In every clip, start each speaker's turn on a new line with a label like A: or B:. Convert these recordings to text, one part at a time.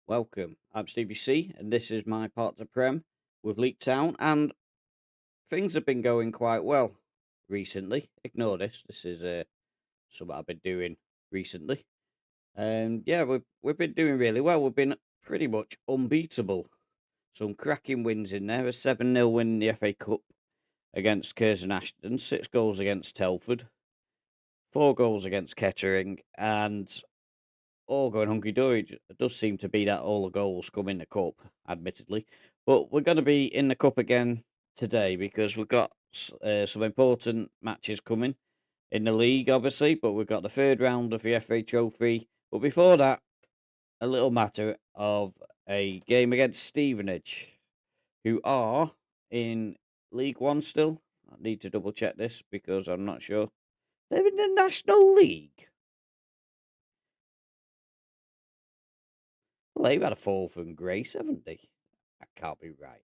A: Welcome. I'm Stevie C, and this is my partner Prem with Leek Town, and things have been going quite well recently. Ignore this. This is something I've been doing recently, and yeah, we've been doing really well. We've been pretty much unbeatable. Some cracking wins in there. A 7-0 win in the FA Cup against Curzon Ashton, 6 goals against Telford, 4 goals against Kettering, and all going hunky dory. It does seem to be that all the goals come in the cup, admittedly. But we're going to be in the cup again today because we've got some important matches coming in the league, obviously. But we've got the third round of the FA Trophy. But before that, a little matter of a game against Stevenage, who are in League One still. I need to double check this because I'm not sure. They're in the National League. Well, they've had a fall from grace, haven't they? That can't be right.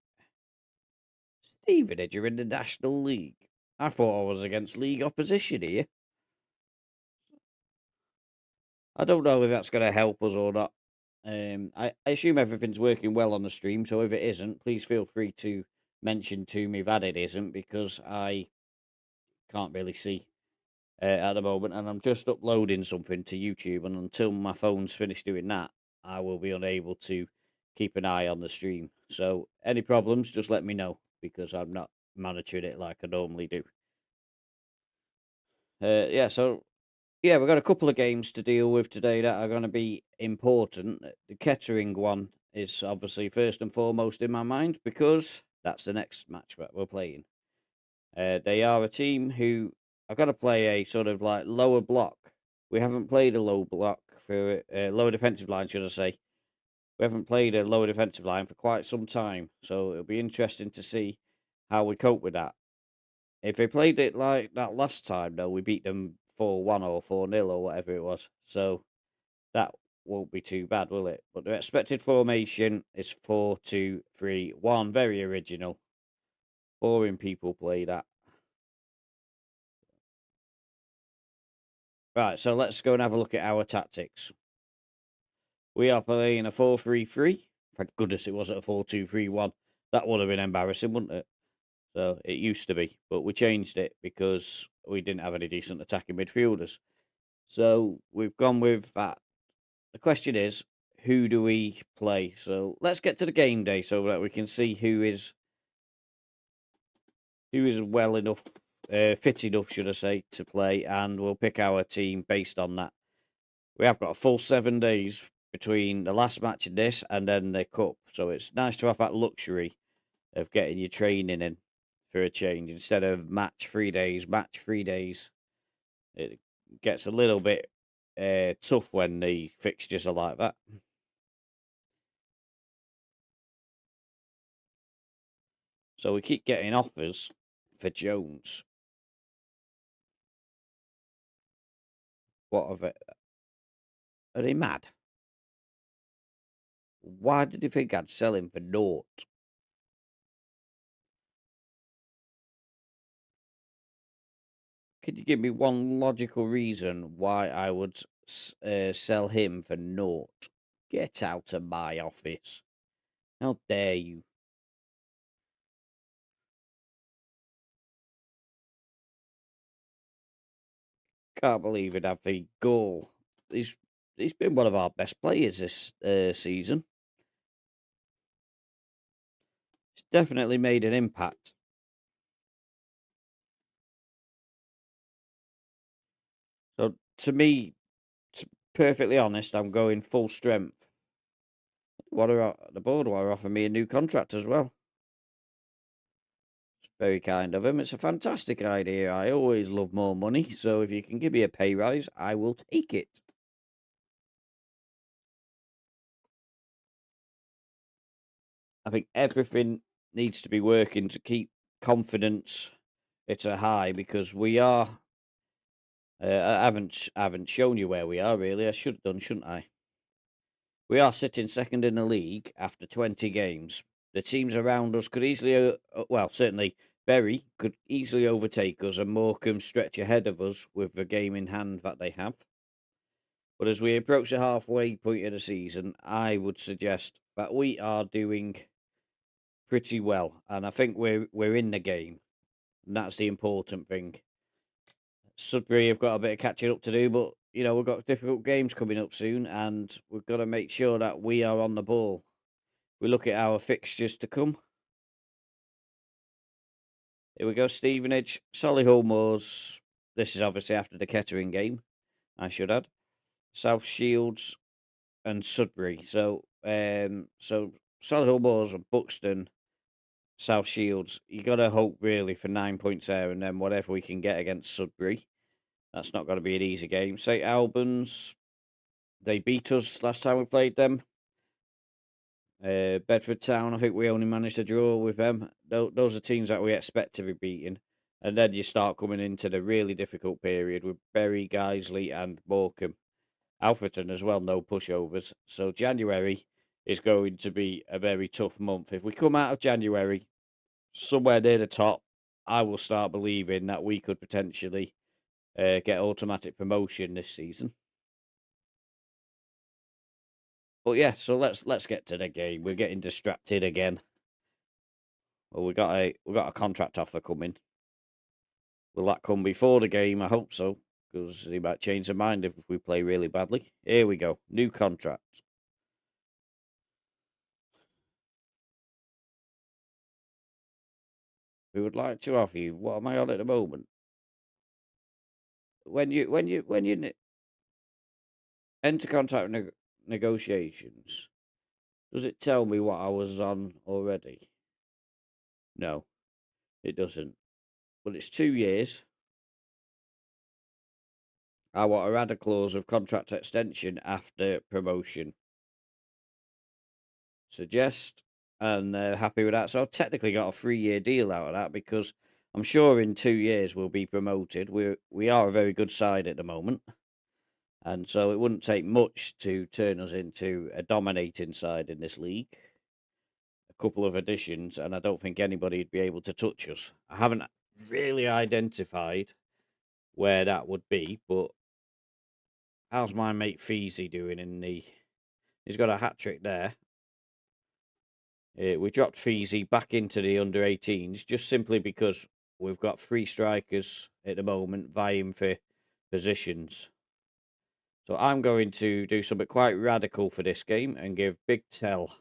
A: Stevenage are in the National League. I thought I was against league opposition here. I don't know if that's going to help us or not. I assume everything's working well on the stream, so if it isn't, please feel free to mention to me that it isn't because I can't really see at the moment, and I'm just uploading something to YouTube, and until my phone's finished doing that, I will be unable to keep an eye on the stream. So any problems, just let me know because I'm not monitoring it like I normally do. So we've got a couple of games to deal with today that are going to be important. The Kettering one is obviously first and foremost in my mind because that's the next match that we're playing. They are a team who are going to play a sort of like lower block. We haven't played a low block for lower defensive line, should I say? We haven't played a lower defensive line for quite some time, so it'll be interesting to see how we cope with that. If they played it like that last time, though, we beat them 4-1 or 4-0 or whatever it was. So that won't be too bad, will it? But the expected formation is 4-2-3-1. Very original. Boring people play that. Right, so let's go and have a look at our tactics. We are playing a 4-3-3. Thank goodness it wasn't a 4-2-3-1. That would have been embarrassing, wouldn't it? So it used to be, but we changed it because we didn't have any decent attacking midfielders. So we've gone with that. The question is, who do we play? So let's get to the game day so that we can see who is well enough, fit enough, should I say, to play, and we'll pick our team based on that. We have got a full 7 days between the last match and this, and then the cup. So it's nice to have that luxury of getting your training in for a change instead of match 3 days. Match 3 days. It gets a little bit tough when the fixtures are like that. So we keep getting offers for Jones. What of it? Are they mad? Why did you think I'd sell him for naught? Could you give me one logical reason why I would sell him for naught? Get out of my office. How dare you? Can't believe it, have the goal. He's been one of our best players this season. He's definitely made an impact. So to me, to perfectly honest, I'm going full strength. The board want to offer me a new contract as well. It's very kind of him. It's a fantastic idea. I always love more money, so if you can give me a pay rise, I will take it. I think everything needs to be working to keep confidence at a high because we are. I haven't shown you where we are really. I should have done, shouldn't I? We are sitting second in the league after 20 games. The teams around us could easily, certainly Bury could easily overtake us, and Morecambe stretch ahead of us with the game in hand that they have. But as we approach the halfway point of the season, I would suggest that we are doing pretty well, and I think we're in the game, and that's the important thing. Sudbury have got a bit of catching up to do, but we've got difficult games coming up soon, and we've got to make sure that we are on the ball. We look at our fixtures to come. Here we go: Stevenage, Solihull Moors. This is obviously after the Kettering game, I should add. South Shields and Sudbury. So Solihull Moors and Buxton, South Shields. You got to hope really for 9 points there, and then whatever we can get against Sudbury. That's not going to be an easy game. St Albans, they beat us last time we played them. Bedford Town, I think we only managed to draw with them. Those are teams that we expect to be beaten. And then you start coming into the really difficult period with Bury, Guiseley and Morecambe. Alfreton as well, no pushovers. So January is going to be a very tough month. If we come out of January somewhere near the top, I will start believing that we could potentially get automatic promotion this season. But yeah, so let's get to the game. We're getting distracted again. Well, we got a contract offer coming. Will that come before the game? I hope so, because he might change their mind if we play really badly. Here we go. New contract. We would like to offer you. What am I on at the moment? When you enter contract negotiations, does it tell me what I was on already? No, it doesn't. But it's 2 years. I want to add a clause of contract extension after promotion. Suggest, and they're happy with that. So I've technically got a 3-year deal out of that, because I'm sure in 2 years we'll be promoted. We are a very good side at the moment, and so it wouldn't take much to turn us into a dominating side in this league. A couple of additions, and I don't think anybody'd be able to touch us. I haven't really identified where that would be, but how's my mate Feezy doing He's got a hat trick there. We dropped Feezy back into the under-18s just simply because we've got 3 strikers at the moment vying for positions. So I'm going to do something quite radical for this game and give Big Tell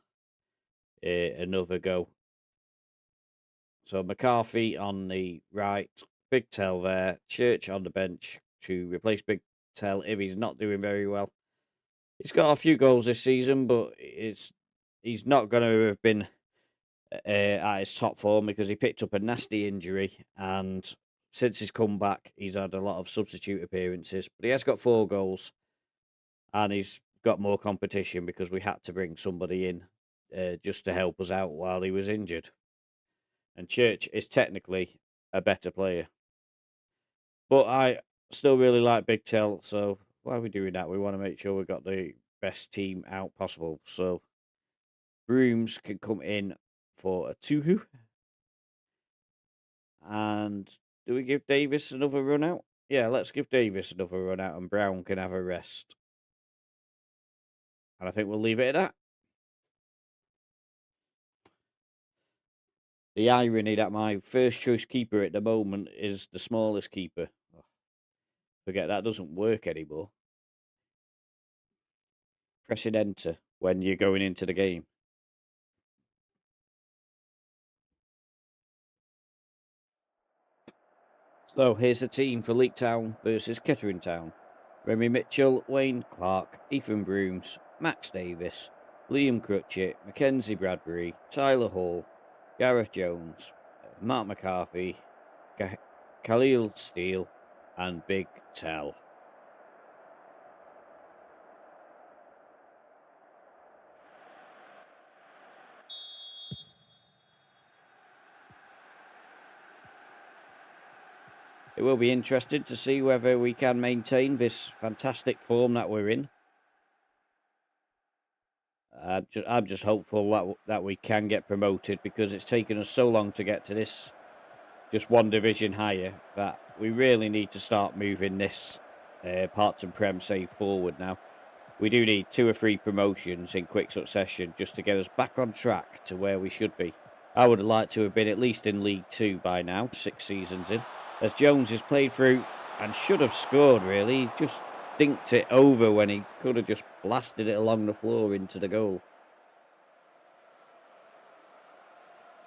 A: another go. So McCarthy on the right, Big Tell there, Church on the bench to replace Big Tell if he's not doing very well. He's got a few goals this season, but he's not going to have been at his top form because he picked up a nasty injury, and since his comeback, he's had a lot of substitute appearances. But he has got 4 goals, and he's got more competition because we had to bring somebody in just to help us out while he was injured. And Church is technically a better player, but I still really like Big Tell. So why are we doing that? We want to make sure we've got the best team out possible. So Brooms can come in for a Tuhu. And do we give Davis another run out? Yeah, let's give Davis another run out, and Brown can have a rest. And I think we'll leave it at that. The irony that my first choice keeper at the moment is the smallest keeper. Oh, forget that doesn't work anymore. Pressing enter when you're going into the game. So here's the team for Leek Town versus Kettering Town. Remy Mitchell, Wayne Clark, Ethan Brooms, Max Davis, Liam Crutchett, Mackenzie Bradbury, Tyler Hall, Gareth Jones, Mark McCarthy, Khalil Steele, and Big Tell. It will be interesting to see whether we can maintain this fantastic form that we're in. I'm just hopeful that we can get promoted, because it's taken us so long to get to this, just one division higher, that we really need to start moving this Parts and Prem save forward now. We do need 2 or 3 promotions in quick succession just to get us back on track to where we should be. I would have liked to have been at least in League 2 by now, 6 seasons in. As Jones has played through and should have scored, really. He just dinked it over when he could have just blasted it along the floor into the goal.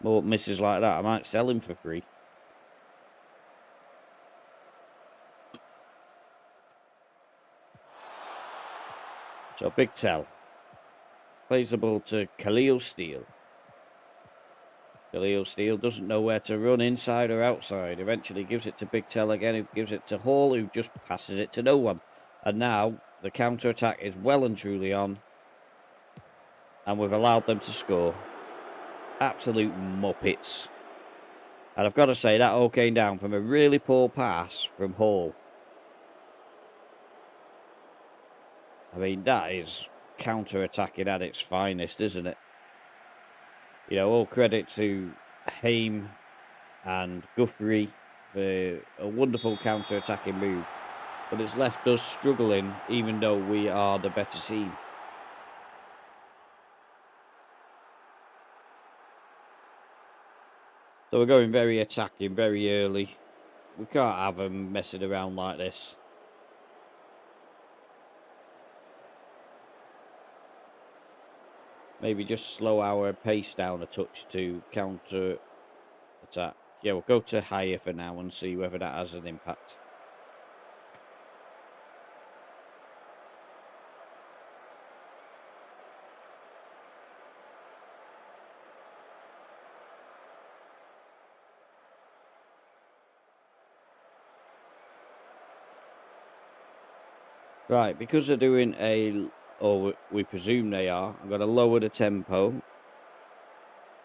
A: More misses like that, I might sell him for free. So Big Tell plays the ball to Khalil Steele. Khalil Steele doesn't know where to run, inside or outside. Eventually gives it to Big Tell again, who gives it to Hall, who just passes it to no one. And now the counter-attack is well and truly on. And we've allowed them to score. Absolute muppets. And I've got to say, that all came down from a really poor pass from Hall. I mean, that is counter-attacking at its finest, isn't it? You know, all credit to Haim and Guthrie for a wonderful counter-attacking move. But it's left us struggling, even though we are the better team. So we're going very attacking, very early. We can't have them messing around like this. Maybe just slow our pace down a touch to counter attack. Yeah, we'll go to higher for now and see whether that has an impact. Right, because they're doing or we presume they are, I'm going to lower the tempo.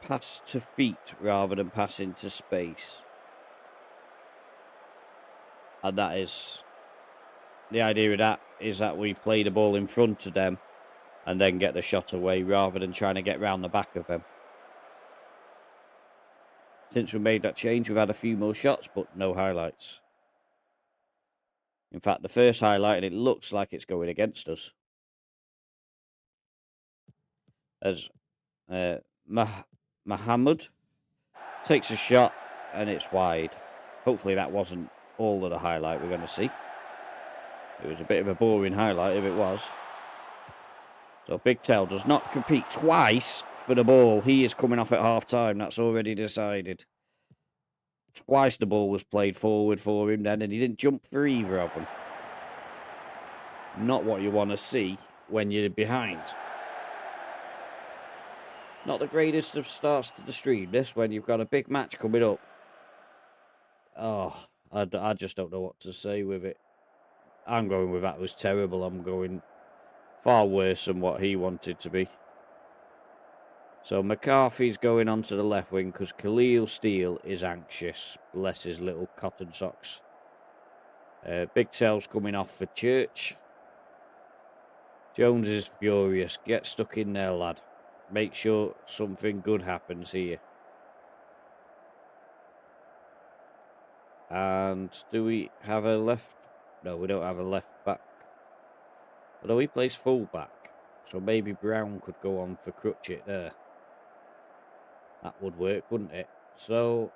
A: Pass to feet rather than pass into space. And that is, the idea of that is that we play the ball in front of them and then get the shot away rather than trying to get round the back of them. Since we made that change, we've had a few more shots, but no highlights. In fact, the first highlight, and it looks like it's going against us. As Muhammad takes a shot, and it's wide. Hopefully that wasn't all of the highlight we're going to see. It was a bit of a boring highlight if it was. So Big Tell does not compete twice for the ball. He is coming off at half-time. That's already decided. Twice the ball was played forward for him then, and he didn't jump for either of them. Not what you want to see when you're behind. Not the greatest of starts to the stream, this, when you've got a big match coming up. Oh, I just don't know what to say with it. I'm going with that was terrible. I'm going far worse than what he wanted to be. So McCarthy's going onto the left wing because Khalil Steele is anxious. Bless his little cotton socks. Big Tell's coming off for Church. Jones is furious. Get stuck in there, lad. Make sure something good happens here. And do we have a left? No, we don't have a left back. Although he plays full back. So maybe Brown could go on for Crutchett there. That would work, wouldn't it? So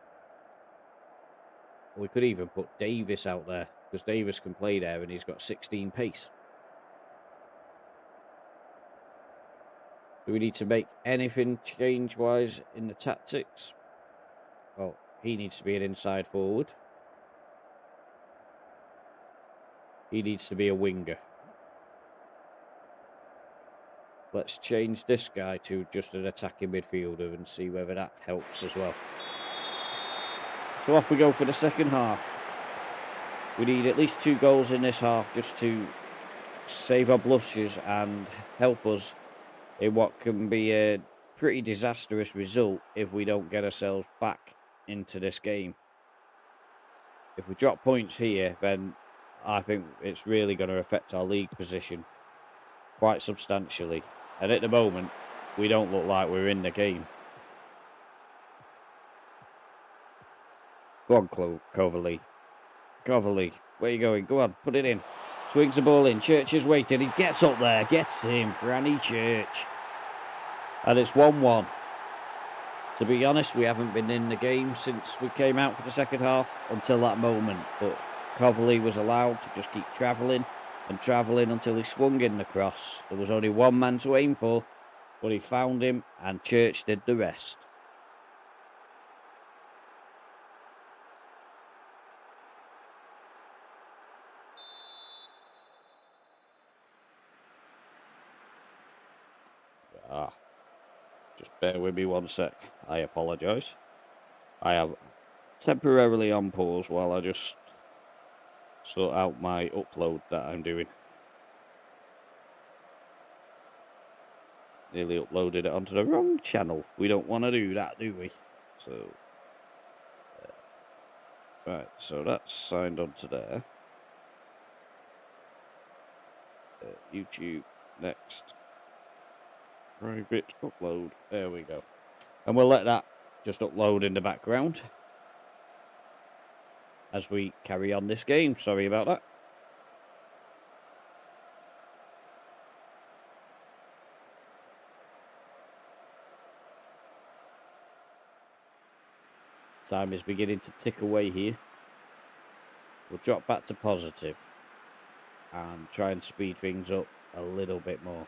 A: we could even put Davis out there. Because Davis can play there and he's got 16 pace. Do we need to make anything change-wise in the tactics? Well, he needs to be an inside forward. He needs to be a winger. Let's change this guy to just an attacking midfielder and see whether that helps as well. So off we go for the second half. We need at least 2 goals in this half just to save our blushes and help us in what can be a pretty disastrous result if we don't get ourselves back into this game. If we drop points here, then I think it's really going to affect our league position quite substantially. And at the moment, we don't look like we're in the game. Go on, Coverley. Coverley, where are you going? Go on, put it in. Swings the ball in. Church is waiting. He gets up there. Gets him. Granny Church. And it's 1-1. To be honest, we haven't been in the game since we came out for the second half until that moment. But Coverley was allowed to just keep travelling and travelling until he swung in the cross. There was only one man to aim for, but he found him and Church did the rest. Just bear with me one sec. I apologise. I have temporarily on pause while I just sort out my upload that I'm doing. Nearly uploaded it onto the wrong channel. We don't want to do that, do we? So, right, so that's signed onto there. YouTube, next. Private upload. There we go. And we'll let that just upload in the background as we carry on this game. Sorry about that. Time is beginning to tick away here. We'll drop back to positive and try and speed things up a little bit more.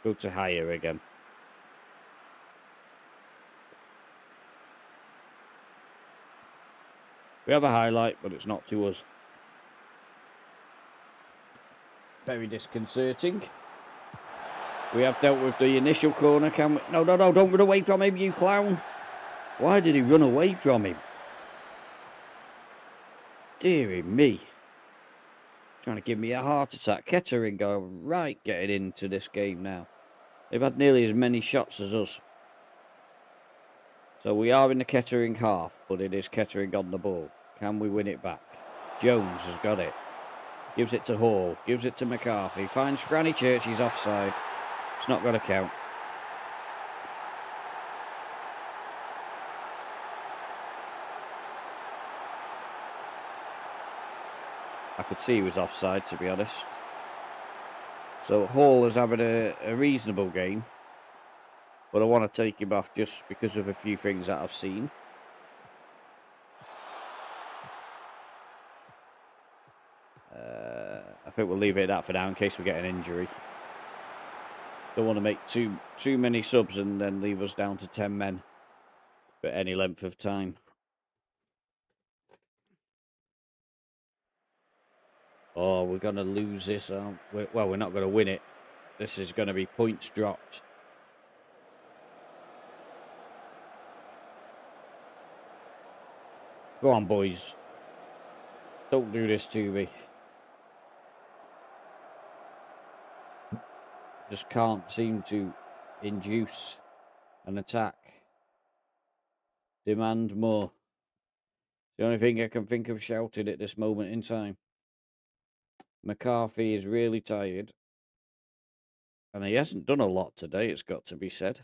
A: Go to higher again. We have a highlight, but it's not to us. Very disconcerting. We have dealt with the initial corner, can we? No, don't run away from him, you clown. Why did he run away from him? Dearie me. Trying to give me a heart attack. Kettering are right getting into this game now. They've had nearly as many shots as us. So we are in the Kettering half, but it is Kettering on the ball. Can we win it back? Jones has got it. Gives it to Hall. Gives it to McCarthy. Finds Franny Church. He's offside. It's not going to count. I could see he was offside, to be honest. So Hall is having a reasonable game. But I want to take him off just because of a few things that I've seen. I think we'll leave it at that for now in case we get an injury. Don't want to make too many subs and then leave us down to 10 men for any length of time. Oh, we're going to lose this. Well, we're not going to win it. This is going to be points dropped. Go on, boys. Don't do this to me. Just can't seem to induce an attack. Demand more. The only thing I can think of shouting at this moment in time. McCarthy is really tired. And he hasn't done a lot today, it's got to be said.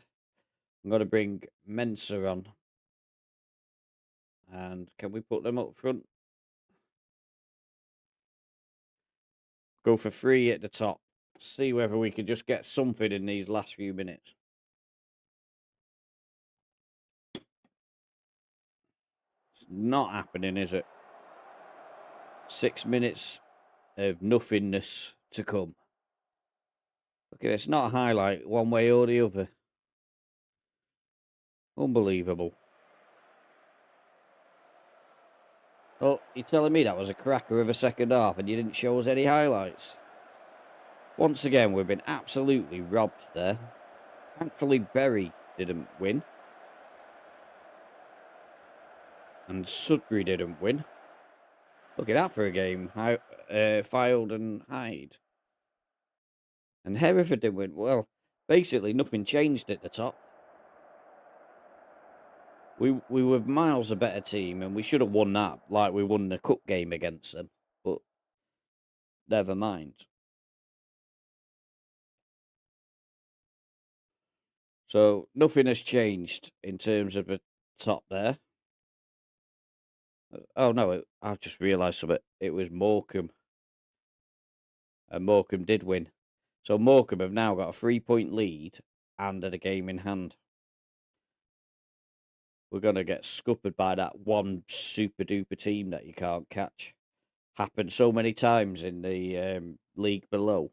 A: I'm going to bring Mensah on. And can we put them up front? Go for 3 at the top. See whether we can just get something in these last few minutes. It's not happening, is it? 6 minutes of nothingness to come. Okay, it's not a highlight one way or the other. Unbelievable. Oh, you're telling me that was a cracker of a second half and you didn't show us any highlights? Once again, we've been absolutely robbed there. Thankfully, Berry didn't win. And Sudbury didn't win. Look at that for a game. Filed and Hyde. And Hereford didn't win. Well, basically, nothing changed at the top. We were miles a better team, and we should have won that like we won the cup game against them. But never mind. So nothing has changed in terms of the top there. Oh no, I've just realised something. It was Morecambe, and Morecambe did win. So Morecambe have now got a 3-point lead and a game in hand. We're going to get scuppered by that one super duper team that you can't catch. Happened so many times in the league below,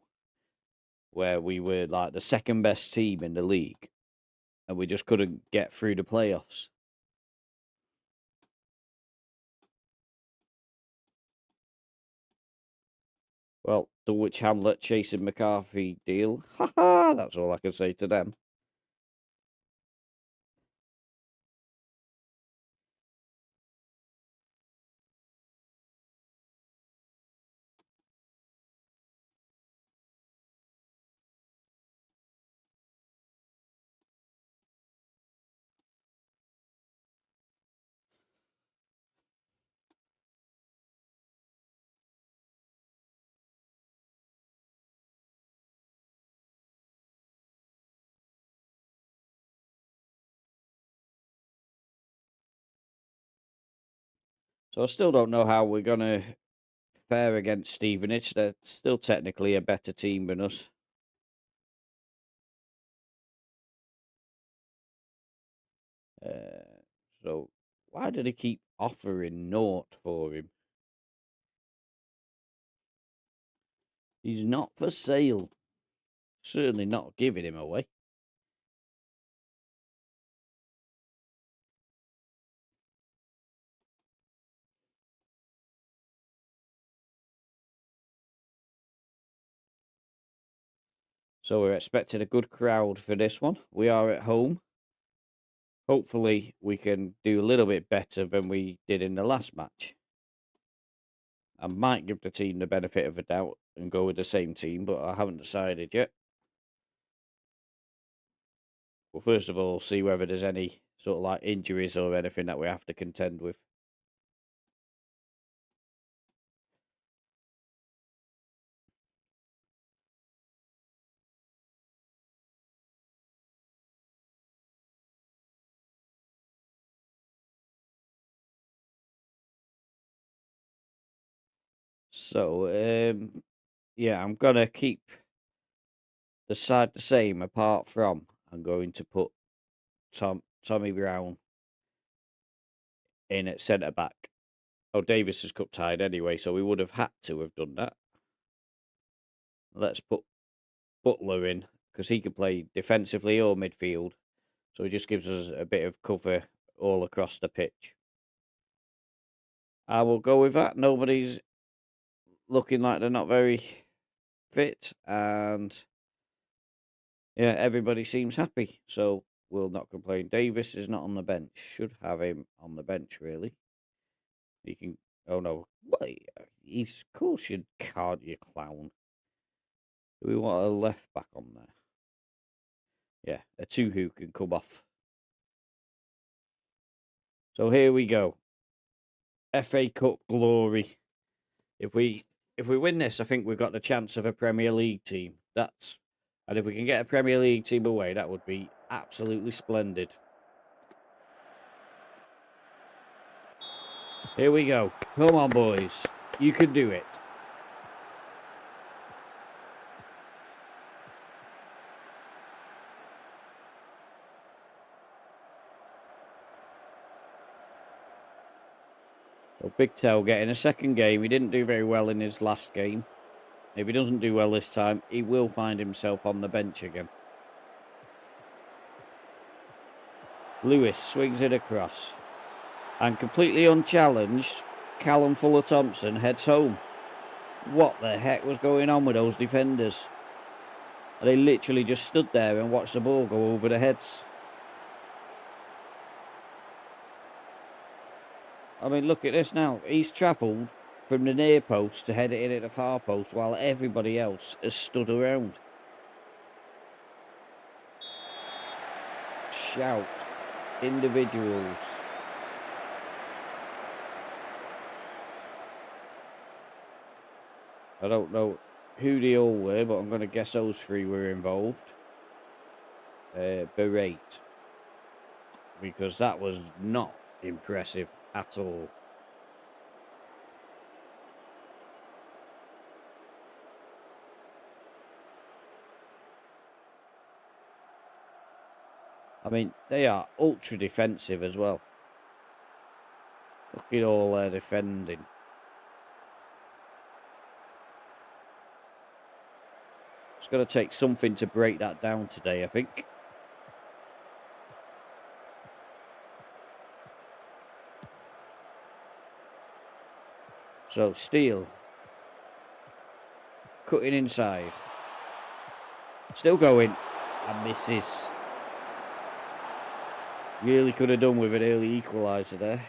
A: where we were like the second best team in the league, and we just couldn't get through the playoffs. Well, Dulwich Hamlet chasing McCarthy deal. Ha ha! That's all I can say to them. So I still don't know how we're going to fare against Stevenage. They're still technically a better team than us. So why did he keep offering naught for him? He's not for sale. Certainly not giving him away. So we're expecting a good crowd for this one. We are at home. Hopefully we can do a little bit better than we did in the last match. I might give the team the benefit of a doubt and go with the same team, but I haven't decided yet. Well, first of all, see whether there's any sort of like injuries or anything that we have to contend with. So, yeah, I'm going to keep the side the same apart from I'm going to put Tommy Brown in at centre back. Oh, Davis is cup tied anyway, so we would have had to have done that. Let's put Butler in because he can play defensively or midfield. So it just gives us a bit of cover all across the pitch. I will go with that. Nobody's looking like they're not very fit, and yeah, everybody seems happy. So we'll not complain. Davis is not on the bench. Should have him on the bench, really. He can. Oh no. Well, he's. Of course you can't, you clown. Do we want a left back on there? Yeah, a two who can come off. So here we go. FA Cup glory. If we win this, I think we've got the chance of a Premier League team. And if we can get a Premier League team away, that would be absolutely splendid. Here we go. Come on, boys. You can do it. So Big Tell getting a second game. He didn't do very well in his last game. If he doesn't do well this time, he will find himself on the bench again. Lewis swings it across. And completely unchallenged, Callum Fuller-Thompson heads home. What the heck was going on with those defenders? They literally just stood there and watched the ball go over their heads. I mean, look at this now. He's travelled from the near post to head it in at the far post while everybody else has stood around. Shout. Individuals. I don't know who they all were, but I'm going to guess those three were involved. Berate. Because that was not impressive at all. I mean, they are ultra defensive as well. Look at all their defending. It's going to take something to break that down today, I think. So, Steele. Cutting inside. Still going. And misses. Really could have done with an early equaliser there.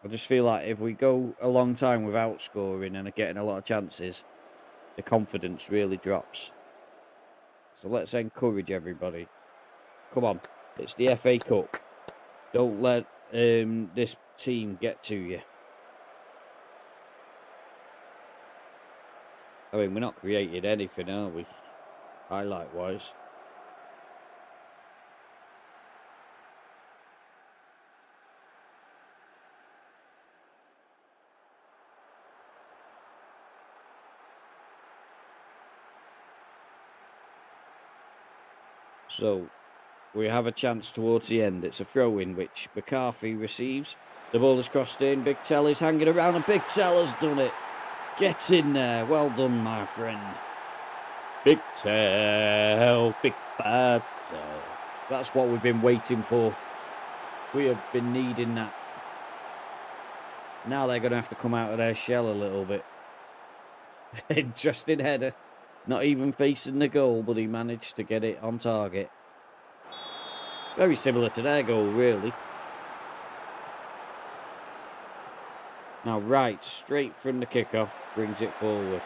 A: I just feel like if we go a long time without scoring and are getting a lot of chances, the confidence really drops. So let's encourage everybody. Come on. It's the FA Cup. Don't let this team get to you. I mean, we're not creating anything, are we? Highlight-wise. So, we have a chance towards the end. It's a throw-in, which McCarthy receives. The ball is crossed in. Big Tell is hanging around, and Big Tell has done it. Get in there. Well done, my friend. Big Tell. Big bad Tell. That's what we've been waiting for. We have been needing that. Now they're going to have to come out of their shell a little bit. Interesting header. Not even facing the goal, but he managed to get it on target. Very similar to their goal, really. Now, Wright, straight from the kickoff, brings it forward.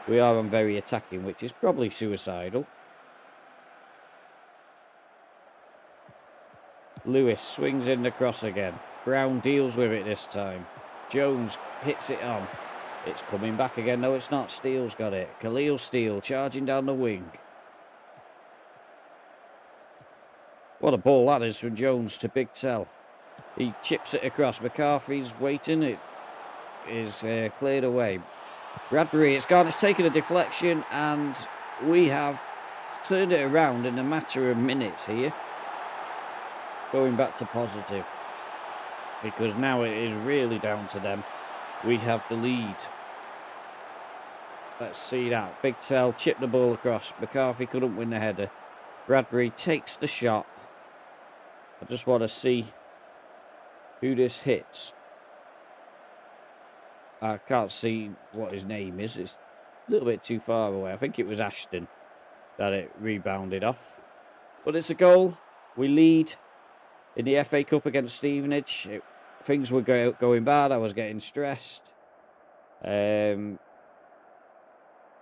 A: We are on very attacking, which is probably suicidal. Lewis swings in the cross again. Brown deals with it this time. Jones hits it on. It's coming back again. No, it's not. Steele's got it. Khalil Steele charging down the wing. What a ball that is from Jones to Big Tell. He chips it across. McCarthy's waiting. It is cleared away. Bradbury, it's gone. It's taken a deflection, and we have turned it around in a matter of minutes here. Going back to positive. Because now it is really down to them. We have the lead. Let's see that. Big Tell chipped the ball across. McCarthy couldn't win the header. Bradbury takes the shot. I just want to see who this hits. I can't see what his name is. It's a little bit too far away. I think it was Ashton that it rebounded off. But it's a goal. We lead in the FA Cup against Stevenage. Things were going bad. I was getting stressed. That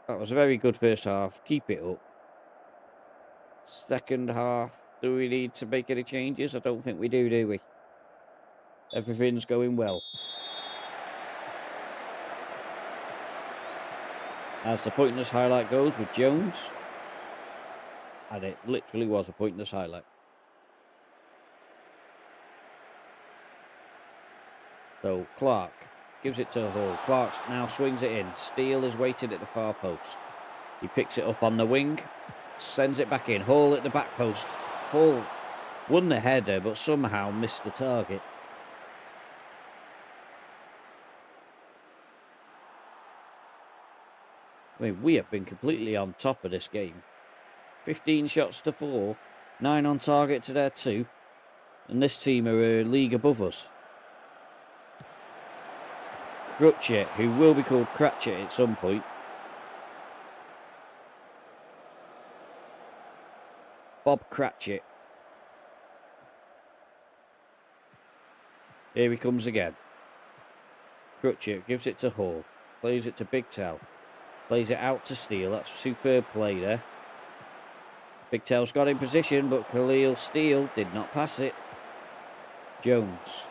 A: was a very good first half. Keep it up. Second half, do we need to make any changes? I don't think we do we? Everything's going well. As the pointless highlight goes with Jones. And it literally was a pointless highlight. So Clark gives it to Hall. Clark now swings it in. Steele is waiting at the far post. He picks it up on the wing. Sends it back in. Hall at the back post. Hall won the header, but somehow missed the target. I mean, we have been completely on top of this game. 15 shots to 4. 9 on target to their 2. And this team are a league above us. Crutchett, who will be called Cratchit at some point. Bob Cratchit. Here he comes again. Crutchett gives it to Hall. Plays it to Big Tell. Plays it out to Steele. That's a superb play there. Big Tell's got in position, but Khalil Steele did not pass it. Jones.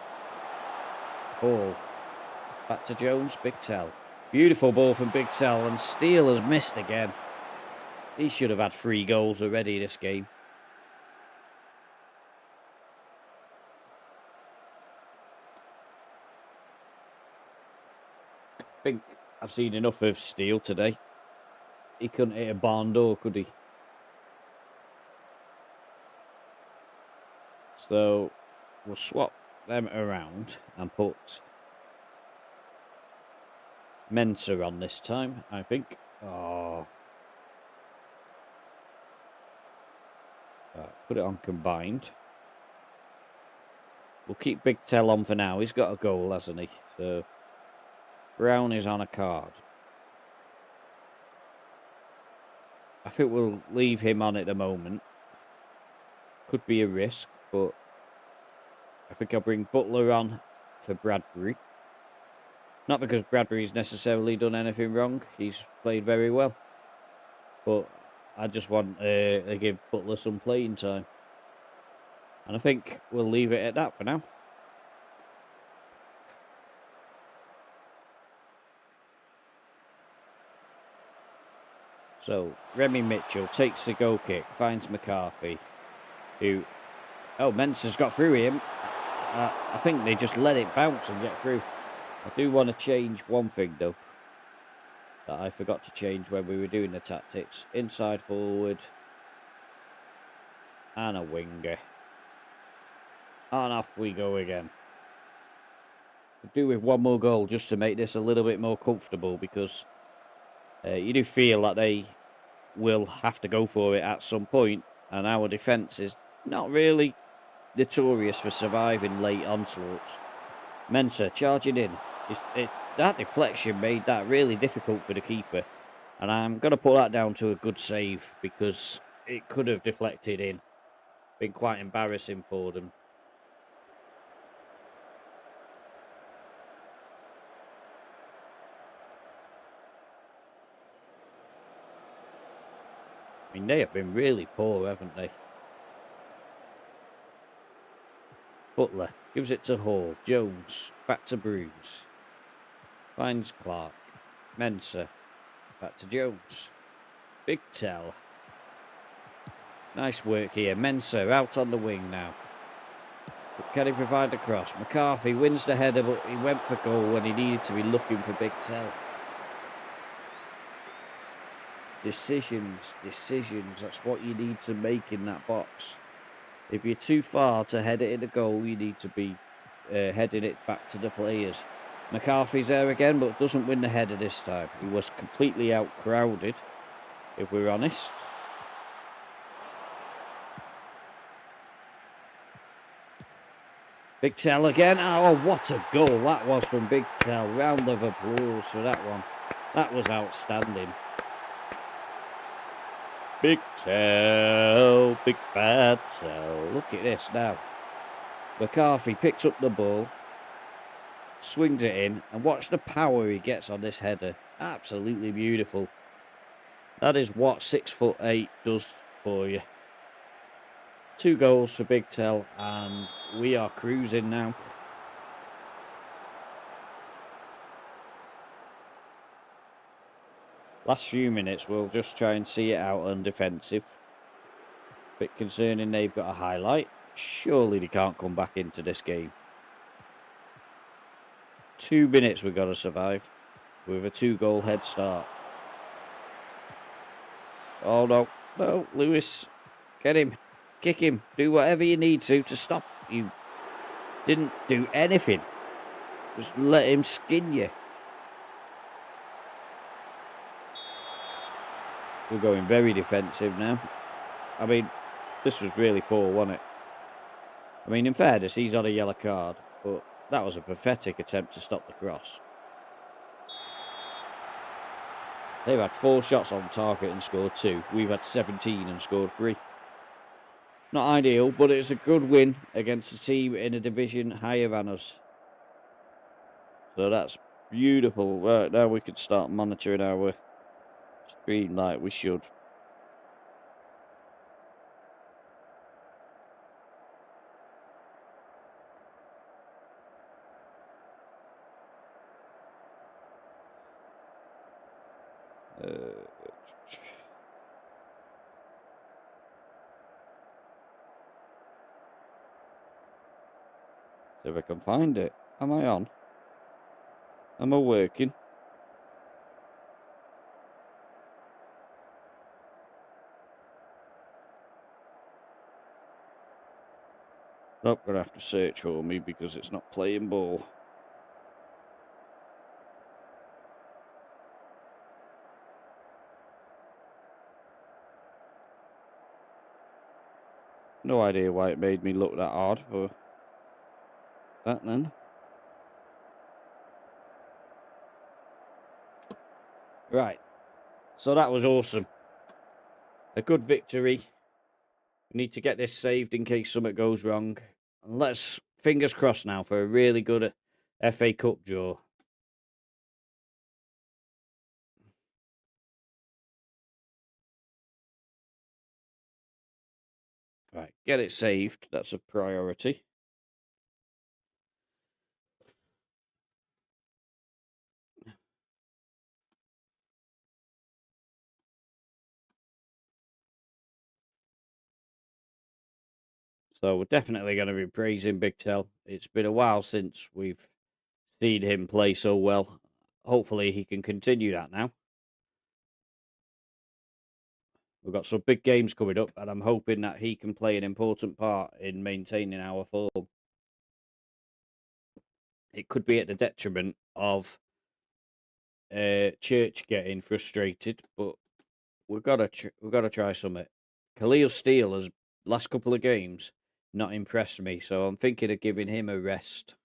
A: Hall. Back to Jones. Big Tell. Beautiful ball from Big Tell, and Steele has missed again. He should have had 3 goals already this game. I think I've seen enough of Steele today. He couldn't hit a barn door, could he? So we'll swap them around and put Mensa on this time, I think. Oh. Put it on combined. We'll keep Big Tell on for now. He's got a goal, hasn't he? So Brown is on a card. I think we'll leave him on at the moment. Could be a risk, but I think I'll bring Butler on for Bradbury. Not because Bradbury's necessarily done anything wrong. He's played very well. But I just want to give Butler some playing time. And I think we'll leave it at that for now. So, Remy Mitchell takes the goal kick, finds McCarthy, who... Oh, Mensah's got through him. I think they just let it bounce and get through. I do want to change one thing, though, that I forgot to change when we were doing the tactics. Inside forward. And a winger. And off we go again. Could do with one more goal just to make this a little bit more comfortable, because you do feel like they will have to go for it at some point, and our defence is not really notorious for surviving late onslaughts. Mensah charging in. That deflection made that really difficult for the keeper, and I'm going to put that down to a good save, because it could have deflected in. Been quite embarrassing for them. I mean, they have been really poor, haven't they? Butler gives it to Hall. Jones back to Bruce. Finds Clark. Mensah back to Jones. Big Tell. Nice work here. Mensah out on the wing now. But can he provide the cross? McCarthy wins the header, but he went for goal when he needed to be looking for Big Tell. Decisions. That's what you need to make in that box. If you're too far to head it in the goal, you need to be heading it back to the players. McCarthy's there again, but doesn't win the header this time. He was completely outcrowded, if we're honest. Big Tell again. Oh, what a goal that was from Big Tell. Round of applause for that one. That was outstanding. Big Tell, big bad Tell. Look at this now. McCarthy picks up the ball, swings it in, and watch the power he gets on this header. Absolutely beautiful. That is what 6'8" does for you. 2 goals for Big Tell, and we are cruising now. Last few minutes, we'll just try and see it out on defensive. Bit concerning they've got a highlight. Surely they can't come back into this game. 2 minutes we've got to survive with a 2-goal head start. Oh, no. No, Lewis. Get him. Kick him. Do whatever you need to stop. You didn't do anything. Just let him skin you. We're going very defensive now. I mean, this was really poor, wasn't it? I mean, in fairness, he's on a yellow card, but that was a pathetic attempt to stop the cross. They've had 4 shots on target and scored 2. We've had 17 and scored 3. Not ideal, but it's a good win against a team in a division higher than us. So that's beautiful. Right, now we can start monitoring our screen like we should. See if I can find it. Am I on? Am I working? Oh, gonna have to search for me because it's not playing ball. No idea why it made me look that hard for that then. Right. So that was awesome. A good victory. We need to get this saved in case something goes wrong. And let's fingers crossed now for a really good FA Cup draw. Right, get it saved. That's a priority. So we're definitely going to be praising Big Tel. It's been a while since we've seen him play so well. Hopefully he can continue that now. We've got some big games coming up, and I'm hoping that he can play an important part in maintaining our form. It could be at the detriment of Church getting frustrated, but we've got to try something. Khalil Steele has last couple of games not impressed me, so I'm thinking of giving him a rest.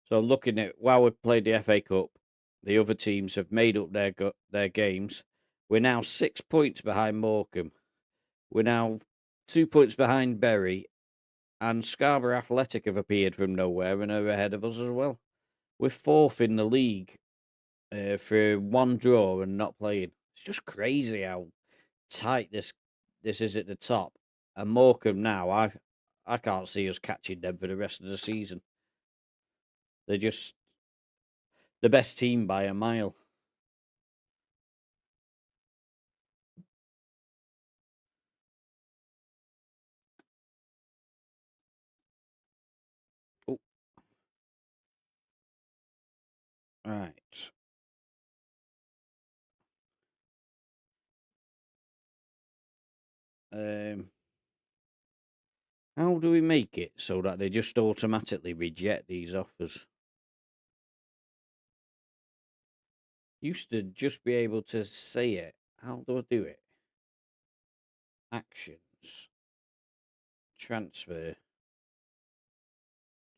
A: So looking at while we've played the FA Cup, the other teams have made up their games. We're now 6 points behind Morecambe. We're now 2 points behind Bury, and Scarborough Athletic have appeared from nowhere and are ahead of us as well. We're fourth in the league for one draw and not playing. It's just crazy how tight this is at the top. And Morecambe now, I can't see us catching them for the rest of the season. They're just the best team by a mile. Oh, right. How do we make it so that they just automatically reject these offers? Used to just be able to say it. How do I do it? Actions. Transfer.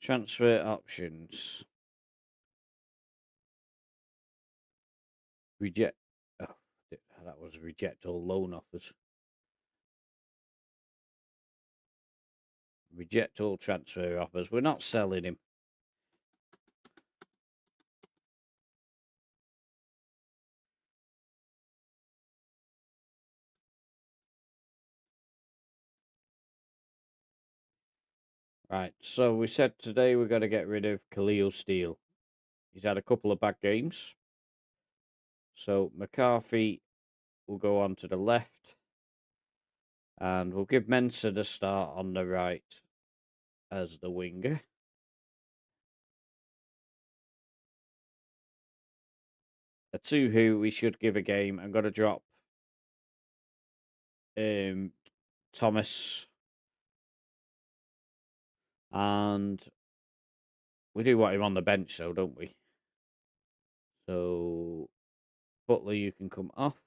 A: Transfer options. Reject. Oh, that was reject all loan offers. Reject all transfer offers. We're not selling him. Right, so we said today we're going to get rid of Khalil Steele. He's had a couple of bad games. So McCarthy will go on to the left. And we'll give Mensah the start on the right as the winger. A two who we should give a game. I'm going to drop Thomas. And we do want him on the bench, though, don't we? So, Butler, you can come off.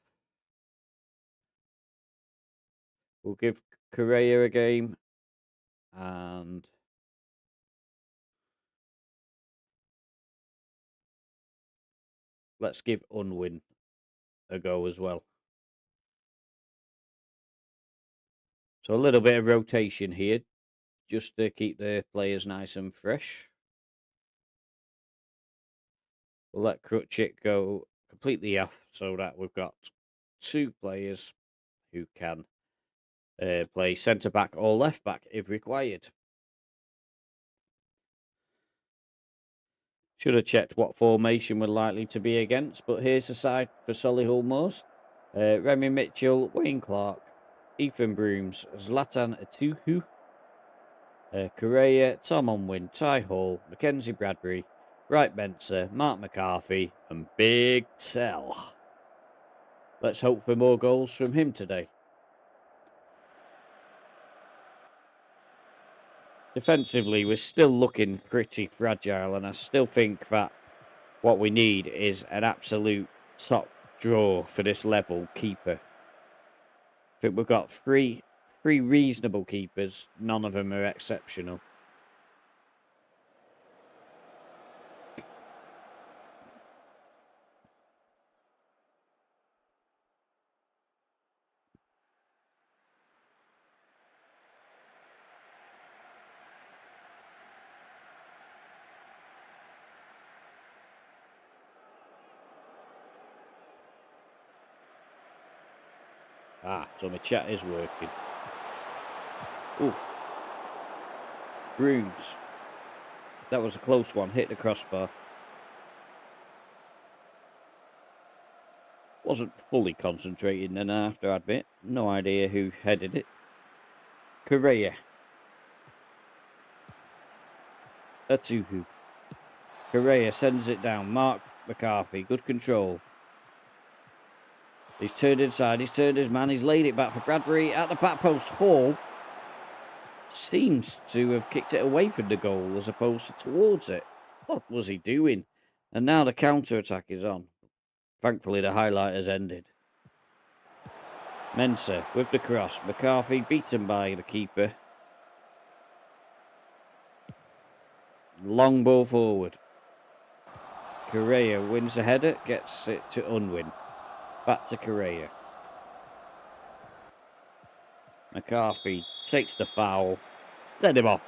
A: We'll give Correa a game. And let's give Unwin a go as well. So a little bit of rotation here, just to keep the players nice and fresh. We'll let Crutchit go completely off so that we've got two players who can play centre-back or left-back if required. Should have checked what formation we're likely to be against, but here's the side for Solihull Moors. Remy Mitchell, Wayne Clark, Ethan Brooms, Zlatan Atuhu, Correa, Tom Unwin, Ty Hall, Mackenzie Bradbury, Wright Benser, Mark McCarthy, and Big Tell. Let's hope for more goals from him today. Defensively, we're still looking pretty fragile, and I still think that what we need is an absolute top draw for this level keeper. I think we've got three reasonable keepers. None of them are exceptional. So my chat is working. Oof. Brooms. That was a close one. Hit the crossbar. Wasn't fully concentrating then, I have to admit. No idea who headed it. Correa. Atuhu. Correa sends it down. Mark McCarthy. Good control. He's turned inside. He's turned his man. He's laid it back for Bradbury at the back post. Hall seems to have kicked it away from the goal as opposed to towards it. What was he doing? And now the counter-attack is on. Thankfully, the highlight has ended. Mensah with the cross. McCarthy beaten by the keeper. Long ball forward. Correa wins the header. Gets it to Unwin. Back to Correa. McCarthy takes the foul. Send him off.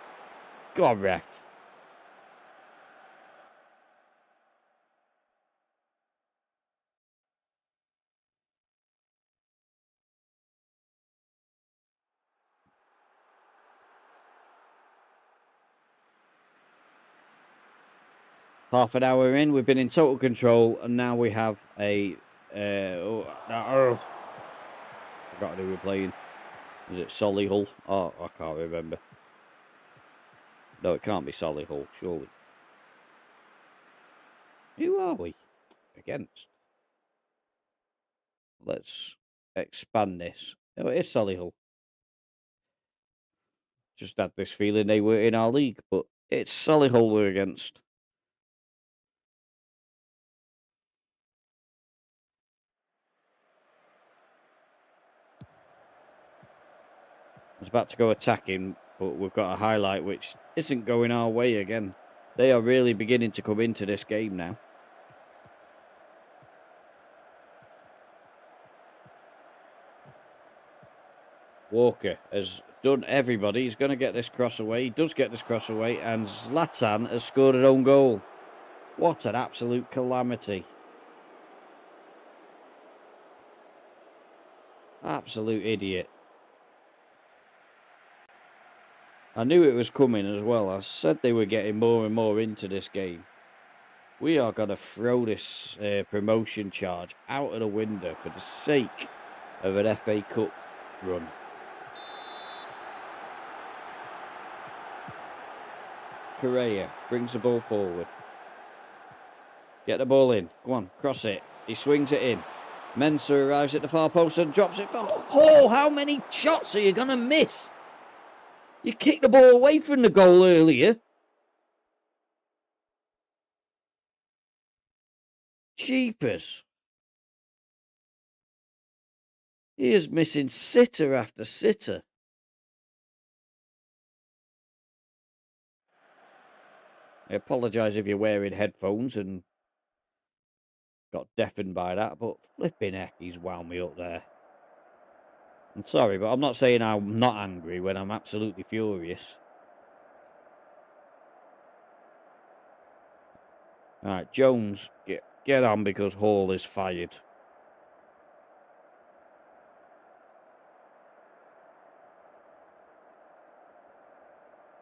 A: Go on, ref. Half an hour in, we've been in total control, and now we have a... I forgot who we're playing. Is it Solihull? Oh, I can't remember. No, it can't be Solihull, surely. Who are we against? Let's expand this. Oh, it is Solihull. Just had this feeling they were in our league, but it's Solihull we're against. I was about to go attacking, but we've got a highlight which isn't going our way again. They are really beginning to come into this game now. Walker has done everybody. He's going to get this cross away. He does get this cross away, and Zlatan has scored an own goal. What an absolute calamity. Absolute idiot. I knew it was coming as well. I said they were getting more and more into this game. We are going to throw this promotion charge out of the window for the sake of an FA Cup run. Correa brings the ball forward. Get the ball in. Go on, cross it. He swings it in. Mensah arrives at the far post and drops it. Oh, how many shots are you going to miss? You kicked the ball away from the goal earlier. Jeepers. He is missing sitter after sitter. I apologise if you're wearing headphones and got deafened by that, but flipping heck, he's wound me up there. I'm sorry, but I'm not saying I'm not angry when I'm absolutely furious. All right, Jones, get on because Hall is fired.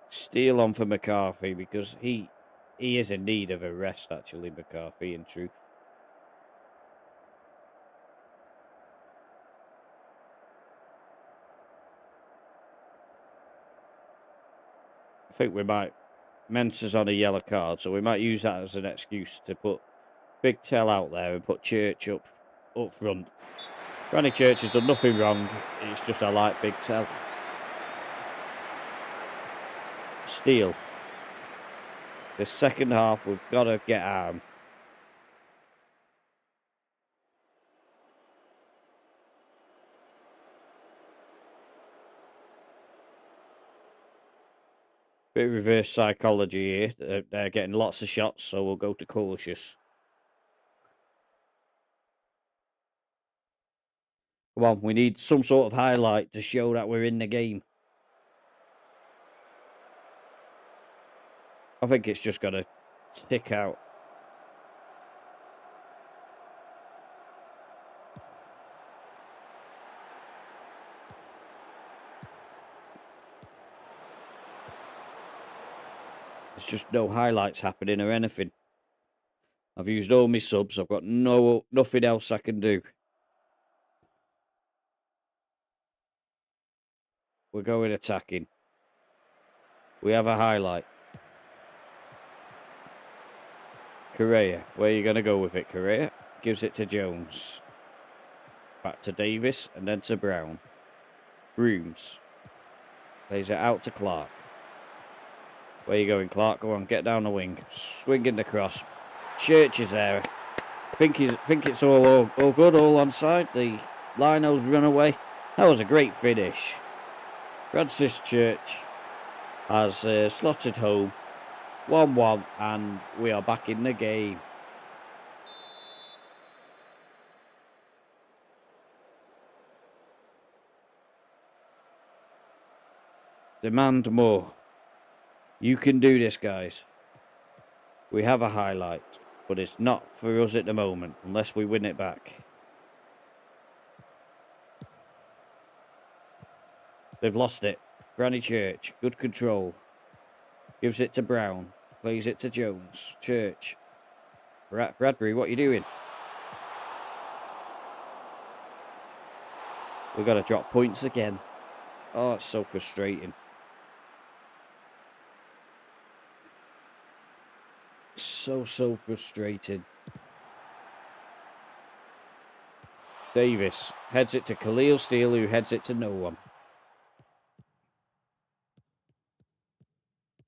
A: Steal on for McCarthy because he is in need of a rest, actually, McCarthy, in truth. I think we might... Mensah's on a yellow card, so we might use that as an excuse to put Big Tell out there and put Church up front. Granny Church has done nothing wrong. It's just I like Big Tell. Steele. The second half, we've got to get arm. Bit of reverse psychology here. They're getting lots of shots, so we'll go to cautious. Come on, we need some sort of highlight to show that we're in the game. I think it's just got to stick out. There's just no highlights happening or anything. I've used all my subs. I've got nothing else I can do. We're going attacking. We have a highlight. Correa. Where are you going to go with it, Correa? Gives it to Jones. Back to Davis and then to Brown. Brooms. Plays it out to Clark. Where are you going, Clark? Go on, get down the wing. Swinging the cross. Church is there. Think it's all good, all onside. The Lino's run away. That was a great finish. Francis Church has slotted home. 1-1, and we are back in the game. Demand more. You can do this, guys. We have a highlight, but it's not for us at the moment, unless we win it back. They've lost it. Granny Church, good control. Gives it to Brown. Plays it to Jones. Church. Bradbury, what are you doing? We've got to drop points again. Oh, it's so frustrating. So frustrating. Davis heads it to Khalil Steele, who heads it to no one.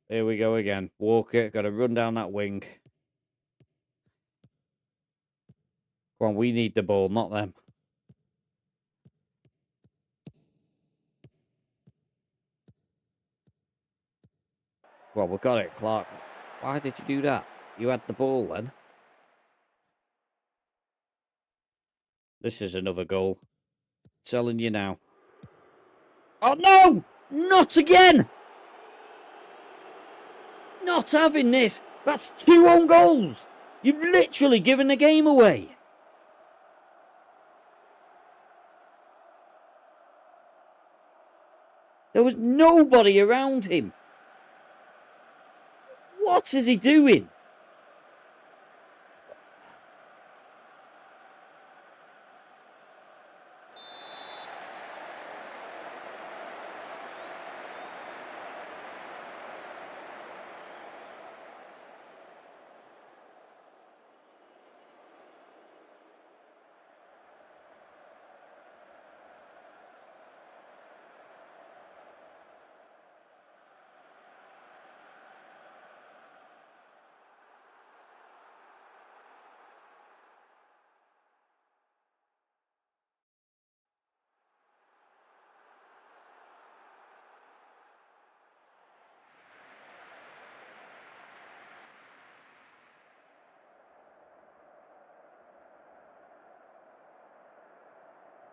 A: Here we go again. Walker, got to run down that wing. Come on, we need the ball, not them. Well, we got it, Clark. Why did you do that? You had the ball then. This is another goal. Telling you now. Oh, no! Not again! Not having this. That's 2 own goals. You've literally given the game away. There was nobody around him. What is he doing?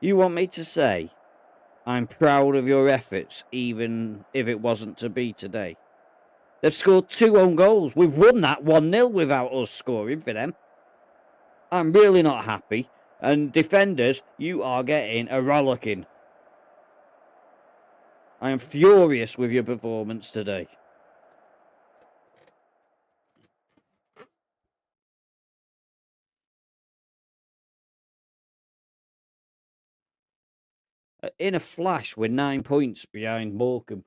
A: You want me to say I'm proud of your efforts, even if it wasn't to be today? They've scored 2 own goals. We've won that 1-0 without us scoring for them. I'm really not happy. And defenders, you are getting a rollicking. I am furious with your performance today. In a flash, we're 9 points behind Morecambe.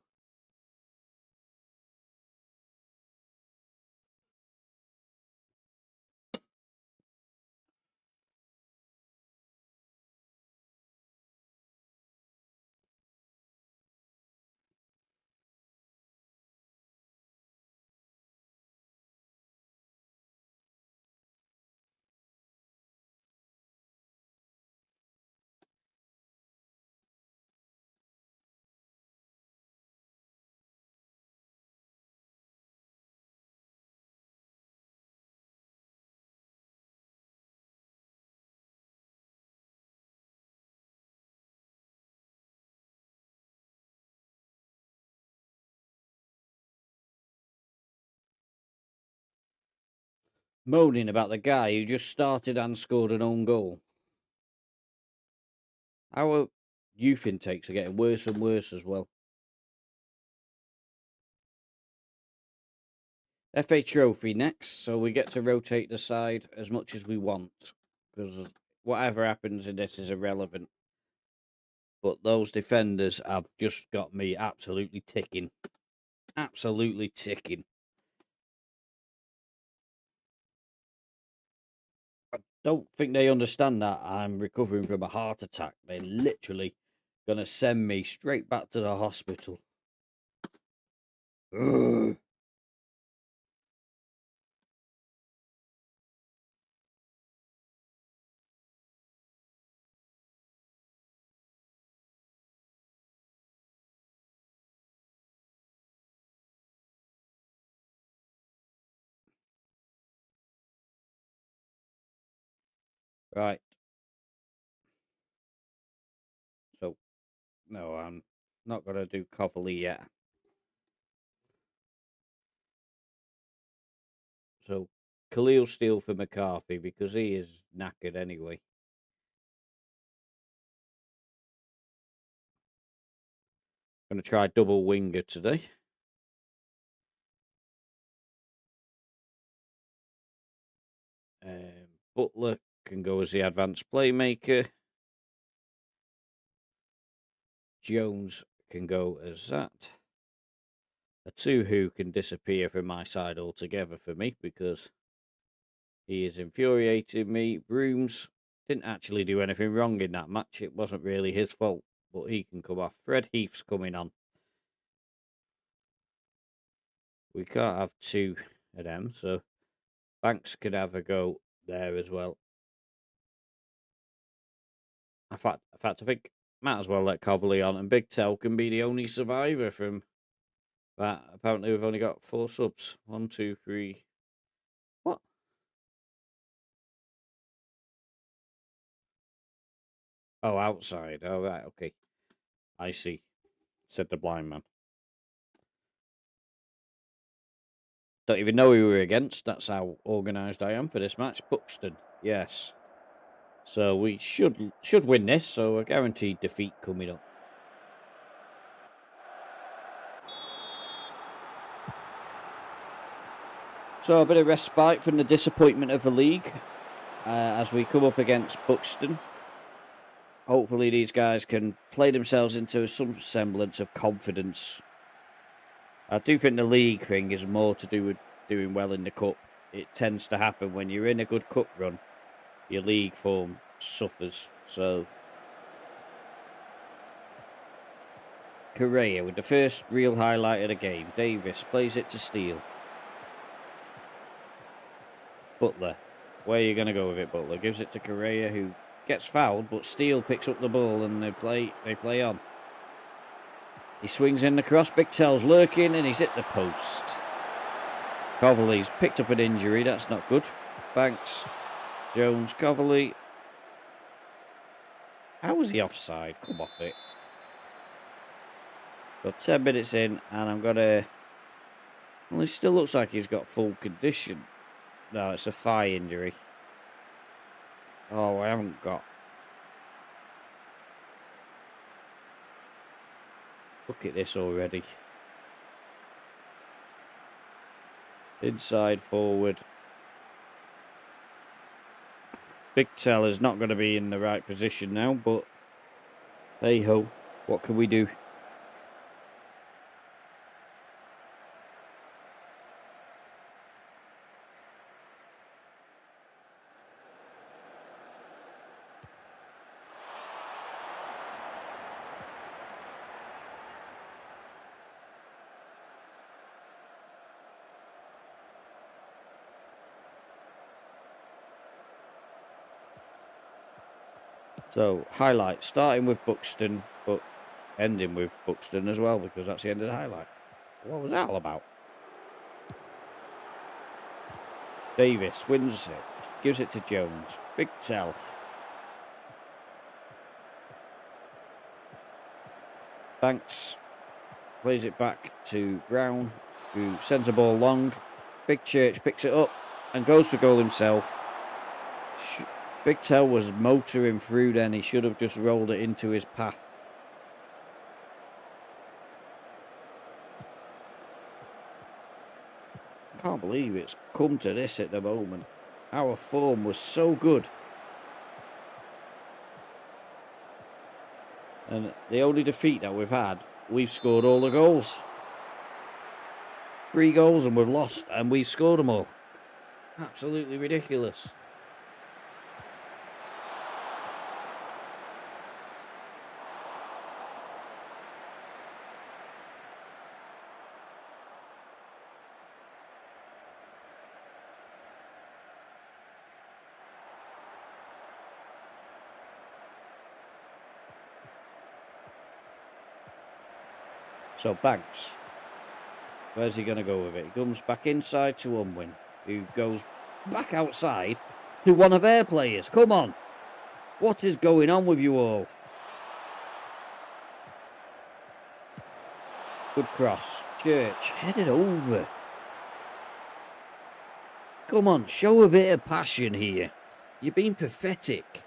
A: moaning about the guy who just started and scored an own goal. Our youth intakes are getting worse and worse as well. FA Trophy next, so we get to rotate the side as much as we want, because whatever happens in this is irrelevant. But those defenders have just got me absolutely ticking. Absolutely ticking. I don't think they understand that I'm recovering from a heart attack. They're literally going to send me straight back to the hospital. Ugh. Right. So, no, I'm not going to do Coverley yet. So, Khalil Steele for McCarthy because he is knackered anyway. Going to try double winger today. Butler can go as the advanced playmaker. Jones can go as that. A two who can disappear from my side altogether for me because he is infuriating me. Brooms didn't actually do anything wrong in that match. It wasn't really his fault, but he can come off. Fred Heath's coming on. We can't have two of them, so Banks could have a go there as well. In fact, I think might as well let Coverley on, and Big Tel can be the only survivor from that. Apparently, we've only got 4 subs. 1, 2, 3. What? Oh, outside. Oh, right. Okay. I see. Said the blind man. Don't even know who we were against. That's how organised I am for this match. Buxton. Yes. So we should win this. So a guaranteed defeat coming up. So a bit of respite from the disappointment of the league as we come up against Buxton. Hopefully these guys can play themselves into some semblance of confidence. I do think the league thing is more to do with doing well in the cup. It tends to happen when you're in a good cup run. Your league form suffers. So Correa with the first real highlight of the game. Davis plays it to Steele. Butler. Where are you going to go with it, Butler? Gives it to Correa, who gets fouled, but Steele picks up the ball and they play on. He swings in the cross. Big Tel's lurking and he's hit the post. Coverley's picked up an injury. That's not good. Banks, Jones, Coverley. How was he offside? Come off it. Got 10 minutes in and I'm going to... Well, he still looks like he's got full condition. No, it's a thigh injury. Oh, I haven't got... Look at this already. Inside forward. Big Tel is not going to be in the right position now, but hey ho, what can we do? So, highlight, starting with Buxton, but ending with Buxton as well, because that's the end of the highlight. What was that all about? Davis wins it, gives it to Jones. Big Tel. Banks plays it back to Brown, who sends the ball long. Big Church picks it up. and goes for goal himself. Big Tell was motoring through then. He should have just rolled it into his path. I can't believe it's come to this at the moment. Our form was so good. And the only defeat that we've had, we've scored all the goals. 3 goals and we've lost, and we've scored them all. Absolutely ridiculous. So Banks, where's he going to go with it? He comes back inside to Unwin, who goes back outside to one of their players. Come on. What is going on with you all? Good cross. Church, head it over. Come on, show a bit of passion here. You're being pathetic.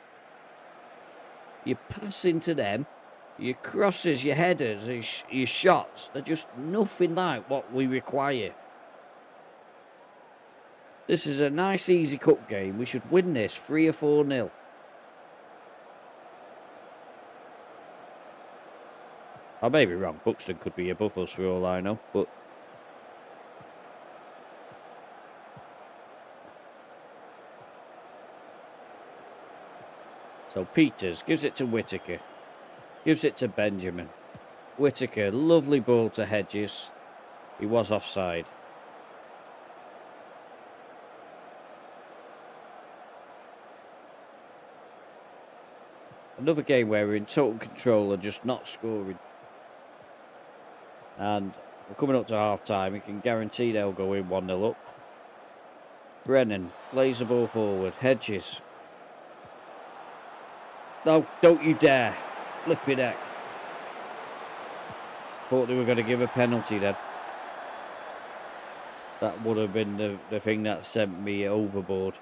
A: You pass into them. Your crosses, your headers, your shots, they're just nothing like what we require. This is a nice, easy cup game. We should win this 3 or 4-0. I may be wrong. Buxton could be above us for all I know, but... So Peters gives it to Whittaker. Gives it to Benjamin. Whittaker, lovely ball to Hedges. He was offside. Another game where we're in total control and just not scoring. And we're coming up to half-time. We can guarantee they'll go in 1-0 up. Brennan plays the ball forward. Hedges. No, don't you dare. Flipping heck. Thought they were going to give a penalty then. That would have been the thing that sent me overboard.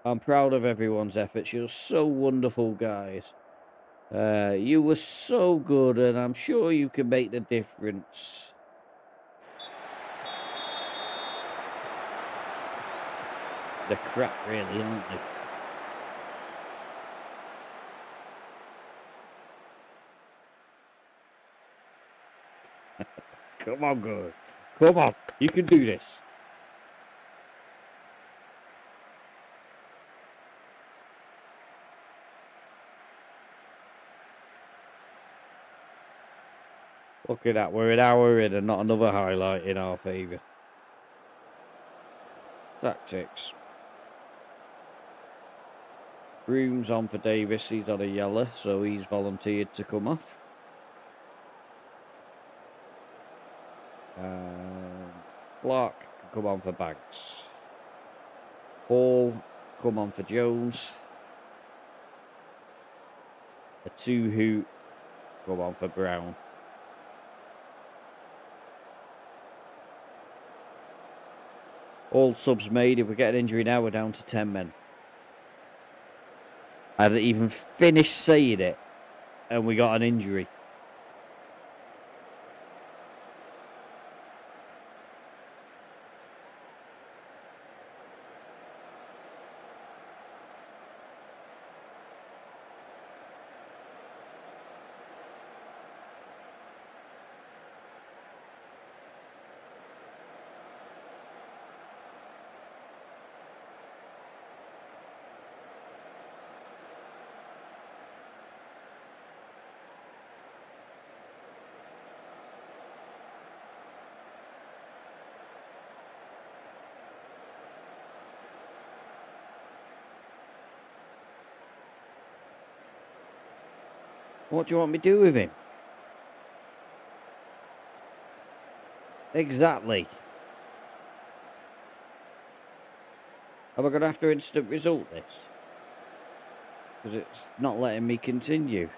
A: I'm proud of everyone's efforts. You're so wonderful, guys. You were so good, and I'm sure you can make the difference. They're crap, really, aren't they? Come on, girl. Come on. You can do this. Look at that. We're an hour in and not another highlight in our favour. Tactics. Broom's on for Davis. He's on a yellow, so he's volunteered to come off. And Clark can come on for Banks. Hall come on for Jones. A 2-who come on for Brown. All subs made. If we get an injury now, we're down to 10 men. I hadn't even finished saying it, and we got an injury. What do you want me to do with him? Exactly. Am I going to have to instant result this? Because it's not letting me continue.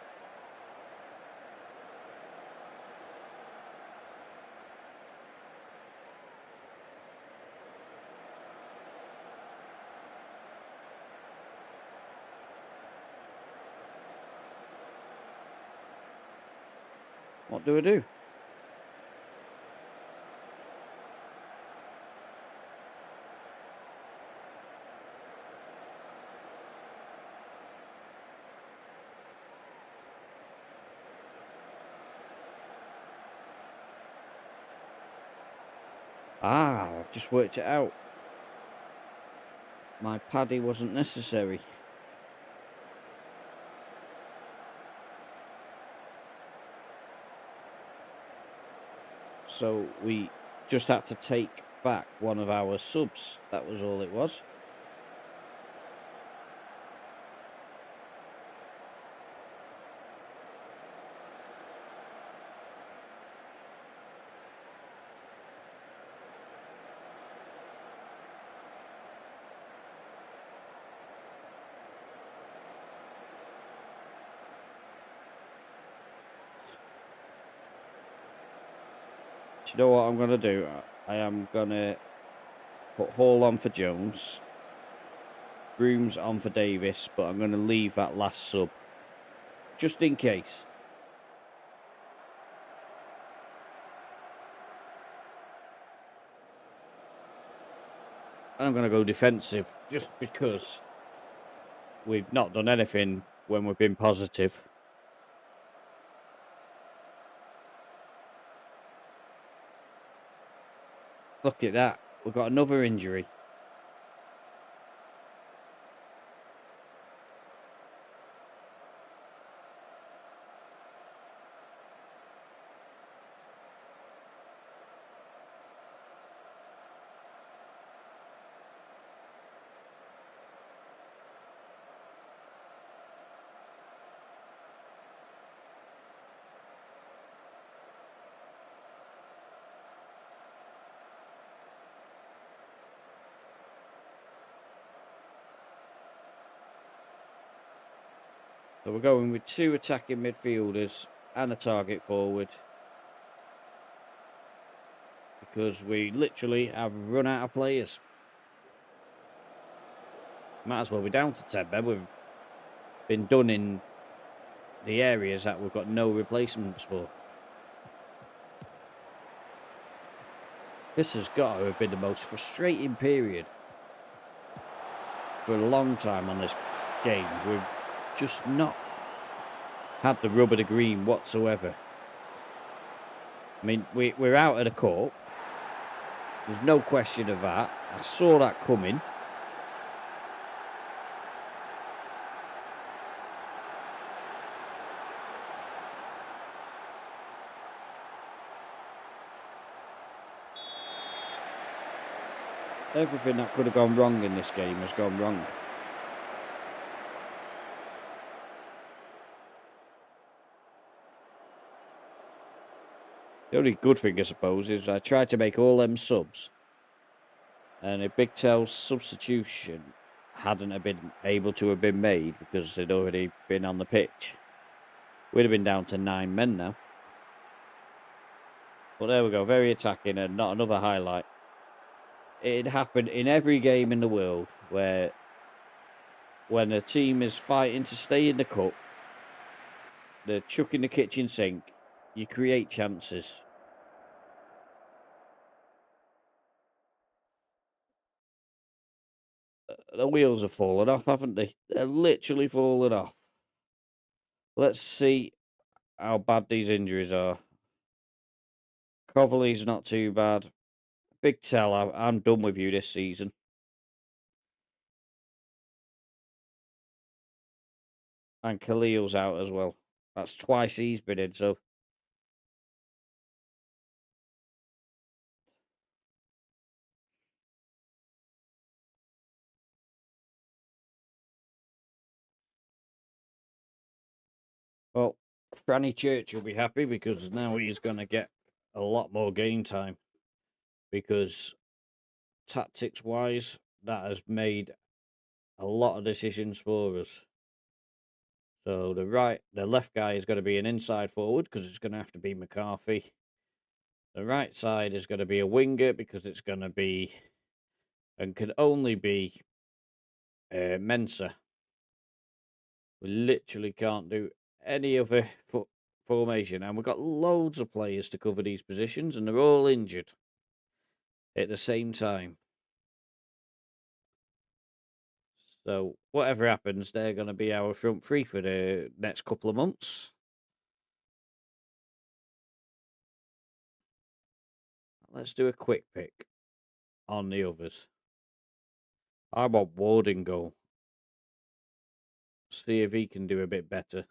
A: What do I do? Ah, I've just worked it out. My paddy wasn't necessary. So we just had to take back one of our subs. That was all it was. Do you know what I'm going to do? I am going to put Hall on for Jones. Brooms on for Davis, but I'm going to leave that last sub. Just in case. I'm going to go defensive, just because we've not done anything when we've been positive. Look at that. We've got another injury. So we're going with 2 attacking midfielders and a target forward. Because we literally have run out of players. Might as well be down to 10 men. We've been done in the areas that we've got no replacements for. This has got to have been the most frustrating period for a long time on this game. We've just not had the rub of the green whatsoever. I mean, we're out of the cup. There's no question of that. I saw that coming. Everything that could have gone wrong in this game has gone wrong. The only good thing, I suppose, is I tried to make all them subs, and a Big Tail's substitution hadn't have been able to have been made because they'd already been on the pitch. We'd have been down to 9 men now. But there we go, very attacking and not another highlight. It happened in every game in the world where when a team is fighting to stay in the cup, they're chucking the kitchen sink, you create chances. The wheels have fallen off, haven't they? They're literally fallen off. Let's see how bad these injuries are. Coverley's not too bad. Big Tell, I'm done with you this season. And Khalil's out as well. That's twice he's been in, so... Well, Franny Church will be happy because now he's going to get a lot more game time. Because tactics-wise, that has made a lot of decisions for us. So the left guy is going to be an inside forward because it's going to have to be McCarthy. The right side is going to be a winger because it's going to be and can only be Mensa. We literally can't do any other formation, and we've got loads of players to cover these positions, and they're all injured at the same time. So whatever happens, they're going to be our front three for the next couple of months. Let's do a quick pick on the others. I want Ward in goal. See if he can do a bit better.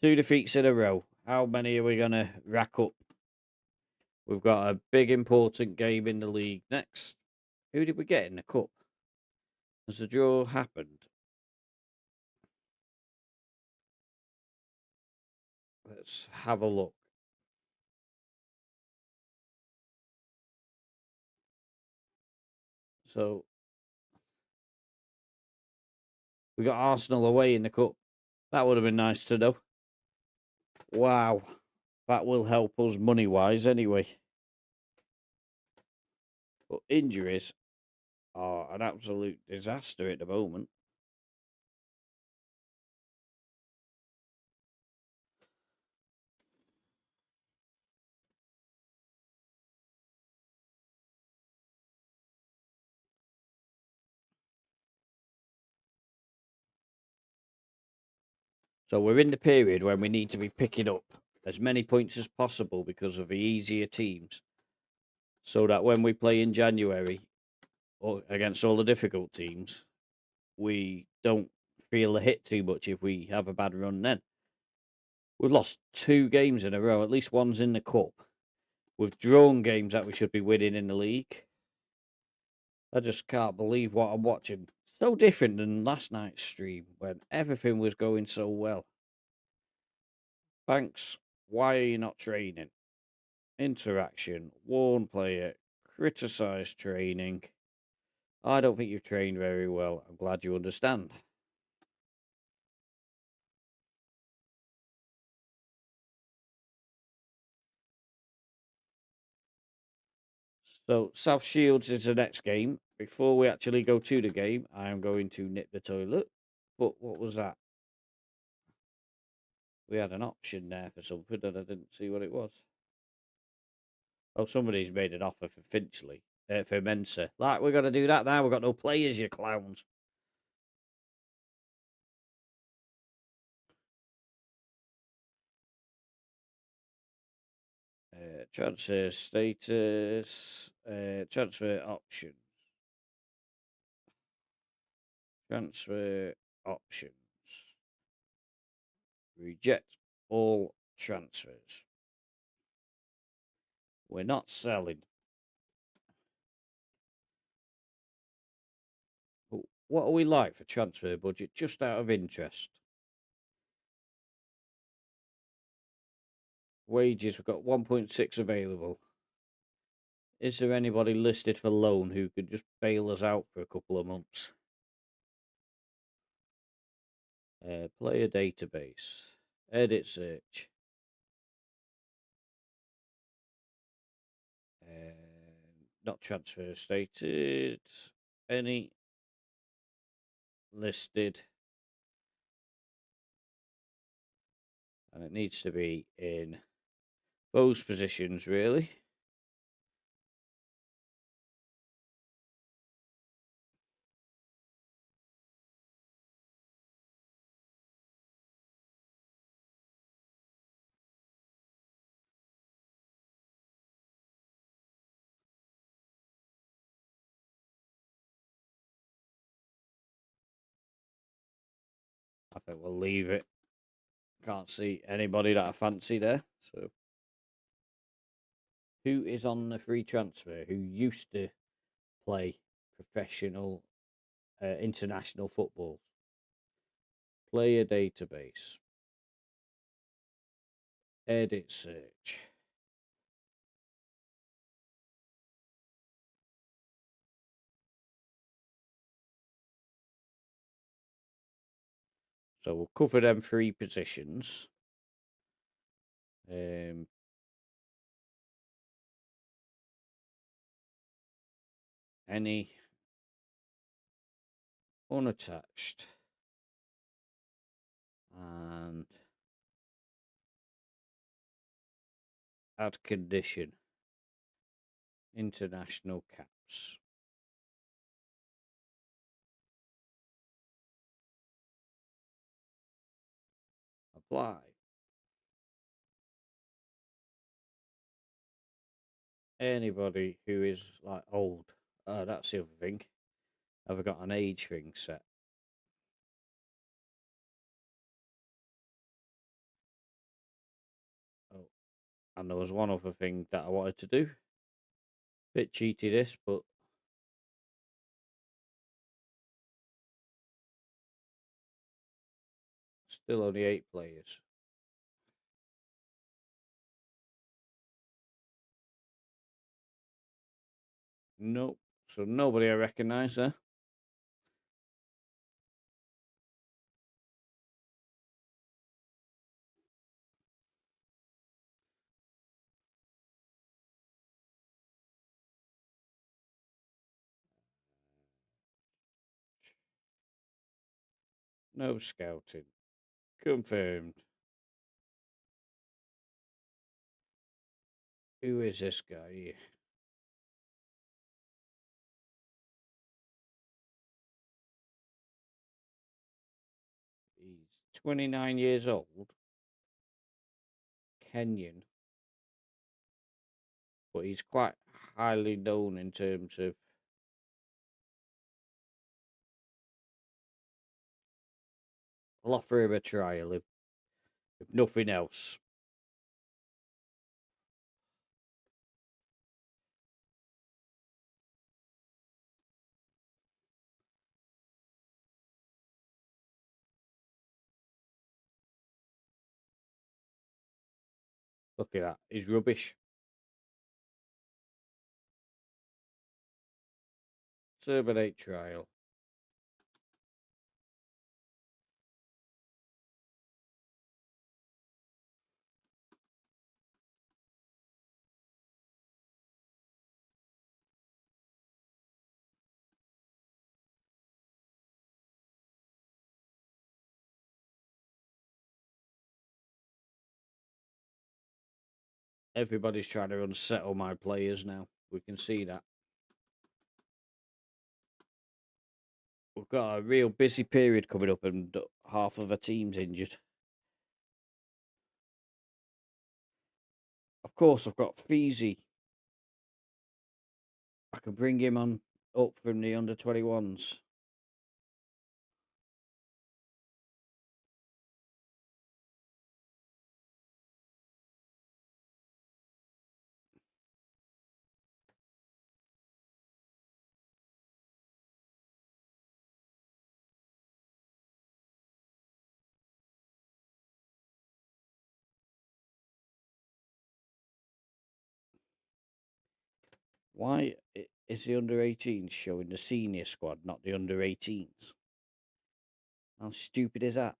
A: 2 defeats in a row. How many are we going to rack up? We've got a big important game in the league next. Who did we get in the cup? Has the draw happened? Let's have a look. So we got Arsenal away in the cup. That would have been nice to know. Wow. That will help us money-wise anyway. But injuries are an absolute disaster at the moment. So we're in the period when we need to be picking up as many points as possible because of the easier teams. So that when we play in January or against all the difficult teams, we don't feel the hit too much if we have a bad run then. We've lost 2 games in a row, at least one's in the cup. We've drawn games that we should be winning in the league. I just can't believe what I'm watching. So different than last night's stream when everything was going so well. Thanks. Why are you not training? Interaction. Warn player. Criticise training. I don't think you've trained very well. I'm glad you understand. So, South Shields is the next game. Before we actually go to the game, I am going to nip the toilet. But what was that? We had an option there for something and I didn't see what it was. Oh, somebody's made an offer for Finchley, for Mensa. Like, we're going to do that now. We've got no players, you clowns. Transfer status, transfer options. Transfer options. Reject all transfers. We're not selling. But what are we like for transfer budget, just out of interest? Wages, we've got 1.6 available. Is there anybody listed for loan who could just bail us out for a couple of months? Player database. Edit search. Not transfer stated. Any listed. And it needs to be in those positions, really. I think we'll leave it. Can't see anybody that I fancy there. So, who is on the free transfer who used to play professional international football? Player database. Edit search. So we'll cover them 3 positions. Any unattached Add condition. International caps. Apply. Anybody who is like old. That's the other thing. I've got an age thing set. Oh, and there was one other thing that I wanted to do. Bit cheaty this, but still only 8 players. Nope. So nobody I recognise there. No scouting. Confirmed. Who is this guy here? He's 29 years old. Kenyan. But he's quite highly known in terms of I'll offer him a trial if nothing else. Look at that. He's rubbish. Terminate trial. Everybody's trying to unsettle my players now. We can see that. We've got a real busy period coming up and half of the team's injured. Of course, I've got Feezy. I can bring him on up from the under 21s. Why is the under 18s showing the senior squad, not the under 18s? How stupid is that?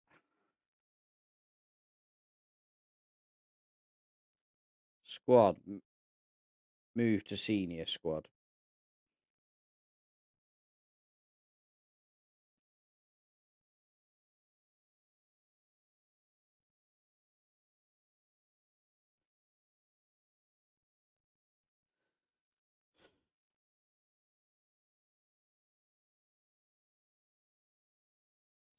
A: Squad, move to senior squad.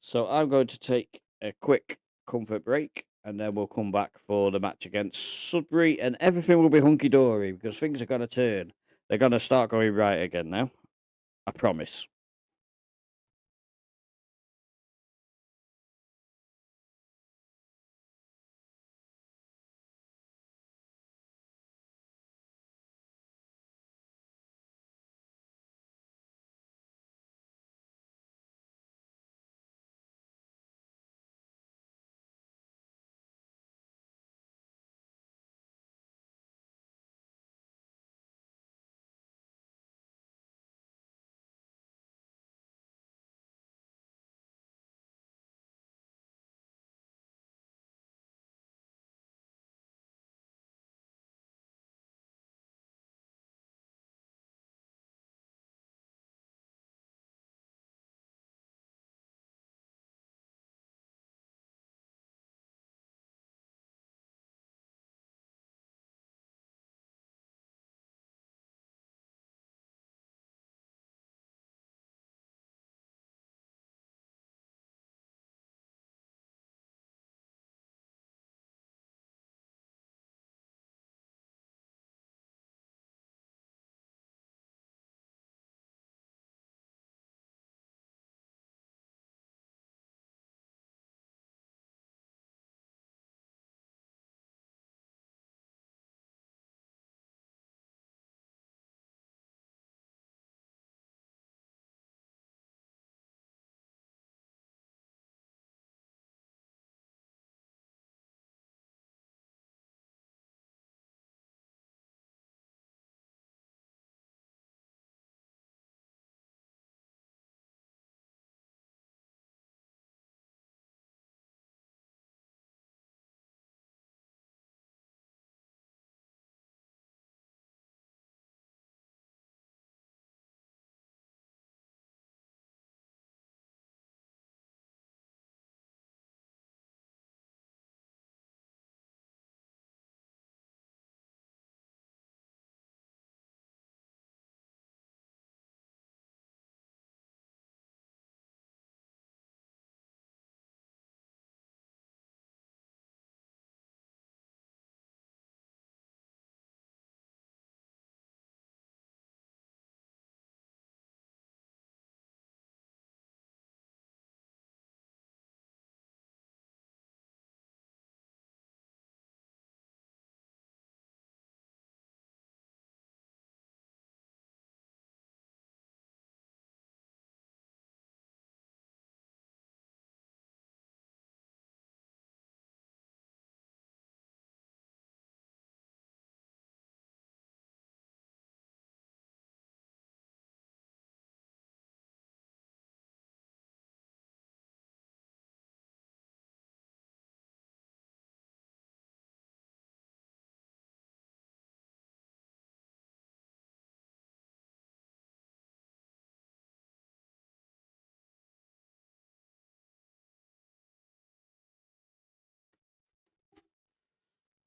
A: So I'm going to take a quick comfort break and then we'll come back for the match against Sudbury and everything will be hunky dory because things are going to turn. They're going to start going right again now. I promise.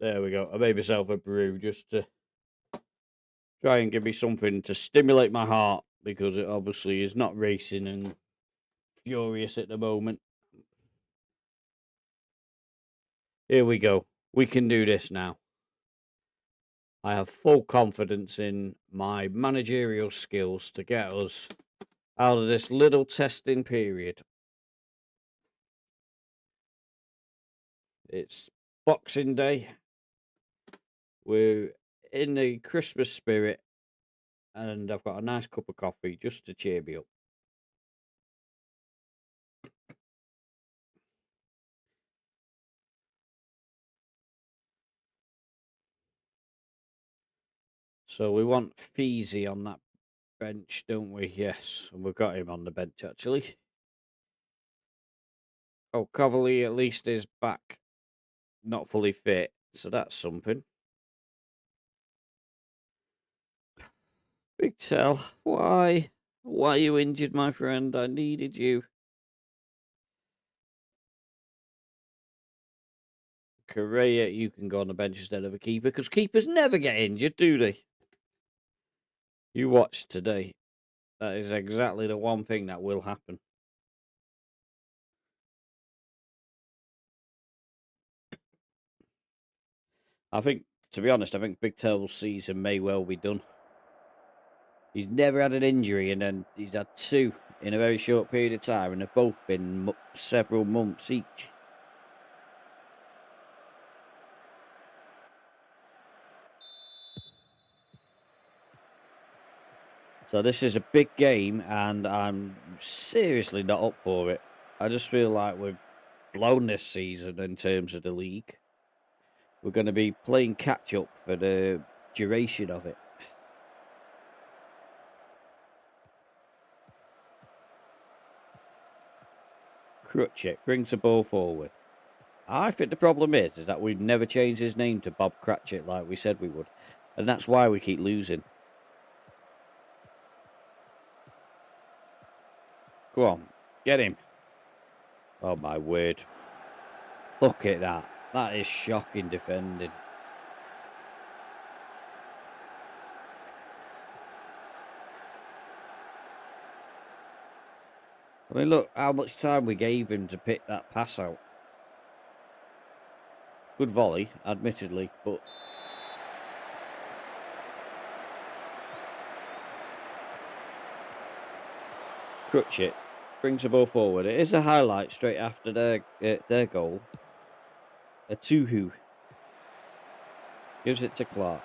A: There we go. I made myself a brew just to try and give me something to stimulate my heart because it obviously is not racing and furious at the moment. Here we go. We can do this now. I have full confidence in my managerial skills to get us out of this little testing period. It's Boxing Day. We're in the Christmas spirit, and I've got a nice cup of coffee just to cheer me up. So we want Feezy on that bench, don't we? Yes, and we've got him on the bench actually. Oh, Covally at least is back, not fully fit, so that's something. Big Tell, why? Why are you injured, my friend? I needed you. Correa, you can go on the bench instead of a keeper, because keepers never get injured, do they? You watch today. That is exactly the one thing that will happen. I think, to be honest, I think Big Tell's season may well be done. He's never had an injury, and then he's had two in a very short period of time, and they've both been several months each. So this is a big game, and I'm seriously not up for it. I just feel like we've blown this season in terms of the league. We're going to be playing catch-up for the duration of it. Crutchett brings the ball forward. I think the problem is that we've never changed his name to Bob Cratchit like we said we would. And that's why we keep losing. Go on, get him. Oh, my word. Look at that. That is shocking defending. I mean, look how much time we gave him to pick that pass out. Good volley, admittedly, but... Crutchit brings the ball forward. It is a highlight straight after their goal. A Tuhu gives it to Clark.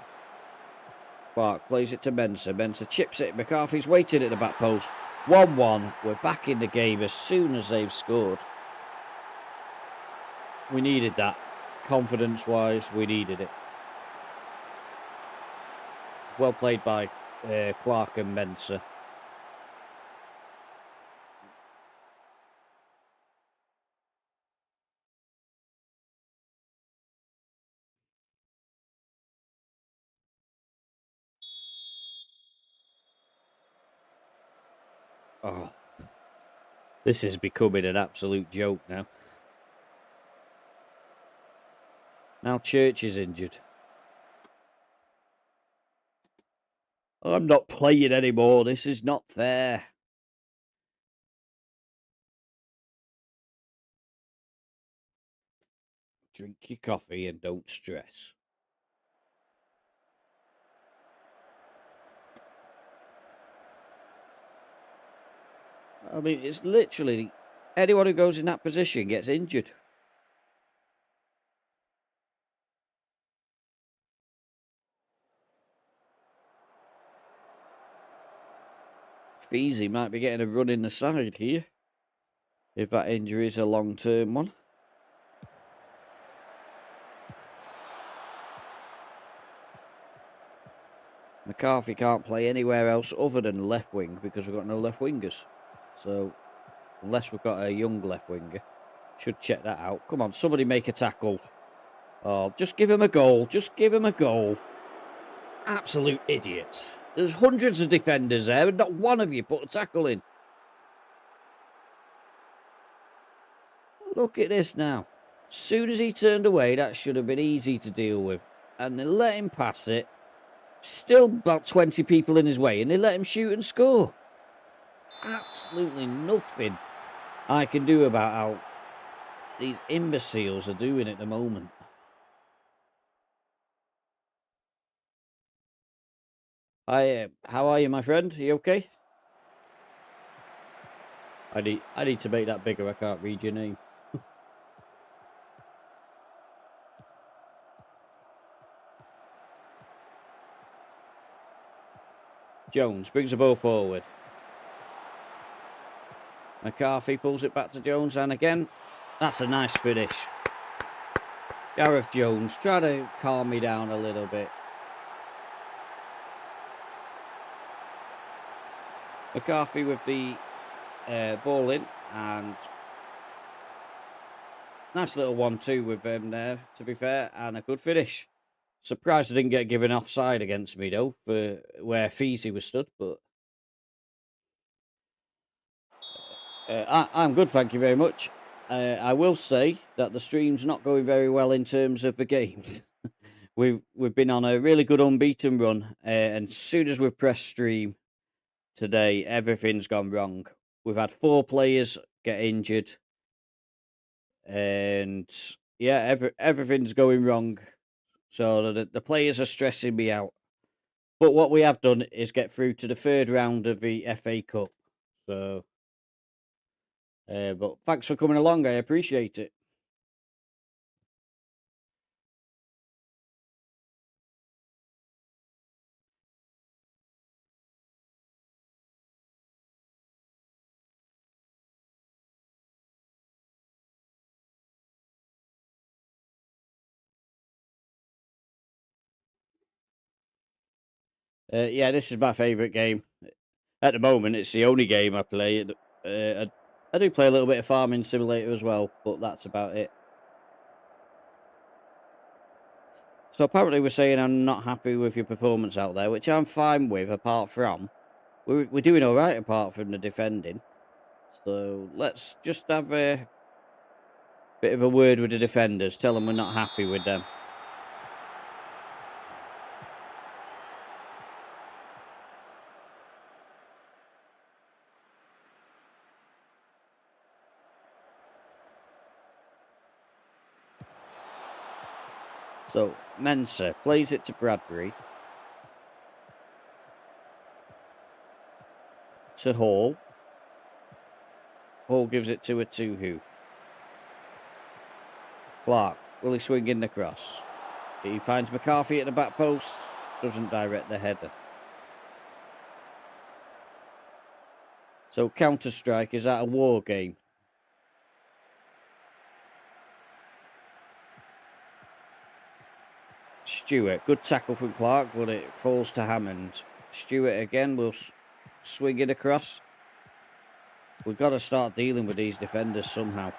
A: Clark plays it to Mensah. Mensah chips it. McCarthy's waiting at the back post. 1-1. We're back in the game as soon as they've scored. We needed that. Confidence-wise, we needed it. Well played by Clark and Mensah. Oh, this is becoming an absolute joke now. Now Church is injured. I'm not playing anymore. This is not fair. Drink your coffee and don't stress. I mean, it's literally anyone who goes in that position gets injured. Feezy might be getting a run in the side here, if that injury is a long-term one. McCarthy can't play anywhere else other than left wing because we've got no left wingers. So, unless we've got a young left winger, should check that out. Come on, somebody make a tackle. Oh, just give him a goal. Just give him a goal. Absolute idiots. There's hundreds of defenders there, and not one of you put a tackle in. Look at this now. Soon as he turned away, that should have been easy to deal with. And they let him pass it. Still about 20 people in his way, and they let him shoot and score. Absolutely nothing I can do about how these imbeciles are doing at the moment. How are you, my friend? Are you okay? I need to make that bigger. I can't read your name. Jones brings the ball forward. McCarthy pulls it back to Jones, and again, that's a nice finish. Gareth Jones, try to calm me down a little bit. McCarthy with the ball in, and nice little 1-2 with him there, to be fair, and a good finish. Surprised I didn't get given offside against me, though, for where Feezy was stood, but I'm good, thank you very much. I will say that the stream's not going very well in terms of the games. We've been on a really good unbeaten run, and as soon as we've pressed stream today, everything's gone wrong. We've had 4 players get injured, and yeah, everything's going wrong. So the players are stressing me out. But what we have done is get through to the 3rd round of the FA Cup. So, but thanks for coming along. I appreciate it. Yeah, this is my favourite game. At the moment, it's the only game I play. I do play a little bit of Farming Simulator as well, but that's about it. So apparently we're saying I'm not happy with your performance out there, which I'm fine with, apart from... We're doing all right apart from the defending. So let's just have a bit of a word with the defenders. Tell them we're not happy with them. So Mensah plays it to Bradbury. To Hall. Hall gives it to a Tuhu. Clark, will he swing in the cross? He finds McCarthy at the back post. Doesn't direct the header. So Counter-Strike, is that a war game? Stewart, good tackle from Clark, but it falls to Hammond. Stewart again will swing it across. We've got to start dealing with these defenders somehow.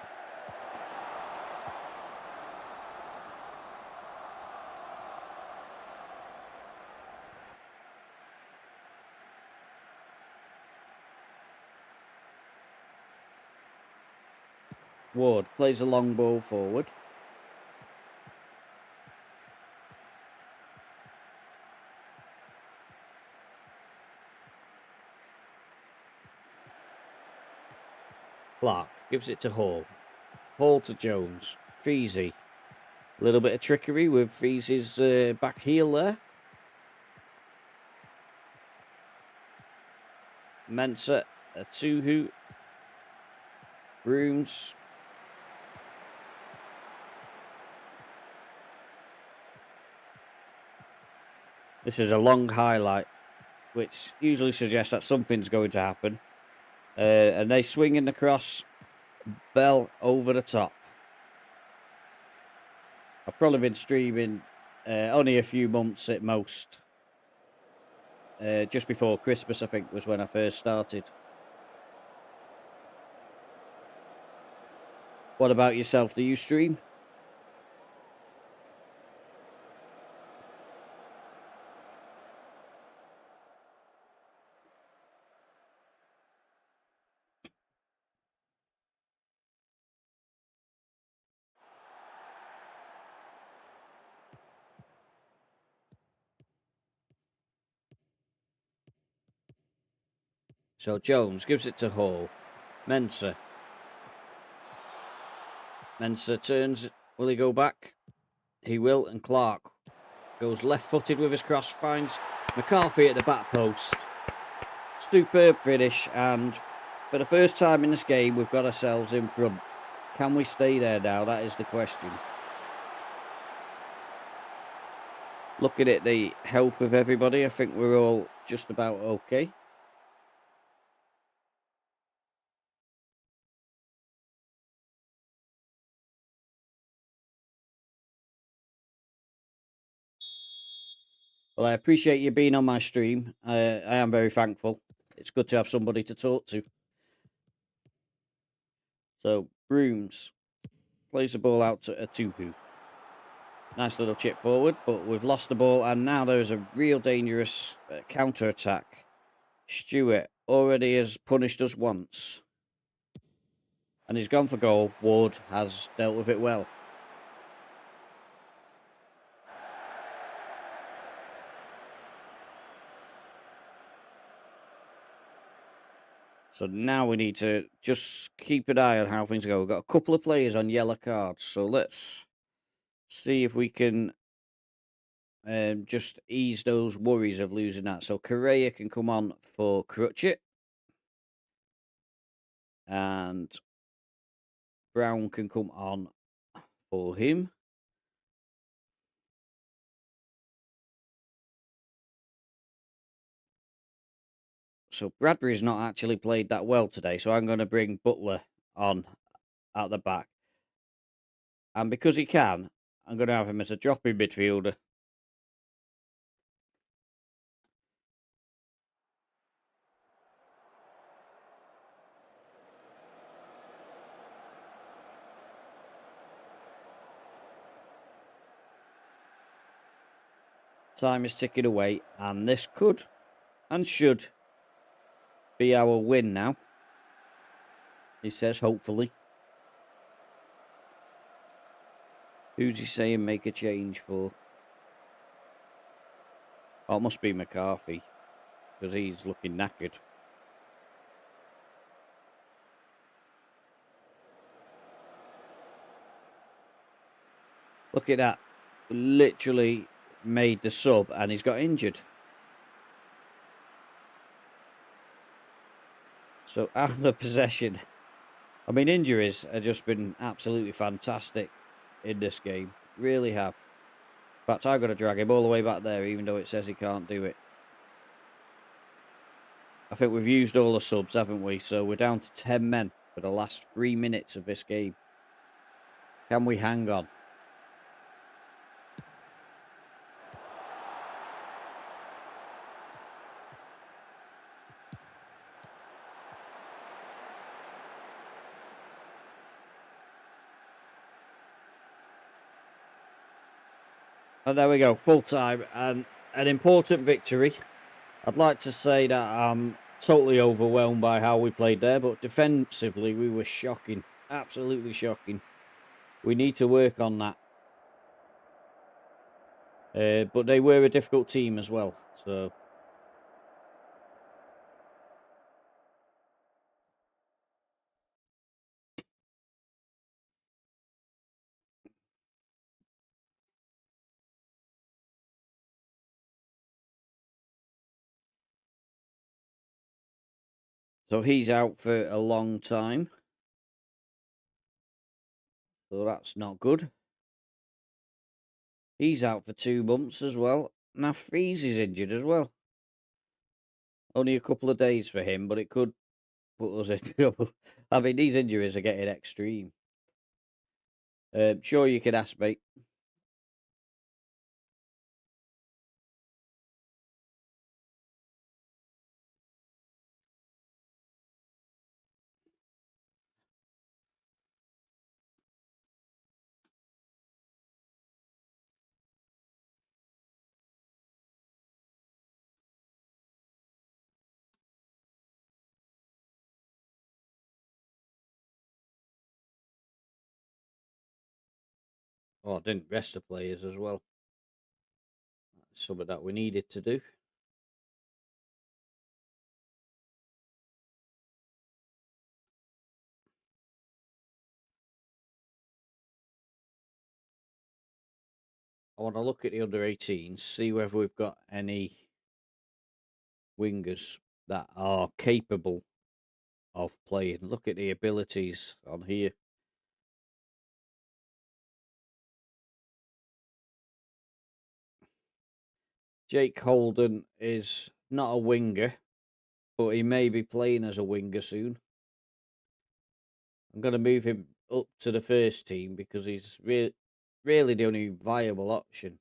A: Ward plays a long ball forward. Clark gives it to Hall. Hall to Jones. Feezy. A little bit of trickery with Feezy's back heel there. Mensah, a Tuhu. Brooms. This is a long highlight, which usually suggests that something's going to happen. And they swing in the cross. Bell over the top. I've probably been streaming only a few months at most. Just before Christmas, I think, was when I first started. What about yourself? Do you stream? So Jones gives it to Hall. Mensah. Mensah turns. Will he go back? He will. And Clark goes left-footed with his cross. Finds McCarthy at the back post. Superb finish. And for the first time in this game, we've got ourselves in front. Can we stay there now? That is the question. Looking at the health of everybody, I think we're all just about okay. Well, I appreciate you being on my stream. I am very thankful. It's good to have somebody to talk to. So, Brooms plays the ball out to Atuhu. Nice little chip forward, but we've lost the ball, and now there is a real dangerous counter-attack. Stewart already has punished us once. And he's gone for goal. Ward has dealt with it well. So now we need to just keep an eye on how things go. We've got a couple of players on yellow cards, so let's see if we can just ease those worries of losing that. So Correa can come on for Crutchit. And Brown can come on for him. So Bradbury's not actually played that well today, so I'm going to bring Butler on at the back. And because he can, I'm going to have him as a dropping midfielder. Time is ticking away, and this could and should be our win now. He says, hopefully. Who's he saying make a change for? Oh, it must be McCarthy, because he's looking knackered. Look at that. Literally made the sub, and he's got injured. So after possession, I mean, injuries have just been absolutely fantastic in this game. Really have. In fact, I've got to drag him all the way back there, even though it says he can't do it. I think we've used all the subs, haven't we? So we're down to 10 men for the last 3 minutes of this game. Can we hang on? And there we go, full time, and an important victory. I'd like to say that I'm totally overwhelmed by how we played there, but defensively we were shocking, absolutely shocking. We need to work on that. But they were a difficult team as well, so... So he's out for a long time. So that's not good. He's out for 2 months as well. Now Freeze is injured as well. Only a couple of days for him, but it could put us in trouble. I mean, these injuries are getting extreme. Sure, you can ask me. Oh, I didn't rest the players as well. That's something that we needed to do. I want to look at the under 18s, see whether we've got any wingers that are capable of playing. Look at the abilities on here. Jake Holden is not a winger, but he may be playing as a winger soon. I'm going to move him up to the first team because he's really the only viable option.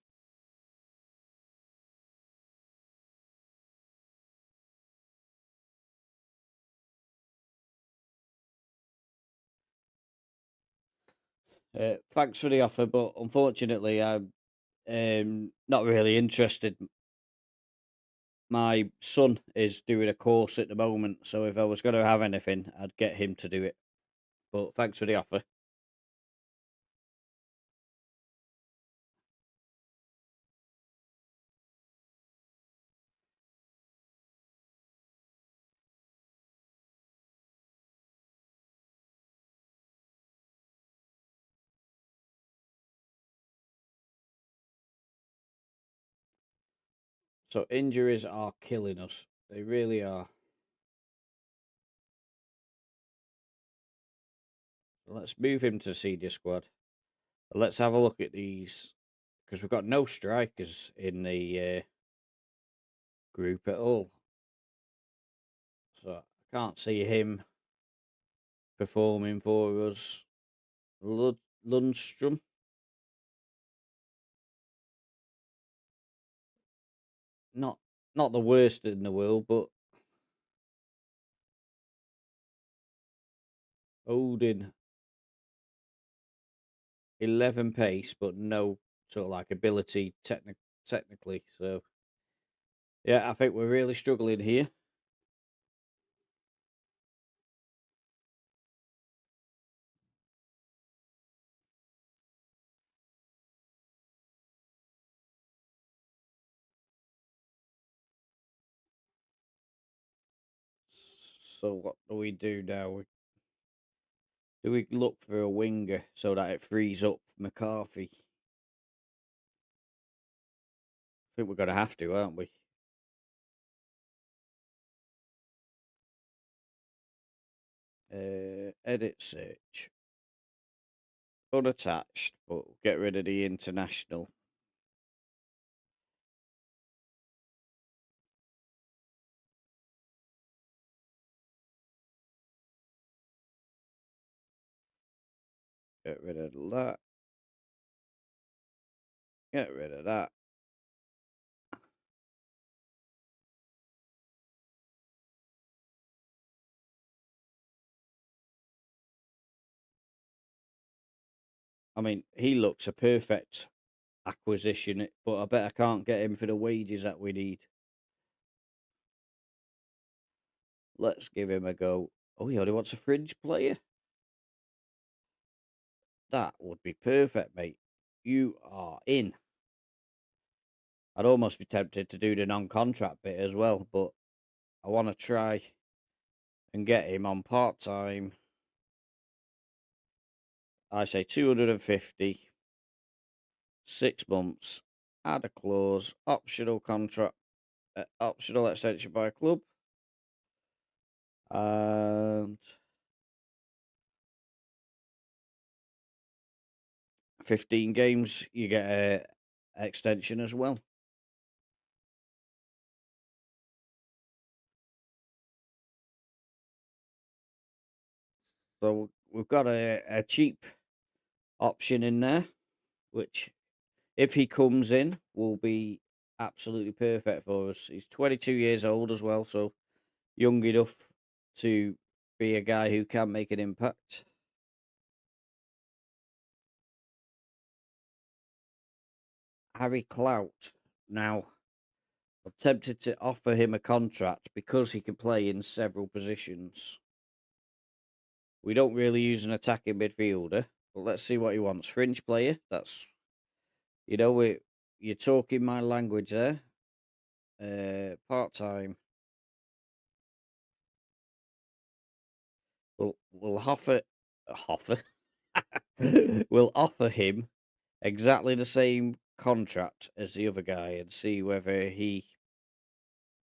A: Thanks for the offer, but unfortunately, I'm not really interested. My son is doing a course at the moment, so if I was going to have anything, I'd get him to do it. But thanks for the offer. So injuries are killing us. They really are. So let's move him to senior squad. Let's have a look at these because we've got no strikers in the group at all. So I can't see him performing for us. Lundstrom. Not not the worst in the world, but Odin 11 pace, but no sort of like ability technically. So yeah, I think we're really struggling here. So what do we do now? Do we look for a winger so that it frees up McCarthy? I think we're going to have to, aren't we? Edit search. Unattached, but get rid of the international. Get rid of that. Get rid of that. I mean, he looks a perfect acquisition, but I bet I can't get him for the wages that we need. Let's give him a go. Oh, he only wants a fringe player? That would be perfect, mate. You are in. I'd almost be tempted to do the non-contract bit as well, but I want to try and get him on part-time. I say 250, 6 months, add a clause, optional contract, optional extension by a club, and 15 games, you get a extension as well. So we've got a cheap option in there, which if he comes in will be absolutely perfect for us. He's 22 years old as well, so young enough to be a guy who can make an impact. Harry Clout. Now, I'm tempted to offer him a contract because he can play in several positions. We don't really use an attacking midfielder, but let's see what he wants. Fringe player. That's you're talking my language there. Part time. We'll offer we'll offer him exactly the same contract as the other guy and see whether he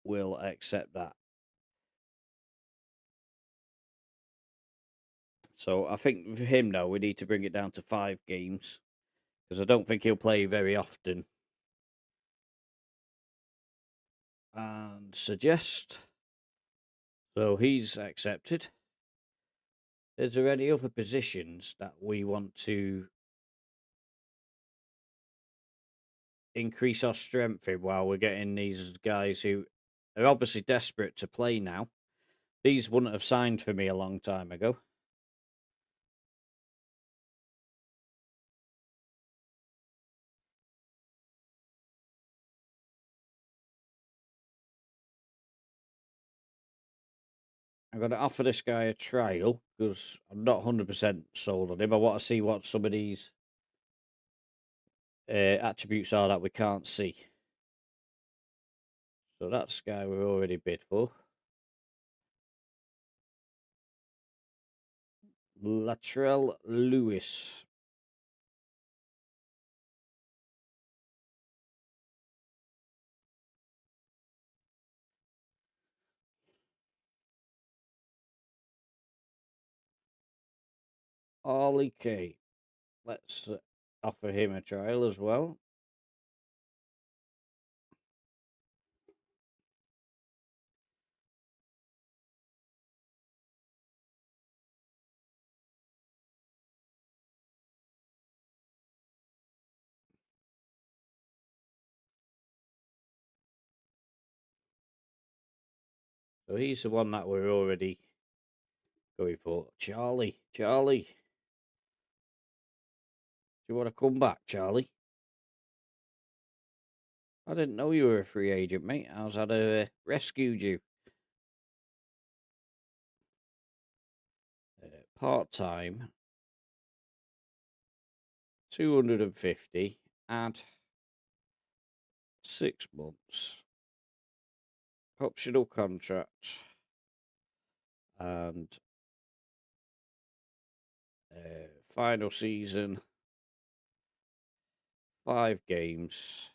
A: will accept that. So I think for him now, we need to bring it down to 5 games because I don't think he'll play very often. And suggest. So he's accepted. Is there any other positions that we want to increase our strength in while we're getting these guys who are obviously desperate to play now? These wouldn't have signed for me a long time ago. I'm going to offer this guy a trial because I'm not 100% sold on him. I want to see what some of these attributes are that we can't see. So that's the guy we're already bid for. Latrell Lewis. Ollie K. Let's offer him a trial as well. So he's the one that we're already going for. Charlie. Do you want to come back, Charlie? I didn't know you were a free agent, mate. I was had rescued you. Part-time. 250 and 6 months. Optional contract. And final season. 5 games.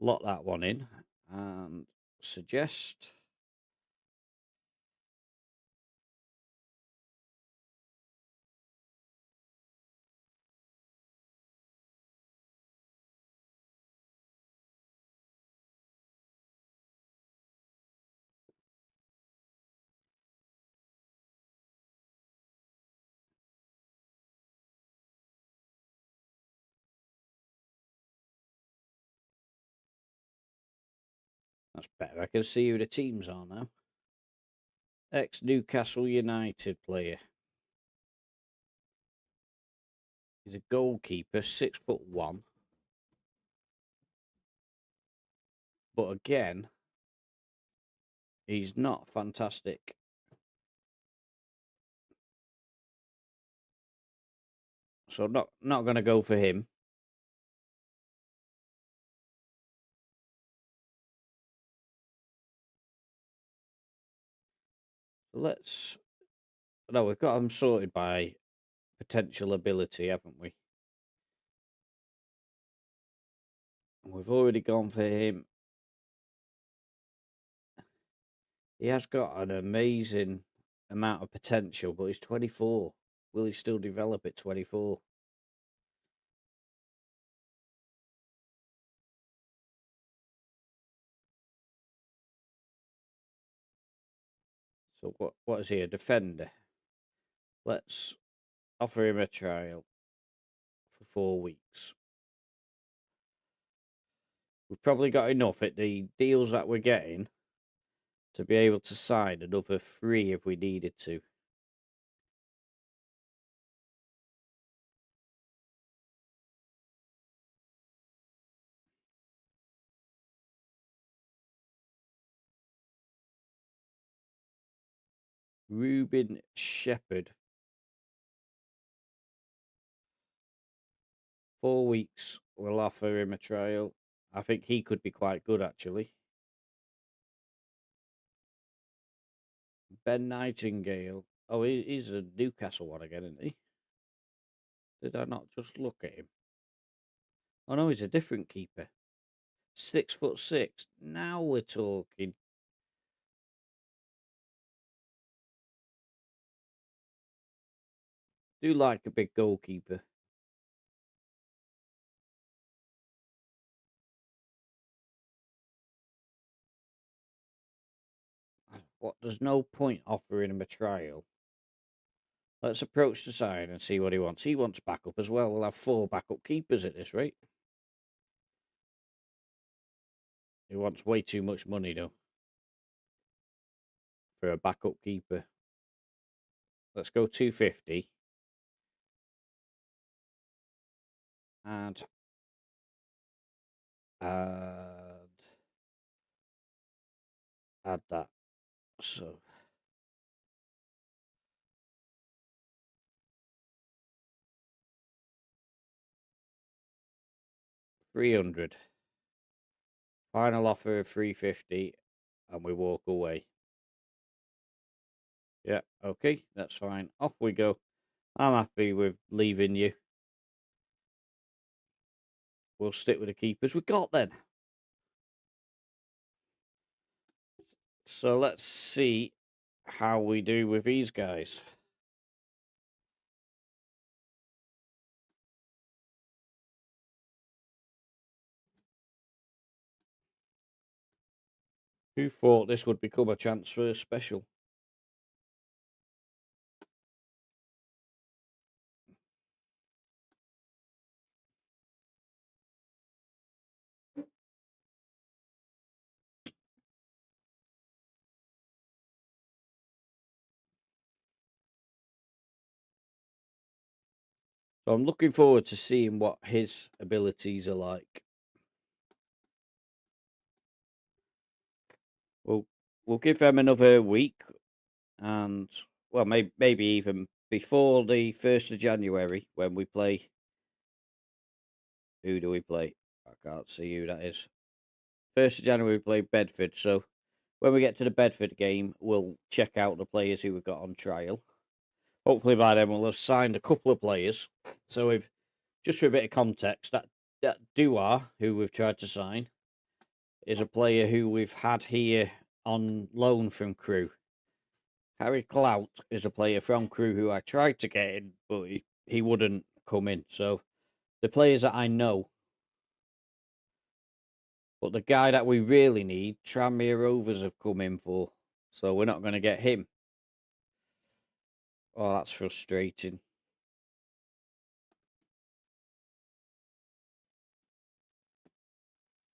A: Lock that one in. And suggest. That's better. I can see who the teams are now. Ex-Newcastle United player. He's a goalkeeper, 6'1". But again, he's not fantastic. So not going to go for him. Let's... No, we've got him sorted by potential ability, haven't we? And we've already gone for him. He has got an amazing amount of potential, but he's 24. Will he still develop at 24? So what is he, a defender? Let's offer him a trial for 4 weeks. We've probably got enough at the deals that we're getting to be able to sign another 3 if we needed to. Ruben Shepherd. 4 weeks. We'll offer him a trial. I think he could be quite good, actually. Ben Nightingale. Oh, he's a Newcastle one again, isn't he? Did I not just look at him? Oh no, he's a different keeper. 6'6". Now we're talking. Do like a big goalkeeper. What? There's no point offering him a trial. Let's approach the side and see what he wants. He wants backup as well. We'll have 4 backup keepers at this rate. He wants way too much money though for a backup keeper. Let's go 250 and add that. So 300. Final offer of 350 and we walk away. Yeah, okay, that's fine. Off we go. I'm happy with leaving you. We'll stick with the keepers we got then. So let's see how we do with these guys. Who thought this would become a transfer special? So I'm looking forward to seeing what his abilities are like. We'll give them another week, and well, maybe even before the 1st of January when we play. Who do we play? I can't see who that is. 1st of January we play Bedford. So when we get to the Bedford game, we'll check out the players who we've got on trial. Hopefully by then we'll have signed a couple of players. So we've just for a bit of context, that Duar, who we've tried to sign, is a player who we've had here on loan from Crewe. Harry Clout is a player from Crewe who I tried to get in, but he wouldn't come in. So the players that I know, but the guy that we really need, Tranmere Rovers have come in for. So we're not going to get him. Oh, that's frustrating.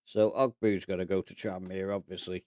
A: So Ogbu's got to go to Tranmere, obviously.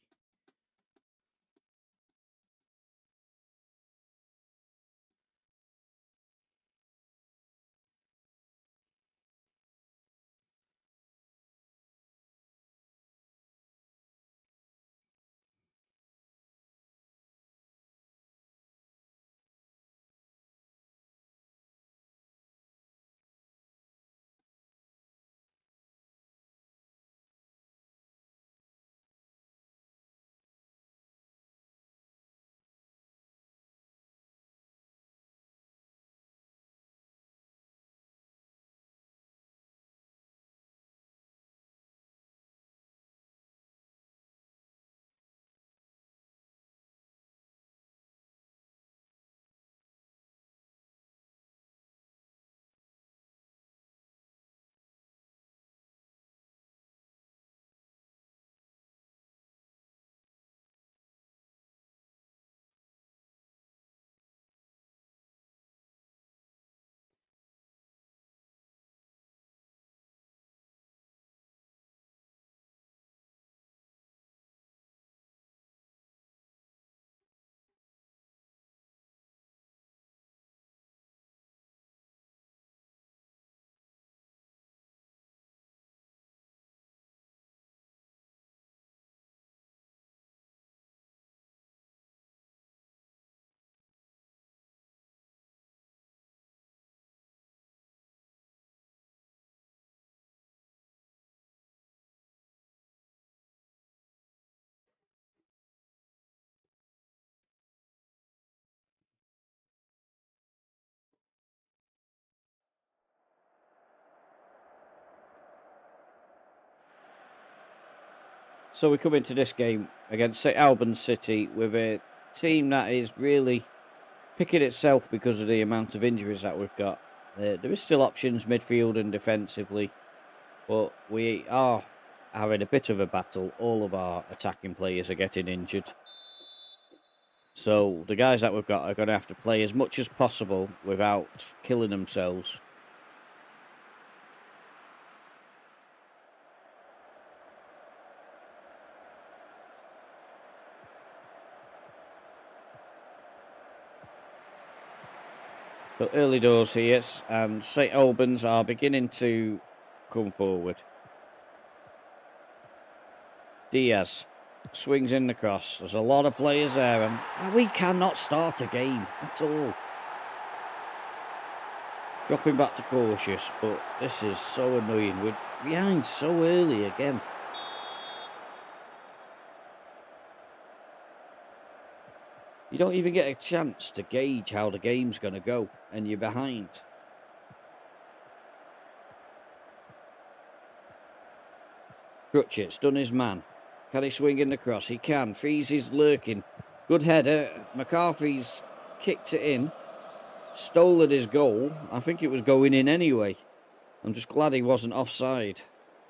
A: So we come into this game against St Albans City with a team that is really picking itself because of the amount of injuries that we've got. There is still options midfield and defensively, but we are having a bit of a battle. All of our attacking players are getting injured. So the guys that we've got are going to have to play as much as possible without killing themselves. So early doors here, and St Albans are beginning to come forward. Diaz swings in the cross. There's a lot of players there, and we cannot start a game at all. Dropping back to cautious, but this is so annoying. We're behind so early again. You don't even get a chance to gauge how the game's going to go, and you're behind. Crutchett's done his man. Can he swing in the cross? He can. Feezy's lurking. Good header. McCarthy's kicked it in. Stolen his goal. I think it was going in anyway. I'm just glad he wasn't offside.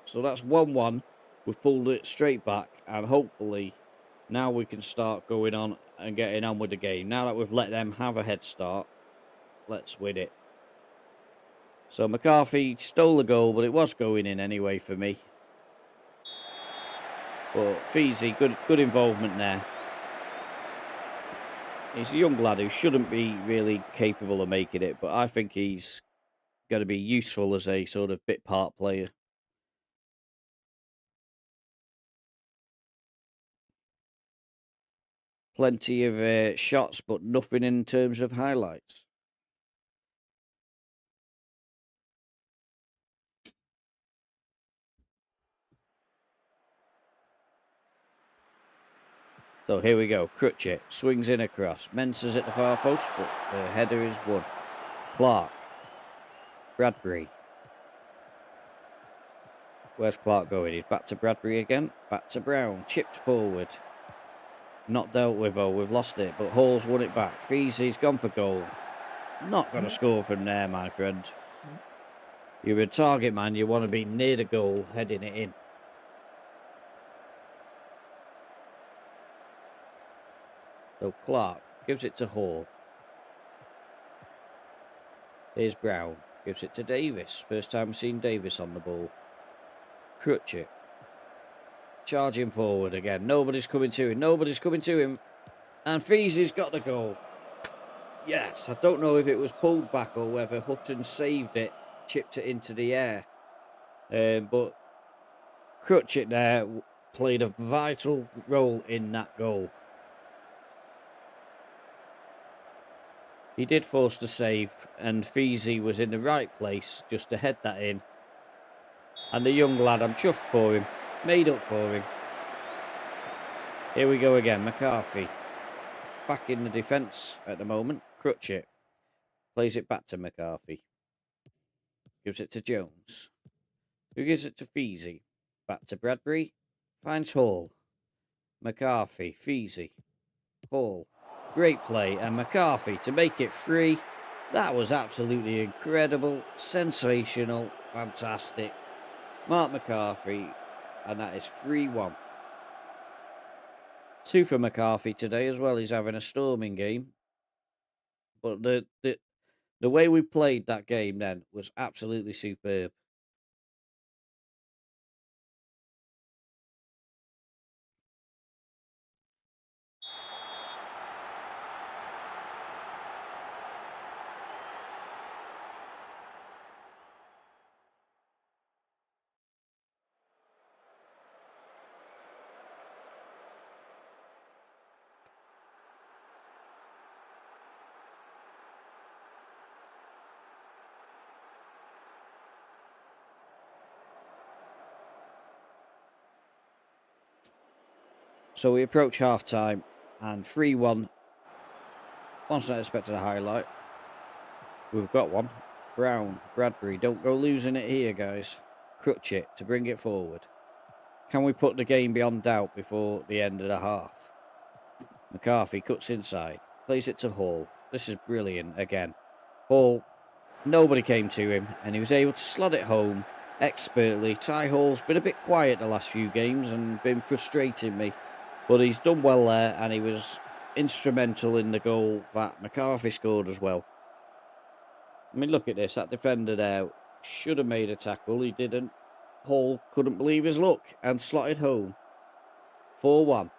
A: So that's 1-1. We've pulled it straight back, and hopefully now we can start going on and getting on with the game. Now that we've let them have a head start, let's win it. So McCarthy stole the goal, but it was going in anyway for me. But Feezy, good involvement there. He's a young lad who shouldn't be really capable of making it, but I think he's going to be useful as a sort of bit part player. Plenty of shots, but nothing in terms of highlights. So here we go. Crutchet swings in across. Mensah's at the far post, but the header is won. Clark. Bradbury. Where's Clark going? He's back to Bradbury again. Back to Brown. Chipped forward. Not dealt with, oh, we've lost it, but Hall's won it back. Feezy's gone for goal. Not going to score from there, my friend. You're a target man. You want to be near the goal, heading it in. So Clark gives it to Hall. Here's Brown. Gives it to Davis. First time we've seen Davis on the ball. Crutchet. Charging forward again. Nobody's coming to him. Nobody's coming to him. And Feezy's got the goal. Yes, I don't know if it was pulled back or whether Hutton saved it, chipped it into the air. But Crutchet there played a vital role in that goal. He did force the save, and Feezy was in the right place just to head that in. And the young lad, I'm chuffed for him. Made up for him. Here we go again, McCarthy. Back in the defence at the moment. Crutchet plays it back to McCarthy. Gives it to Jones. Who gives it to Feezy? Back to Bradbury. Finds Hall. McCarthy. Feezy. Hall. Great play. And McCarthy to make it 3. That was absolutely incredible. Sensational. Fantastic. Mark McCarthy. And that is 3-1. 2 for McCarthy today as well. He's having a storming game. But the way we played that game then was absolutely superb. So we approach half-time, and 3-1. Once not expected a highlight. We've got one. Brown, Bradbury, don't go losing it here, guys. Crutchet to bring it forward. Can we put the game beyond doubt before the end of the half? McCarthy cuts inside, plays it to Hall. This is brilliant again. Hall, nobody came to him, and he was able to slot it home expertly. Ty Hall's been a bit quiet the last few games and been frustrating me, but he's done well there, and he was instrumental in the goal that McCarthy scored as well. I mean, look at this. That defender there should have made a tackle. He didn't. Hall couldn't believe his luck and slotted home. 4-1.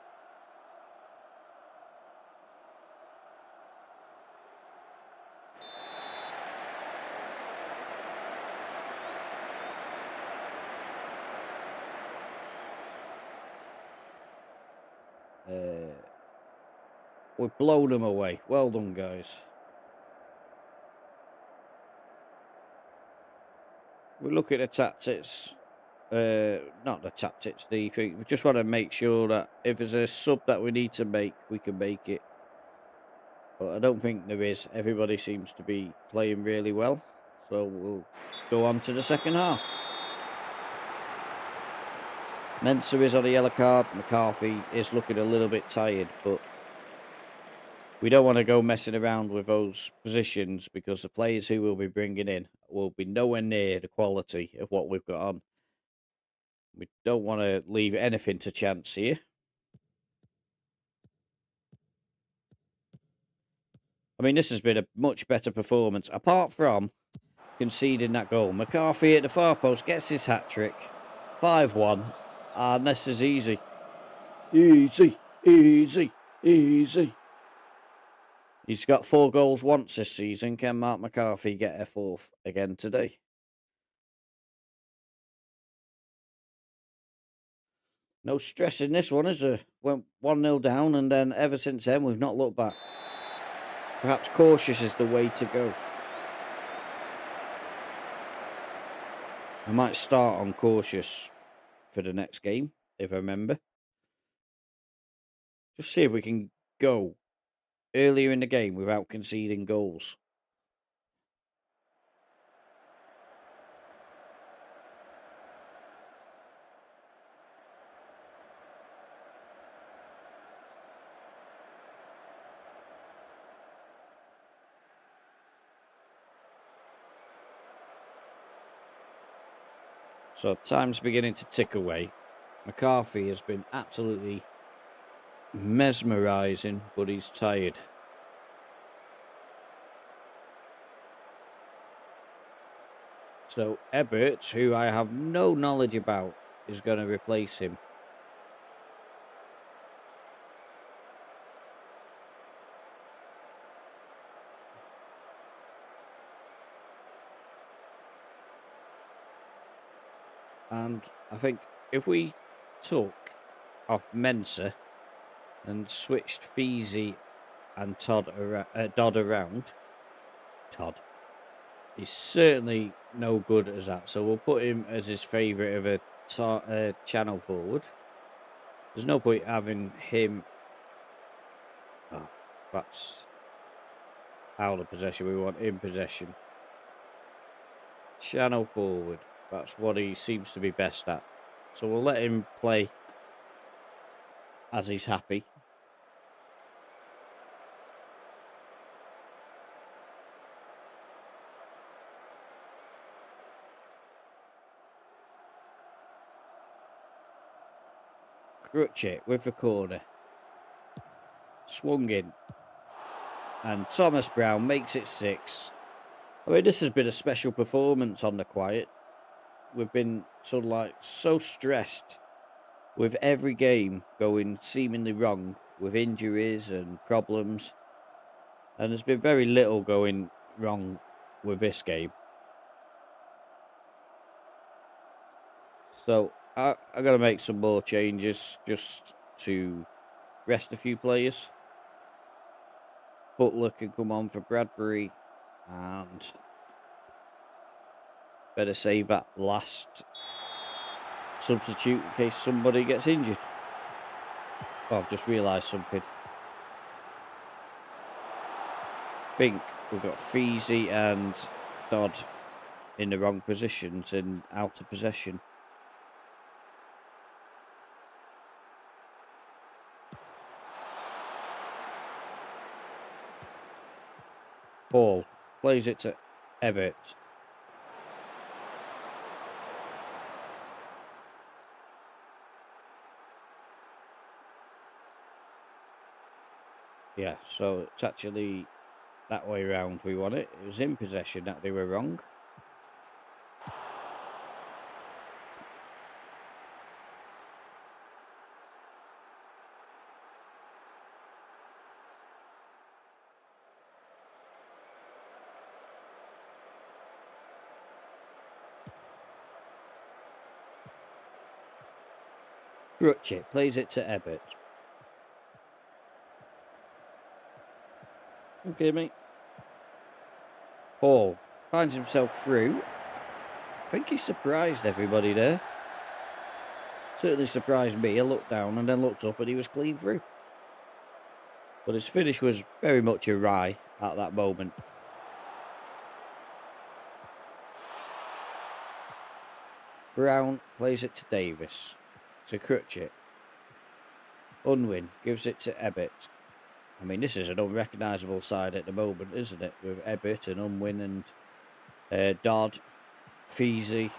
A: We've blown them away. Well done, guys. We look at the tactics. Not the tactics, the thing. We just want to make sure that if there's a sub that we need to make, we can make it. But I don't think there is. Everybody seems to be playing really well. So we'll go on to the second half. Mensah is on a yellow card. McCarthy is looking a little bit tired, but we don't want to go messing around with those positions because the players who we'll be bringing in will be nowhere near the quality of what we've got on. We don't want to leave anything to chance here. I mean, this has been a much better performance, apart from conceding that goal. McCarthy at the far post gets his hat-trick. 5-1. And this is easy. Easy, easy, easy. He's got 4 goals once this season. Can Mark McCarthy get a 4th again today? No stress in this one, is there? Went 1-0 down, and then ever since then, we've not looked back. Perhaps cautious is the way to go. I might start on cautious for the next game, if I remember. Just see if we can go earlier in the game without conceding goals. So time's beginning to tick away. McCarthy has been absolutely mesmerising, but he's tired. So Ebert, who I have no knowledge about, is going to replace him. And I think if we took off Mensah and switched Feezy and Dodd around, Todd is certainly no good as that. So we'll put him as his favourite of a channel forward. There's no point having him. Oh, that's out of possession. We want in possession. Channel forward. That's what he seems to be best at. So we'll let him play as he's happy. Crutchet with the corner. Swung in. And Thomas Brown makes it 6. I mean, this has been a special performance on the quiet. We've been sort of like so stressed with every game going seemingly wrong with injuries and problems. And there's been very little going wrong with this game. So I'm going to make some more changes just to rest a few players. Butler can come on for Bradbury, and better save that last substitute in case somebody gets injured. Oh, I've just realised something. I think we've got Feezy and Dodd in the wrong positions and out of possession. Paul plays it to Ebbett. Yeah, so it's actually that way round we want it. It was in possession that they were wrong. Crutchet plays it to Ebbett. Okay, mate. Paul finds himself through. I think he surprised everybody there. Certainly surprised me. I looked down and then looked up and he was clean through. But his finish was very much awry at that moment. Brown plays it to Davis. To Crutchet. Unwin gives it to Ebbett. I mean, this is an unrecognisable side at the moment, isn't it? With Ebbett and Unwin and Dodd, Feezy.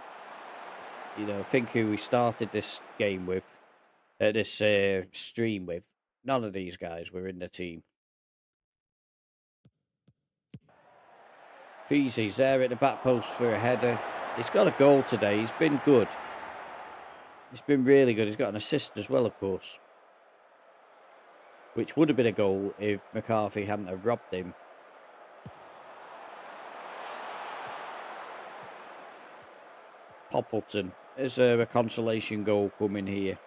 A: You know, think who we started this game with, this stream with. None of these guys were in the team. Feezy's there at the back post for a header. He's got a goal today. He's been good. He's been really good. He's got an assist as well, of course. Which would have been a goal if McCarthy hadn't have robbed him. Poppleton. There's a consolation goal coming here.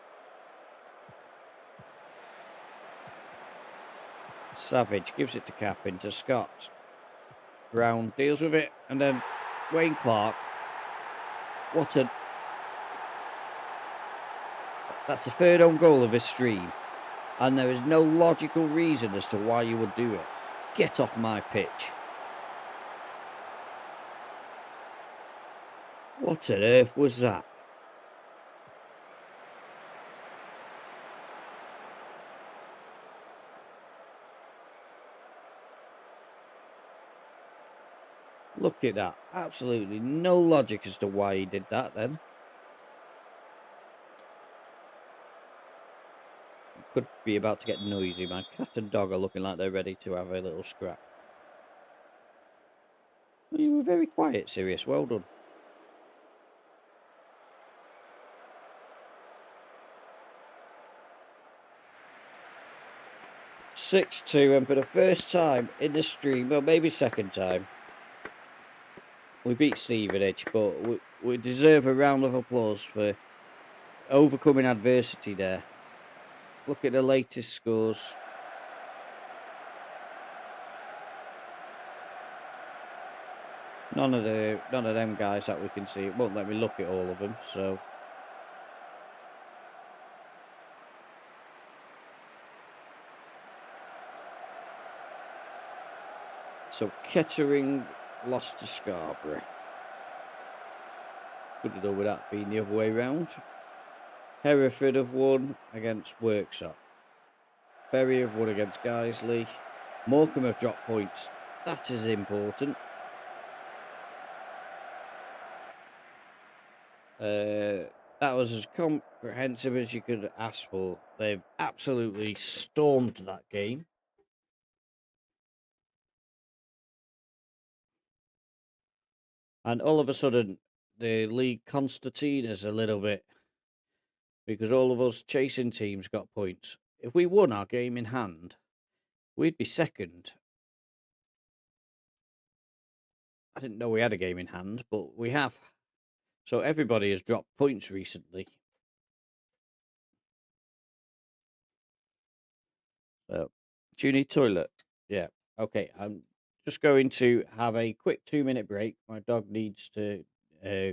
A: Savage gives it to Cappin, to Scott. Brown deals with it, and then Wayne Clark. That's the third own goal of this stream, and there is no logical reason as to why you would do it. Get off my pitch. What on earth was that? Look at that. Absolutely no logic as to why he did that then. Could be about to get noisy. My cat and dog are looking like they're ready to have a little scrap. Well, you were very quiet, Sirius. Well done. (6-2), and for the first time in the stream, well, maybe second time, we beat Stevenage, but we deserve a round of applause for overcoming adversity there. Look at the latest scores. None of them guys that we can see. It won't let me look at all of them, so. So Kettering lost to Scarborough. Could have done with that being the other way round. Hereford have won against Worksop. Bury have won against Guiseley. Morecambe have dropped points. That is important. That was as comprehensive as you could ask for. They've absolutely stormed that game. And all of a sudden, the league concertina's a little bit, because all of us chasing teams got points. If we won our game in hand, we'd be second. I didn't know we had a game in hand, but we have. So everybody has dropped points recently. So, do you need toilet? Yeah. Okay, I'm just going to have a quick 2-minute break. My dog needs to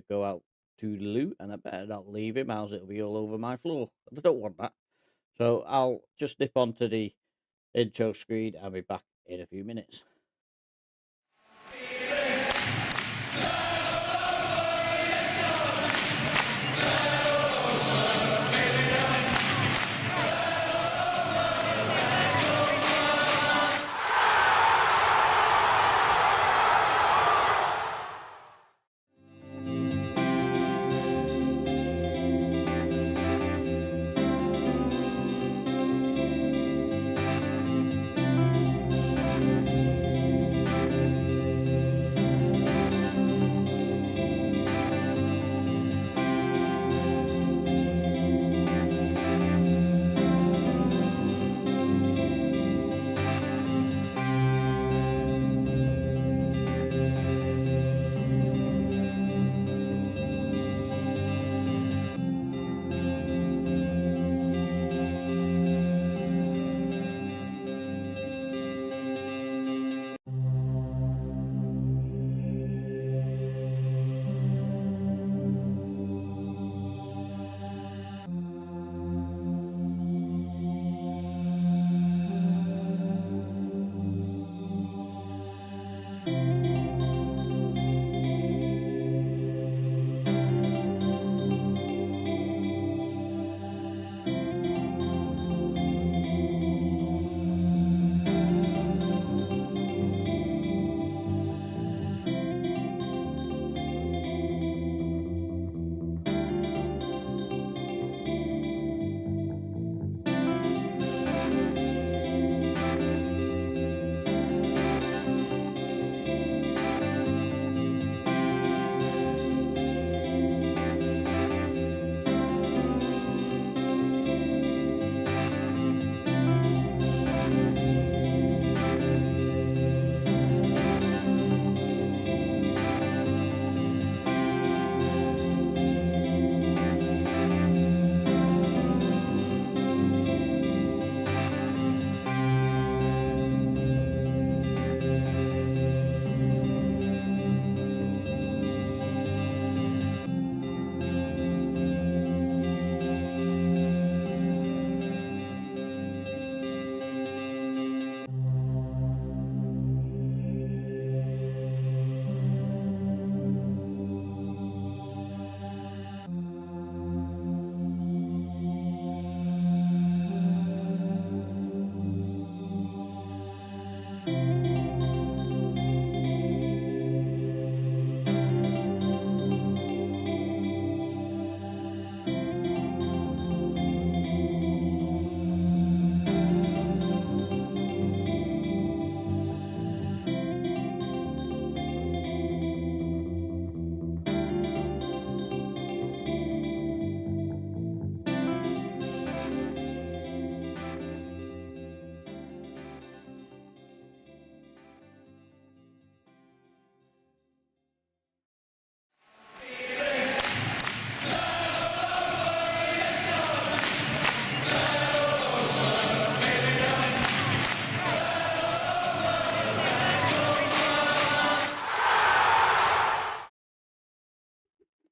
A: go out to the loo, and I better not leave him, else it'll be all over my floor. I don't want that. So I'll just nip onto the intro screen and be back in a few minutes.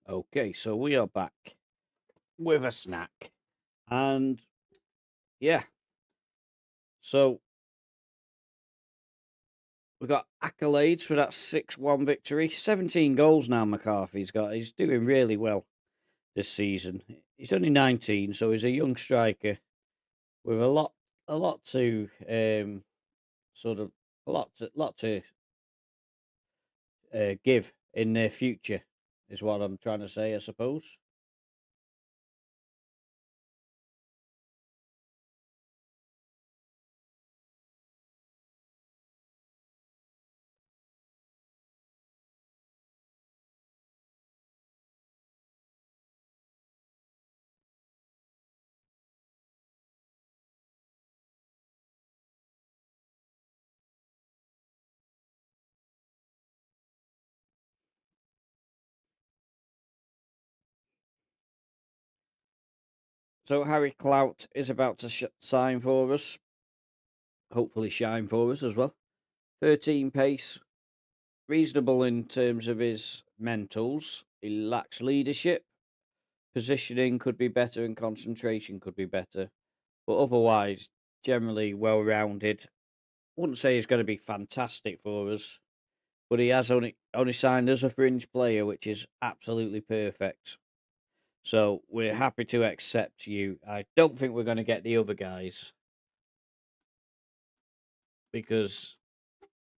A: Okay, so we are back with a snack. And yeah, so we got accolades for that 6-1 victory. 17 goals now McCarthy's got. He's doing really well this season. He's only 19, so he's a young striker with a lot to sort of a lot to give in their future is what I'm trying to say, I suppose. So Harry Clout is about to sign for us. Hopefully shine for us as well. 13 pace, reasonable in terms of his mentals. He lacks leadership. Positioning could be better and concentration could be better. But otherwise, generally well rounded. Wouldn't say he's going to be fantastic for us, but he has only signed as a fringe player, which is absolutely perfect. So we're happy to accept you. I don't think we're going to get the other guys because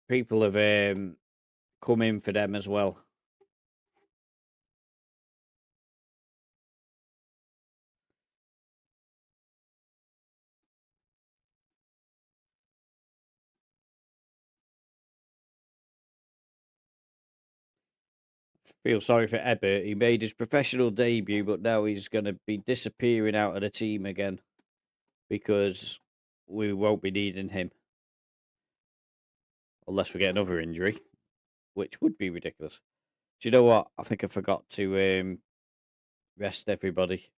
A: people have come in for them as well. Feel sorry for Ebert. He made his professional debut, but now he's going to be disappearing out of the team again because we won't be needing him unless we get another injury, which would be ridiculous. Do you know what? I think I forgot to rest everybody.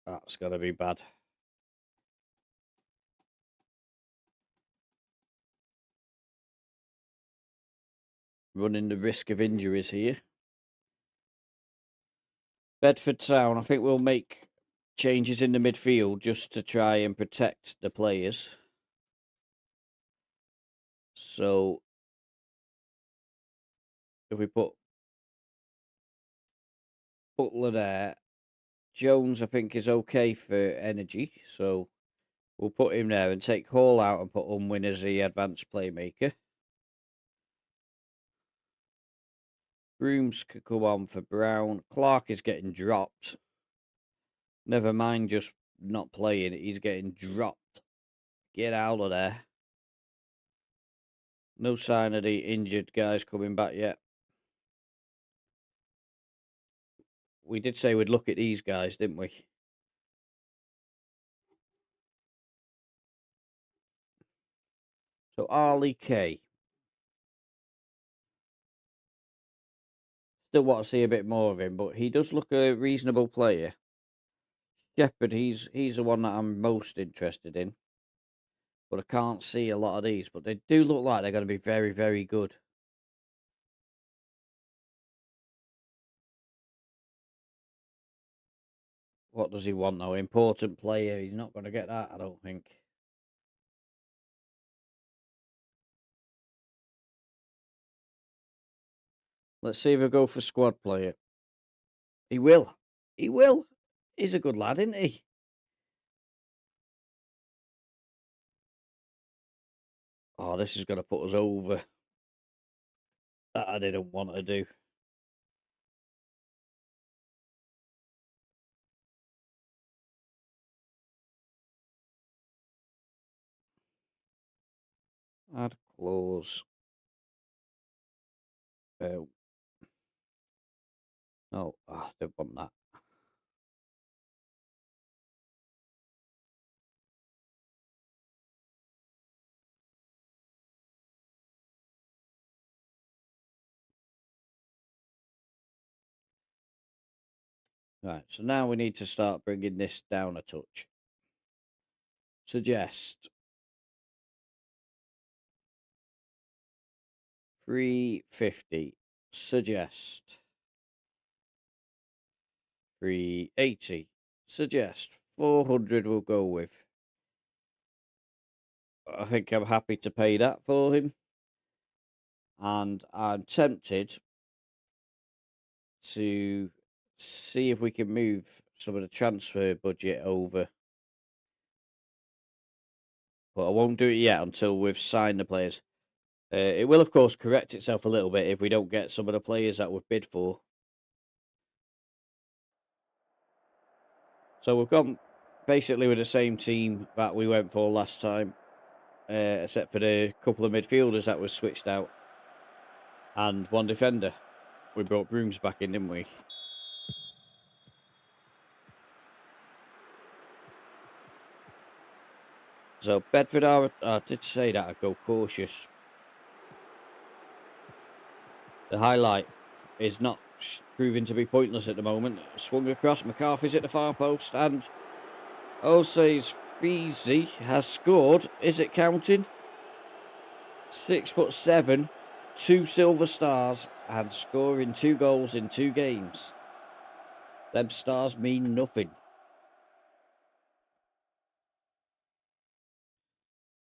A: That's going to be bad. Running the risk of injuries here. Bedford Town, I think we'll make changes in the midfield just to try and protect the players. So if we put Butler there, Jones, I think, is okay for energy. So we'll put him there and take Hall out and put Unwin as the advanced playmaker. Brooms could go on for Brown. Clark is getting dropped. Never mind just not playing, he's getting dropped. Get out of there. No sign of the injured guys coming back yet. We did say we'd look at these guys, didn't we? So Arlie K. Still want to see a bit more of him, but he does look a reasonable player. Shepherd, he's the one that I'm most interested in. But I can't see a lot of these. But they do look like they're going to be very, very good. What does he want though? Important player. He's not going to get that, I don't think. Let's see if I go for squad player. He will. He will. He's a good lad, isn't he? Oh, this is going to put us over. That I didn't want to do. Add clause. No, I don't want that. Right, so now we need to start bringing this down a touch. Suggest 350. Suggest 380. Suggest 400 we'll go with. I think I'm happy to pay that for him. And I'm tempted to see if we can move some of the transfer budget over. But I won't do it yet until we've signed the players. It will, of course, correct itself a little bit if we don't get some of the players that we've bid for. So we've gone basically with the same team that we went for last time, except for the couple of midfielders that was switched out and one defender. We brought Brooms back in, didn't we? So Bedford I did say that I'd go cautious. The highlight is not proving to be pointless at the moment. Swung across, McCarthy's at the far post, and Osae's Feezy has scored. Is it counting? 6'7", 2 silver stars, and scoring 2 goals in 2 games. Them stars mean nothing.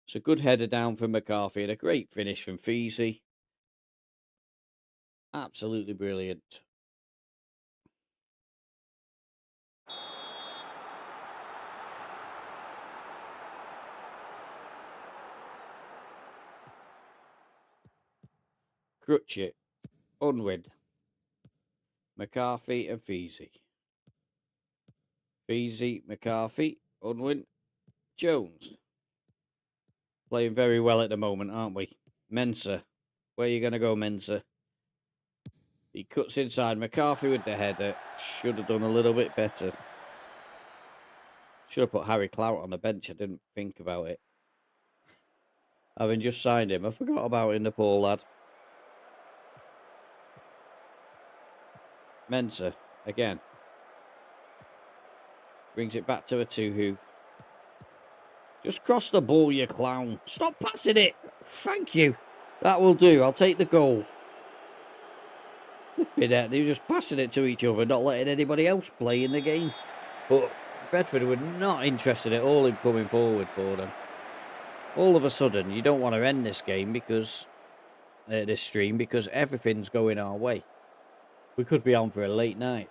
A: It's a good header down from McCarthy and a great finish from Feezy. Absolutely brilliant. Crutchit, Unwin, McCarthy and Feezy. Feezy, McCarthy, Unwin, Jones. Playing very well at the moment, aren't we? Mensah. Where are you going to go, Mensah? He cuts inside. McCarthy with the header. Should have done a little bit better. Should have put Harry Clout on the bench. I didn't think about it. Having just signed him, I forgot about him, the poor lad. Mensah, again. Brings it back to a Tuhu. Just cross the ball, you clown. Stop passing it. Thank you. That will do. I'll take the goal. They're just passing it to each other, not letting anybody else play in the game. But Bedford were not interested at all in coming forward for them. All of a sudden, you don't want to end this game because this stream because everything's going our way. We could be on for a late night.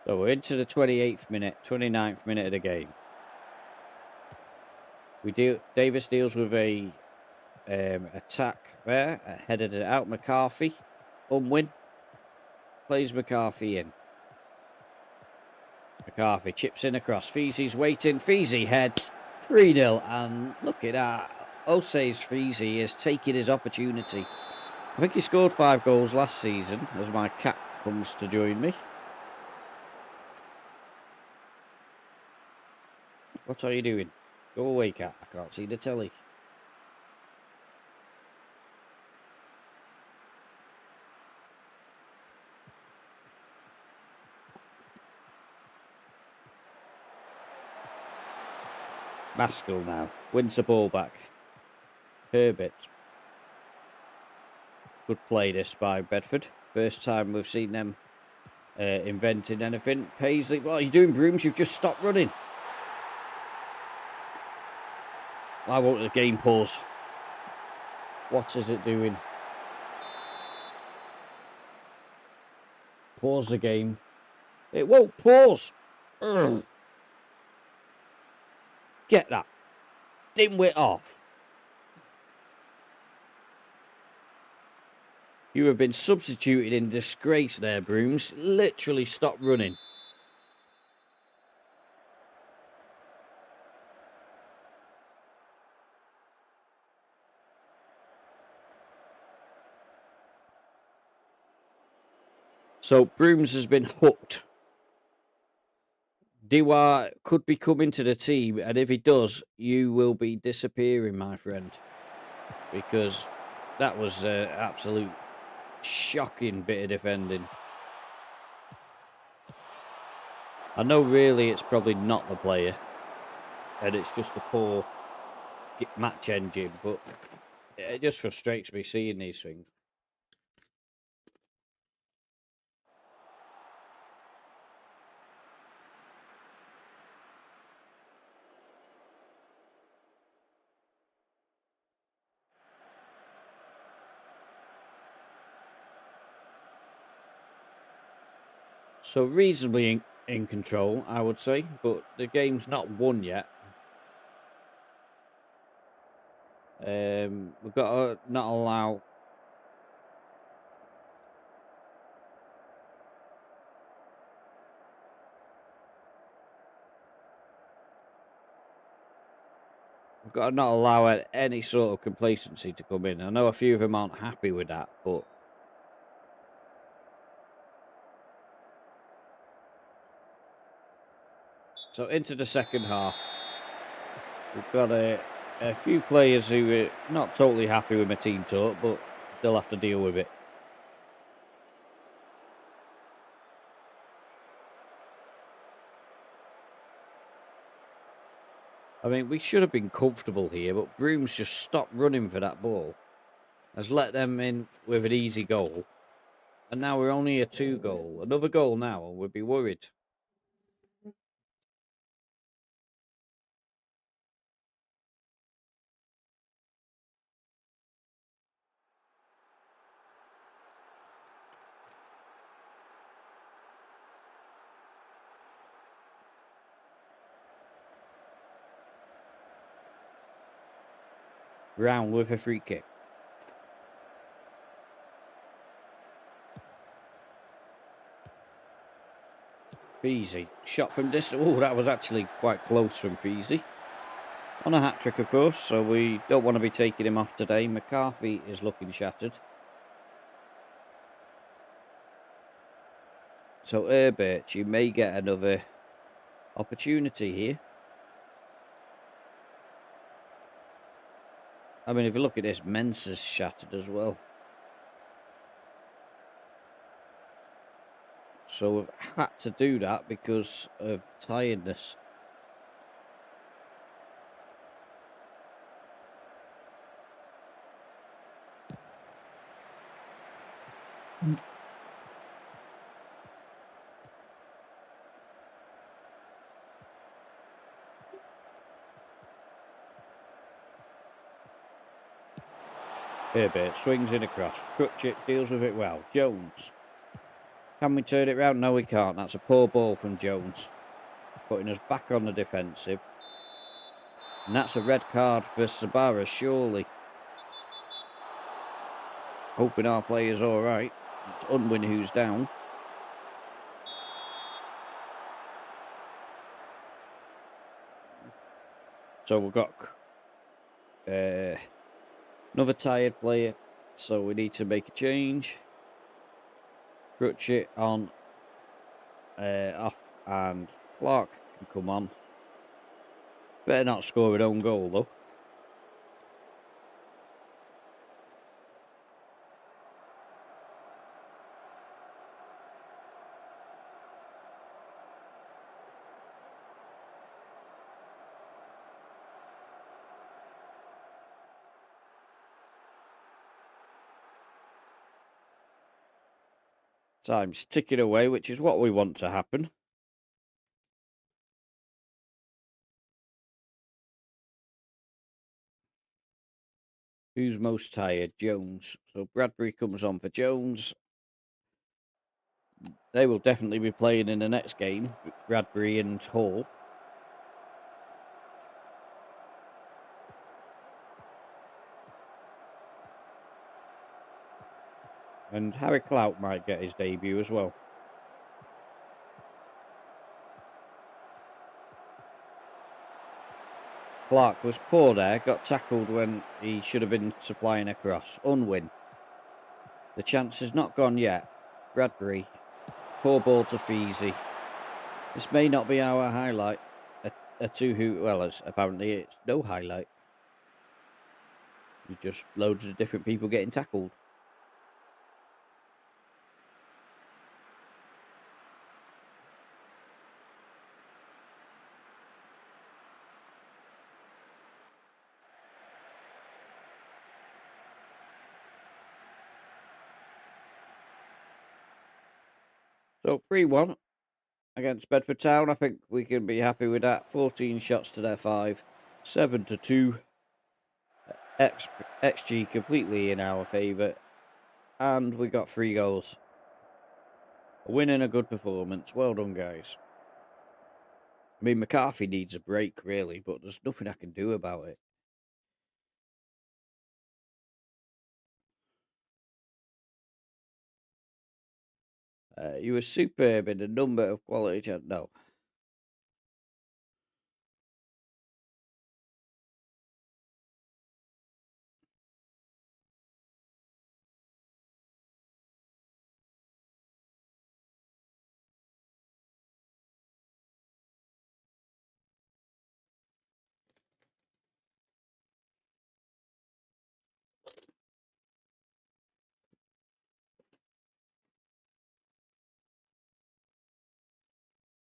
A: So we're into the 29th minute of the game. Davis deals with a attack there, headed it out. McCarthy, Unwin, plays McCarthy in. McCarthy chips in across. Feezy's waiting. Feezy heads 3-0, and look at that. Osae's Feezy is taking his opportunity. I think he scored 5 goals last season as my cat comes to join me. What are you doing? Go away, cat. I can't see the telly. Maskell now wins the ball back. Herbert. Good play this by Bedford. First time we've seen them inventing anything. Paisley, what are you doing, Brooms? You've just stopped running. Why won't the game pause? What is it doing? Pause the game. It won't pause. Ugh. Get that dimwit off. You have been substituted in disgrace there, Brooms. Literally stop running. So Brooms has been hooked. Dewar could be coming to the team, and if he does, you will be disappearing, my friend. Because that was an absolute shocking bit of defending. I know really it's probably not the player, and it's just a poor match engine, but it just frustrates me seeing these things. So reasonably in control, I would say, but the game's not won yet. We've got to not allow... We've got to not allow any sort of complacency to come in. I know a few of them aren't happy with that, but... So into the second half. We've got a few players who are not totally happy with my team talk, but they'll have to deal with it. I mean, we should have been comfortable here, but Brooms just stopped running for that ball. Has let them in with an easy goal. And now we're only a 2-goal. Another goal now, and we'd be worried. Round with a free kick. Feezy. Shot from distance. Oh, that was actually quite close from Feezy. On a hat-trick, of course, so we don't want to be taking him off today. McCarthy is looking shattered. So, Herbert, you may get another opportunity here. I mean, if you look at this, Mensah's shattered as well. So we've had to do that because of tiredness. Herbert swings in across. Crutchit deals with it well. Jones. Can we turn it round? No, we can't. That's a poor ball from Jones. Putting us back on the defensive. And that's a red card for Sabara, surely. Hoping our player's all right. It's Unwin who's down. So we've got another tired player. So we need to make a change. Crutchit on off, and Clark can come on. Better not score an own goal though. Time's ticking away, which is what we want to happen. Who's most tired? Jones. So Bradbury comes on for Jones. They will definitely be playing in the next game, Bradbury and Hall. And Harry Clout might get his debut as well. Clark was poor there, got tackled when he should have been supplying a cross. Unwin. The chance has not gone yet. Bradbury Poor ball to Feezy. This may not be our highlight. A two who, well, apparently it's no highlight. It's just loads of different people getting tackled. So 3-1 against Bedford Town. I think we can be happy with that. 14 shots to their 5. 7-2. XG completely in our favour. And we got 3 goals. A win and a good performance. Well done, guys. I mean, McCarthy needs a break, really, but there's nothing I can do about it. You were superb in a number of quality... No.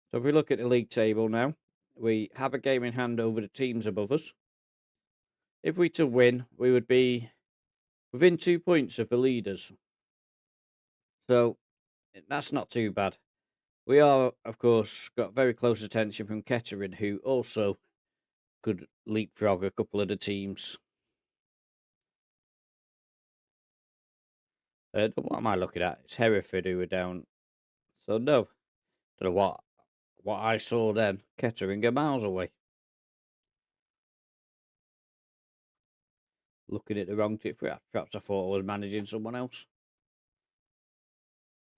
A: So if we look at the league table now, we have a game in hand over the teams above us. If we to win, we would be within 2 points of the leaders. So that's not too bad. We are, of course, got very close attention from Kettering, who also could leapfrog a couple of the teams. What am I looking at? It's Hereford who are down. So no, don't know what I saw then. Kettering are miles away. Looking at the wrong tip. Perhaps I thought I was managing someone else.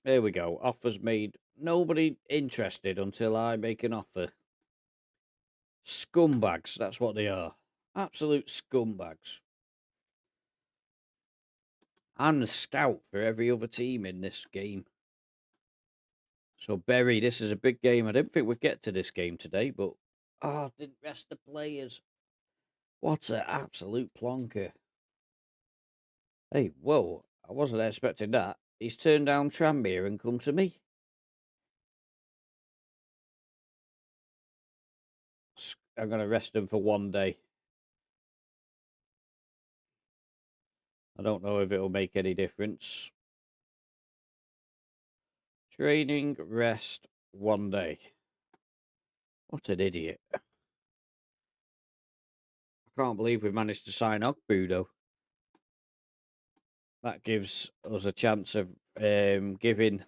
A: There we go. Offers made. Nobody interested until I make an offer. Scumbags. That's what they are. Absolute scumbags. I'm the scout for every other team in this game. So, Berry, this is a big game. I didn't think we'd get to this game today, but... Oh, didn't rest the players. What an absolute plonker. Hey, whoa. I wasn't expecting that. He's turned down Tranmere and come to me. I'm going to rest him for 1 day. I don't know if it'll make any difference. Training, rest, 1 day. What an idiot. I can't believe we managed to sign Ogbu, though. That gives us a chance of giving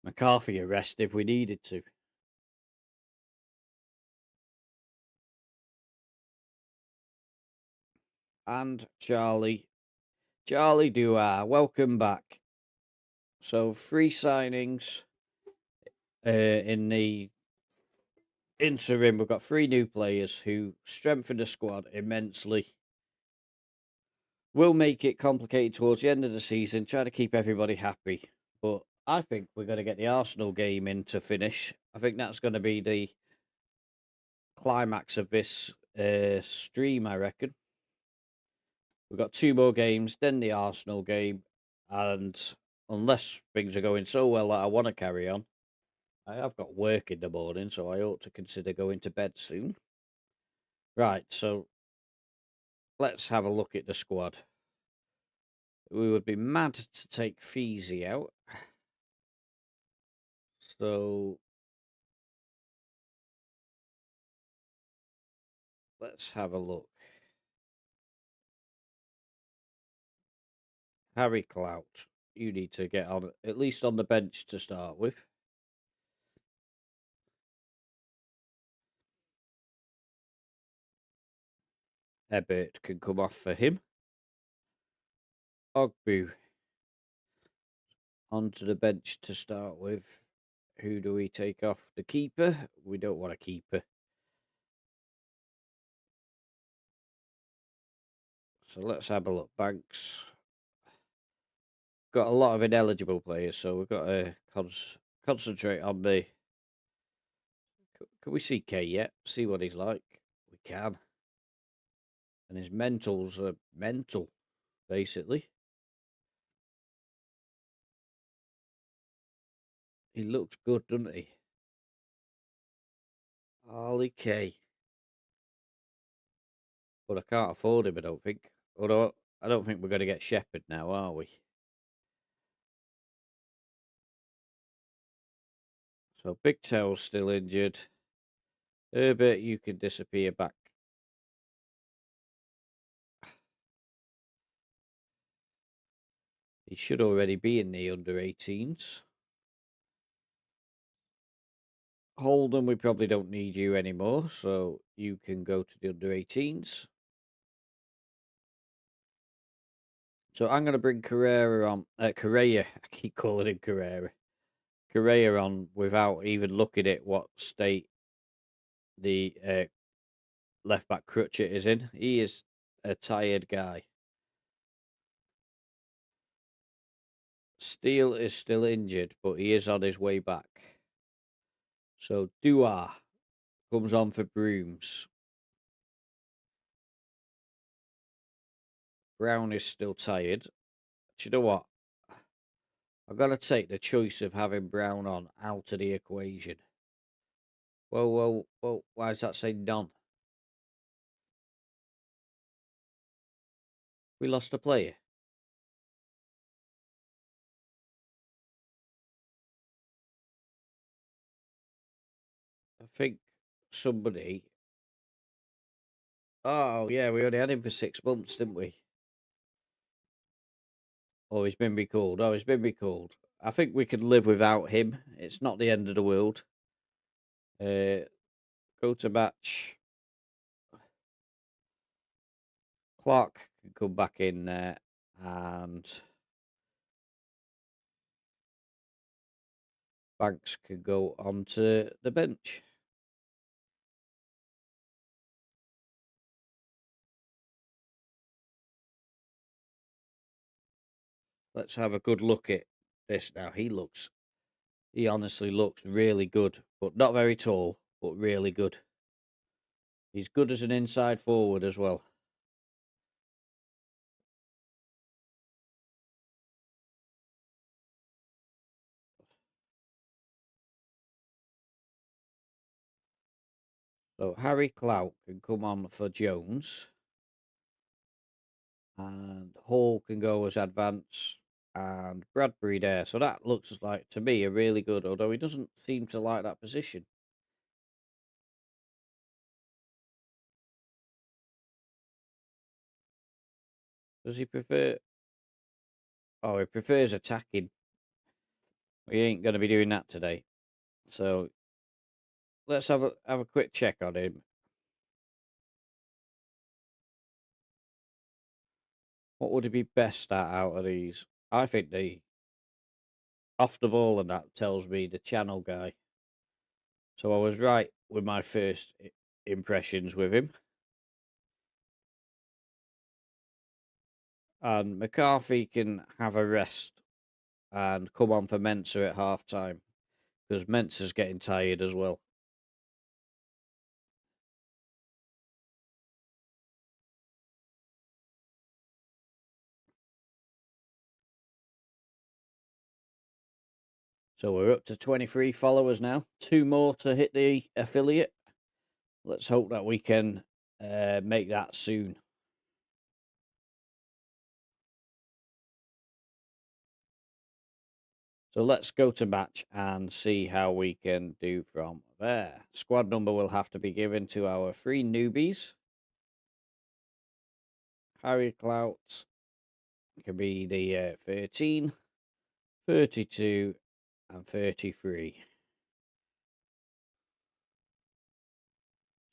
A: McCarthy a rest if we needed to. And Charlie Dua, welcome back. So 3 signings in the interim. We've got 3 new players who strengthen the squad immensely. Will make it complicated towards the end of the season, try to keep everybody happy. But I think we're going to get the Arsenal game in to finish. I think that's going to be the climax of this stream, I reckon. We've got 2 more games, then the Arsenal game. And unless things are going so well that I want to carry on, I have got work in the morning, so I ought to consider going to bed soon. Right, so let's have a look at the squad. We would be mad to take Feezy out. So let's have a look. Harry Clout, you need to get on at least on the bench to start with. Ebert can come off for him. Ogbu onto the bench to start with. Who do we take off? The keeper? We don't want a keeper. So let's have a look. Banks. Got a lot of ineligible players, so we've got to concentrate on the... Can we see K yet? See what he's like? We can. And his mentals are mental, basically. He looks good, doesn't he? Ollie K. But I can't afford him, I don't think. Although, I don't think we're going to get Shepherd now, are we? So, Big Tail's still injured. Herbert, you can disappear back. He should already be in the under-18s. Holden, we probably don't need you anymore, so you can go to the under-18s. So I'm going to bring Correa on. Correa, I keep calling him Carrera. Correa on without even looking at what state the left back Crutchet is in. He is a tired guy. Steele is still injured, but he is on his way back. So Dua comes on for Brooms. Brown is still tired. Do you know what? I've got to take the choice of having Brown on out of the equation. Well, why does that say none? We lost a player. I think somebody... Oh, yeah, we only had him for 6 months, didn't we? Oh, he's been recalled. Oh, he's been recalled. I think we can live without him. It's not the end of the world. Go to match. Clark can come back in there and Banks can go onto the bench. Let's have a good look at this now. He honestly looks really good, but not very tall, but really good. He's good as an inside forward as well. So Harry Clout can come on for Jones. And Hall can go as advance. And Bradbury there. So that looks like, to me, a really good, although he doesn't seem to like that position. Does he prefer... Oh, he prefers attacking. We ain't going to be doing that today. So let's have a quick check on him. What would he be best at out of these? I think the off the ball and that tells me the channel guy. So I was right with my first impressions with him. And McCarthy can have a rest and come on for Mensah at half time because Mensah's getting tired as well. So we're up to 23 followers now. 2 more to hit the affiliate. Let's hope that we can make that soon. So let's go to match and see how we can do from there. Squad number will have to be given to our 3 newbies. Harry Clout can be the 13, 32 and 33.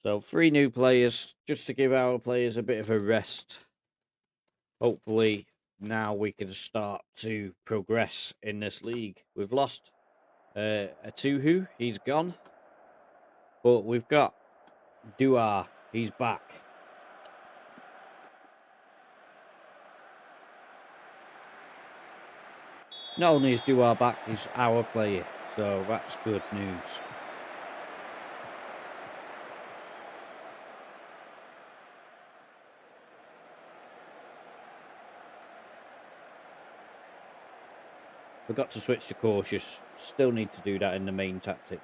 A: So 3 new players, just to give our players a bit of a rest. Hopefully now we can start to progress in this league. We've lost Atuhu, he's gone. But we've got Dua, he's back. Not only is Dua back, he's our player. So that's good news. Forgot to switch to cautious. Still need to do that in the main tactic.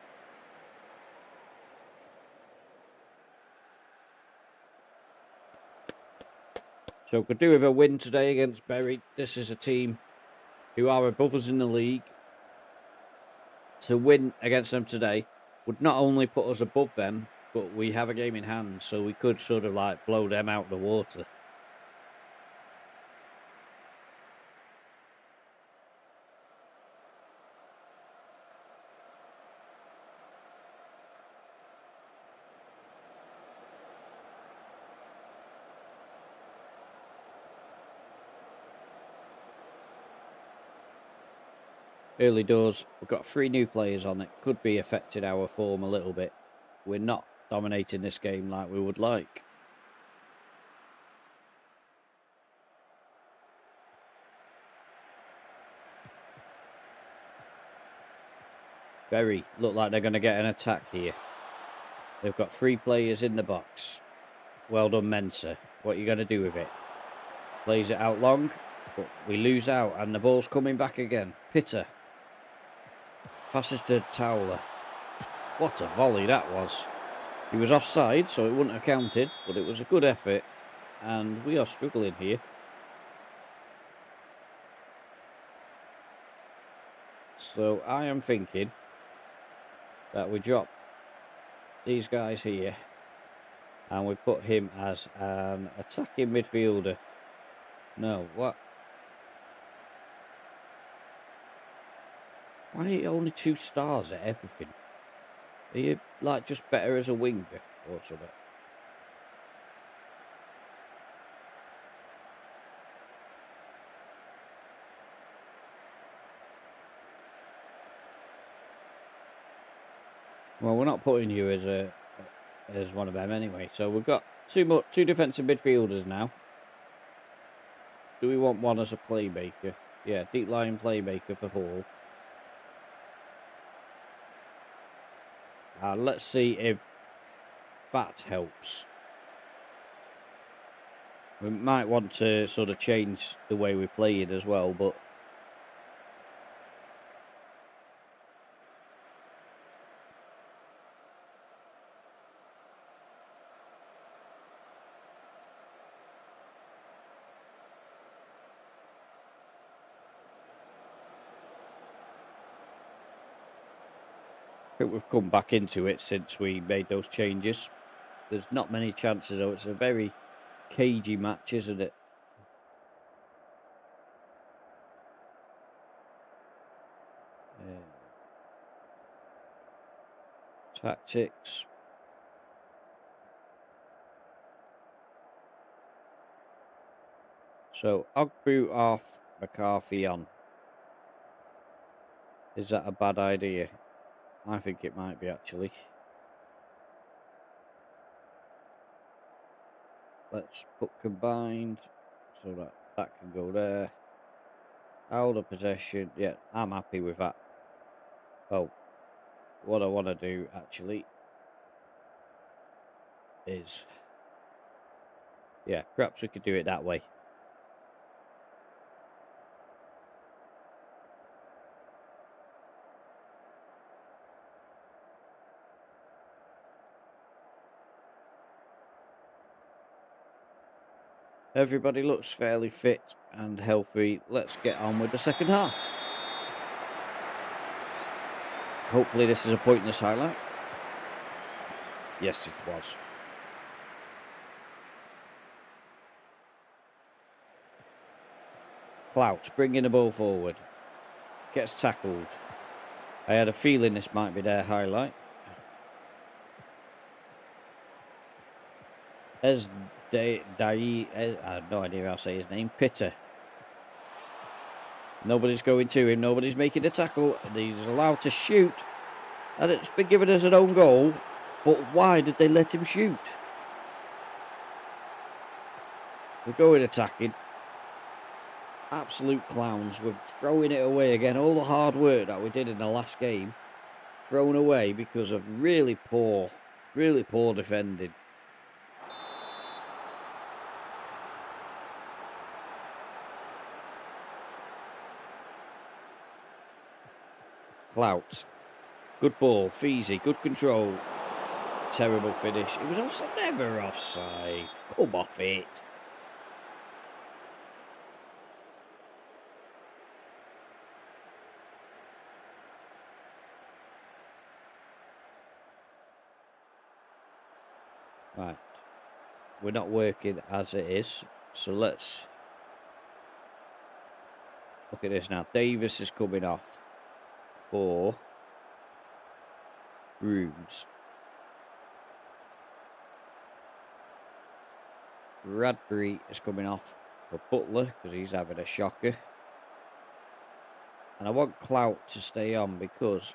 A: So could do with a win today against Bury. This is a team who are above us in the league. To win against them today would not only put us above them, but we have a game in hand, so we could sort of like blow them out of the water. Early doors, we've got 3 new players on it. Could be affecting our form a little bit. We're not dominating this game like we would like. Bury look like they're going to get an attack here. They've got 3 players in the box. Well done, Mensah. What are you going to do with it? Plays it out long, but we lose out and the ball's coming back again. Pitter. Passes to Towler. What a volley that was. He was offside, so it wouldn't have counted, but it was a good effort. And we are struggling here. So I am thinking that we drop these guys here and we put him as an attacking midfielder. No, what? Why only 2 stars at everything? Are you like just better as a winger or something? Well, we're not putting you as one of them anyway. So we've got 2 defensive midfielders now. Do we want one as a playmaker? Yeah, deep line playmaker for Hall. Let's see if that helps. We might want to sort of change the way we play it as well, but I think we've come back into it since we made those changes. There's not many chances, though. It's a very cagey match, isn't it? Tactics. So, Ogbu off, McCarthy on. Is that a bad idea? I think it might be, actually. Let's put combined so that can go there. Out of possession. Yeah, I'm happy with that. Oh, what I want to do, actually, is... Yeah, perhaps we could do it that way. Everybody looks fairly fit and healthy. Let's get on with the second half. Hopefully this is a pointless highlight. Yes, it was. Clout bringing the ball forward. Gets tackled. I had a feeling this might be their highlight. I have no idea how to say his name. Pitter. Nobody's going to him. Nobody's making a tackle. And he's allowed to shoot. And it's been given as an own goal. But why did they let him shoot? We're going attacking. Absolute clowns. We're throwing it away again. All the hard work that we did in the last game, thrown away because of really poor defending. Clout. Good ball. Feezy. Good control. Terrible finish. It was offside. Never offside. Come off it. Right. We're not working as it is. So let's look at this now. Davis is coming off for Rooms. Bradbury is coming off for Butler because he's having a shocker. And I want Clout to stay on because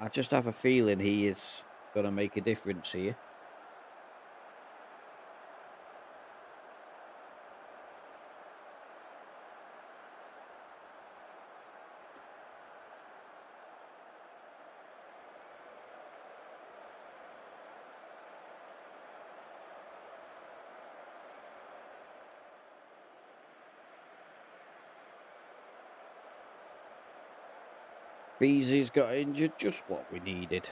A: I just have a feeling he is going to make a difference here. Beasley's got injured, just what we needed.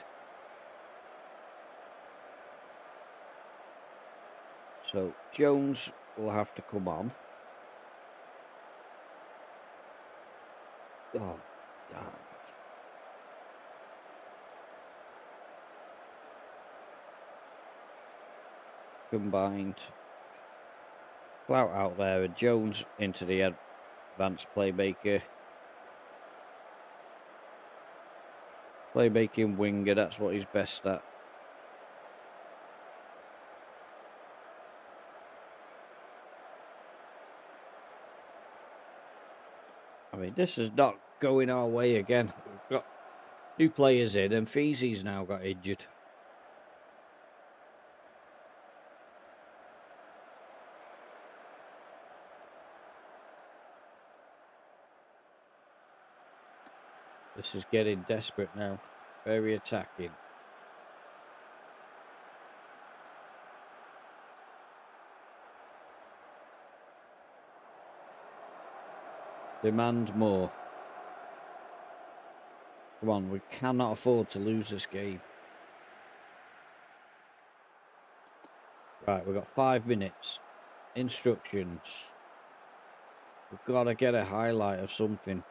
A: So Jones will have to come on. Oh, damn. Combined. Clout out there and Jones into the advanced playmaker. Playmaking winger, that's what he's best at. I mean, this is not going our way again. We've got new players in and Feezy's now got injured. This is getting desperate now. Very attacking. Demand more. Come on, we cannot afford to lose this game. Right, we've got 5 minutes. Instructions. We've got to get a highlight of something.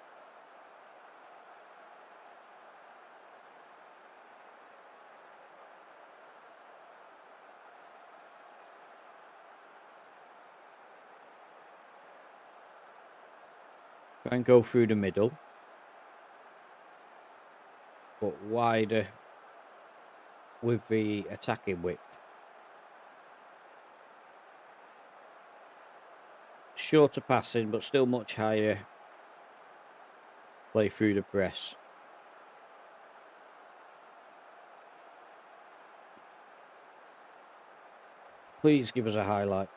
A: Try and go through the middle. But wider with the attacking width. Shorter passing, but still much higher. Play through the press. Please give us a highlight.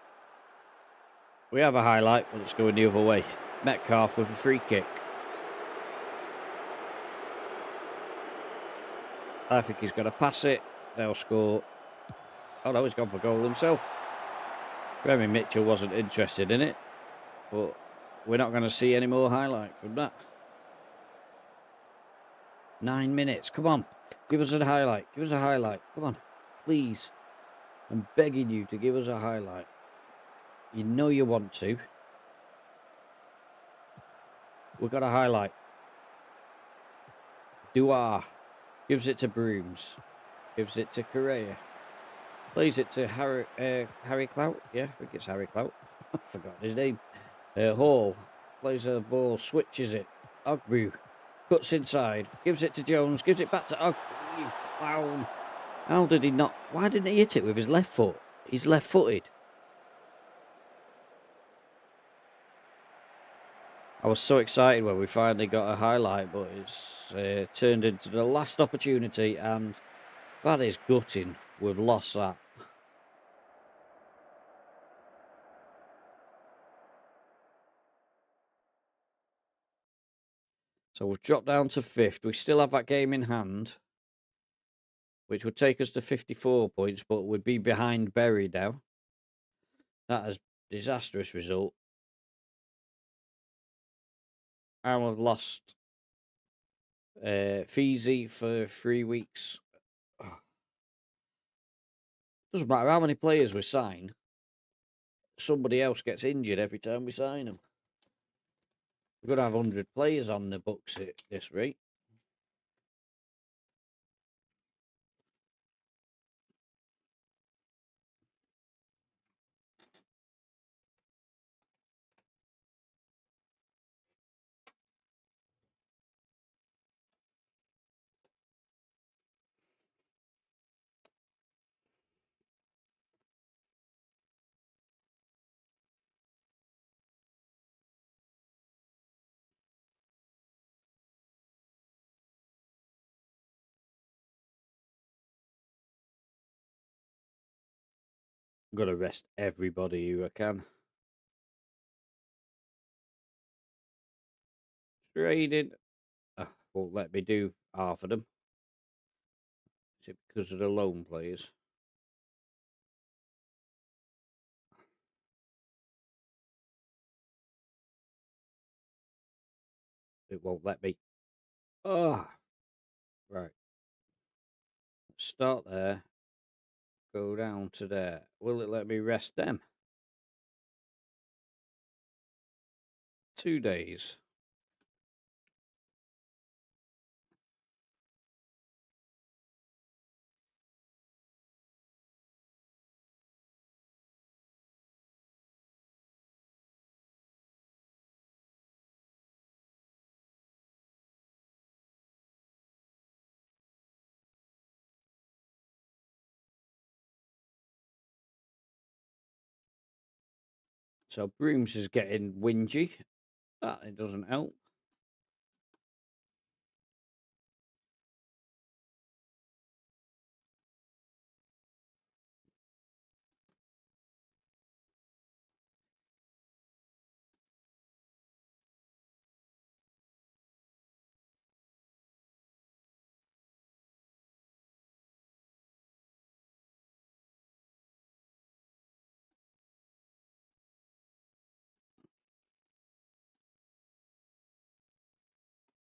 A: We have a highlight, but it's going the other way. Metcalf with a free kick. I think he's going to pass it. They'll score. Oh no, he's gone for goal himself. Remy Mitchell wasn't interested in it, but we're not going to see any more highlight from that. 9 minutes. Come on. Give us a highlight. Give us a highlight. Come on. Please. I'm begging you to give us a highlight. You know you want to. We've got a highlight. Duar. Gives it to Brooms. Gives it to Correa. Plays it to Harry Clout. Yeah, I think it's Harry Clout. I forgot his name. Hall. Plays a ball. Switches it. Ogbu. Cuts inside. Gives it to Jones. Gives it back to Ogbu. You clown. How did he not? Why didn't he hit it with his left foot? He's left-footed. I was so excited when we finally got a highlight, but it's turned into the last opportunity, and that is gutting. We've lost that. So we've dropped down to 5th. We still have that game in hand, which would take us to 54 points, but we'd be behind Bury now. That is a disastrous result. And we've lost Feezy for 3 weeks. Doesn't matter how many players we sign, somebody else gets injured every time we sign them. We're going to have 100 players on the books at this rate. I'm going to rest everybody who I can. Trading. Won't let me do half of them. Is it because of the loan players? It won't let me. Oh, right. Start there. Go down to there. Will it let me rest them? 2 days. So Brooms is getting whingy. That it doesn't help.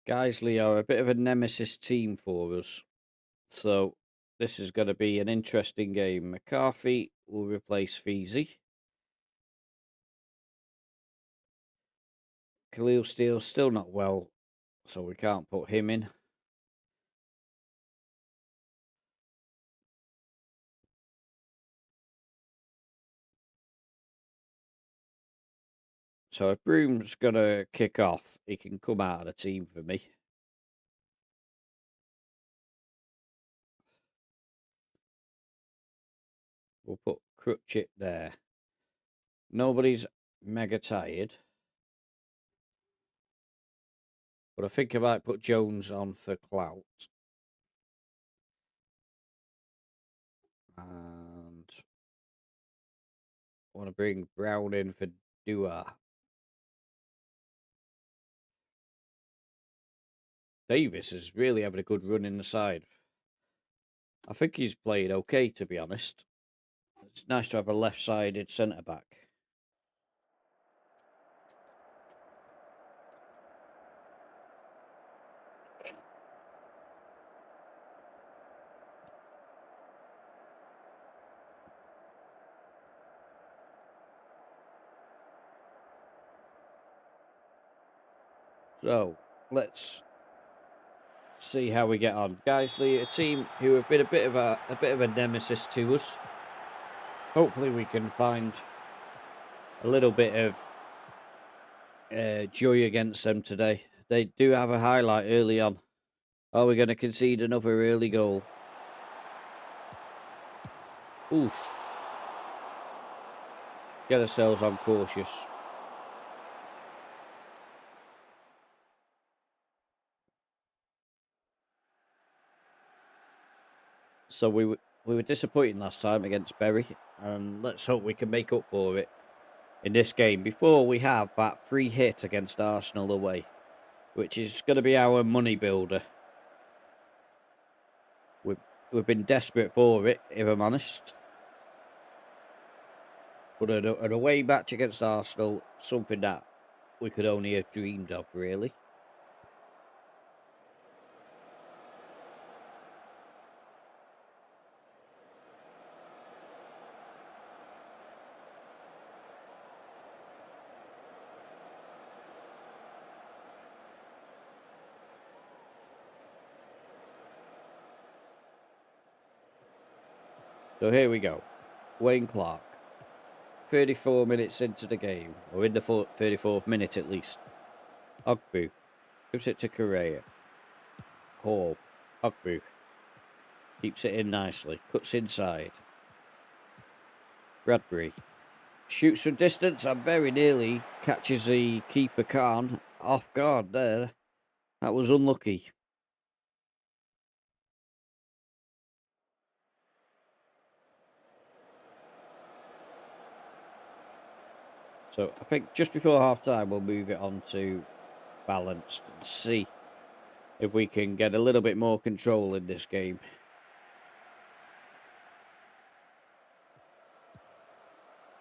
A: Geisley are a bit of a nemesis team for us. So this is going to be an interesting game. McCarthy will replace Feezy. Khalil Steele's still not well, so we can't put him in. So if Broom's going to kick off, he can come out of the team for me. We'll put Crutchit there. Nobody's mega tired. But I think I might put Jones on for clout. And I want to bring Brown in for Dua. Davis is really having a good run in the side. I think he's played okay, to be honest. It's nice to have a left-sided centre-back. So, let's see how we get on. Geisley, a team who have been a bit of a nemesis to us. Hopefully we can find a little bit of joy against them today. They do have a highlight early on. Are we going to concede another early goal? Oof. Get ourselves on cautious. So we were disappointed last time against Bury, and let's hope we can make up for it in this game before we have that free hit against Arsenal away. which is going to be our money builder. We've been desperate for it, if I'm honest. But an away match against Arsenal, something that we could only have dreamed of, really. So here we go. Wayne Clark. 34 minutes into the game, or in the 34th minute at least. Ogbu gives it to Correa. Hall. Ogbu keeps it in nicely. Cuts inside. Bradbury shoots from distance and very nearly catches the keeper Khan off guard there. That was unlucky. So I think just before half time we'll move it on to balanced and see if we can get a little bit more control in this game.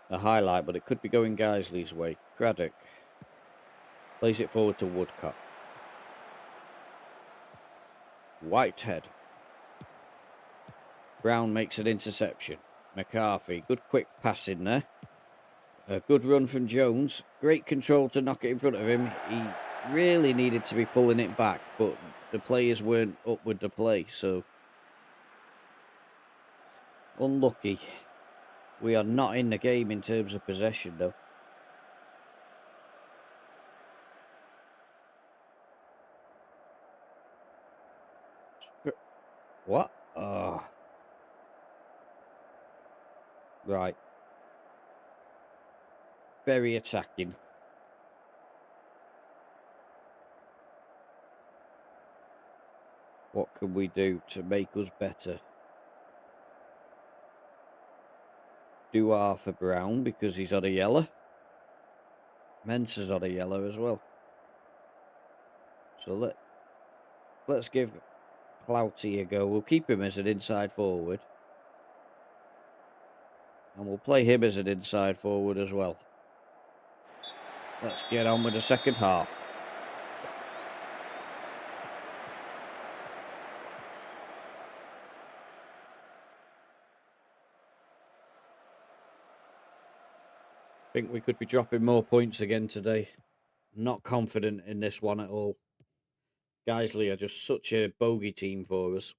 A: A highlight, but it could be going Geisley's way. Craddock plays it forward to Woodcock. Whitehead. Brown makes an interception. McCarthy, good quick pass in there. A good run from Jones. Great control to knock it in front of him. He really needed to be pulling it back, but the players weren't up with the play, so unlucky. We are not in the game in terms of possession, though. What? Oh. Right. Very attacking. What can we do to make us better? Do Arthur Brown because he's on a yellow. Mensah's on a yellow as well. So let's give Clouty a go. We'll keep him as an inside forward. And we'll play him as an inside forward as well. Let's get on with the second half. I think we could be dropping more points again today. Not confident in this one at all. Geisley are just such a bogey team for us.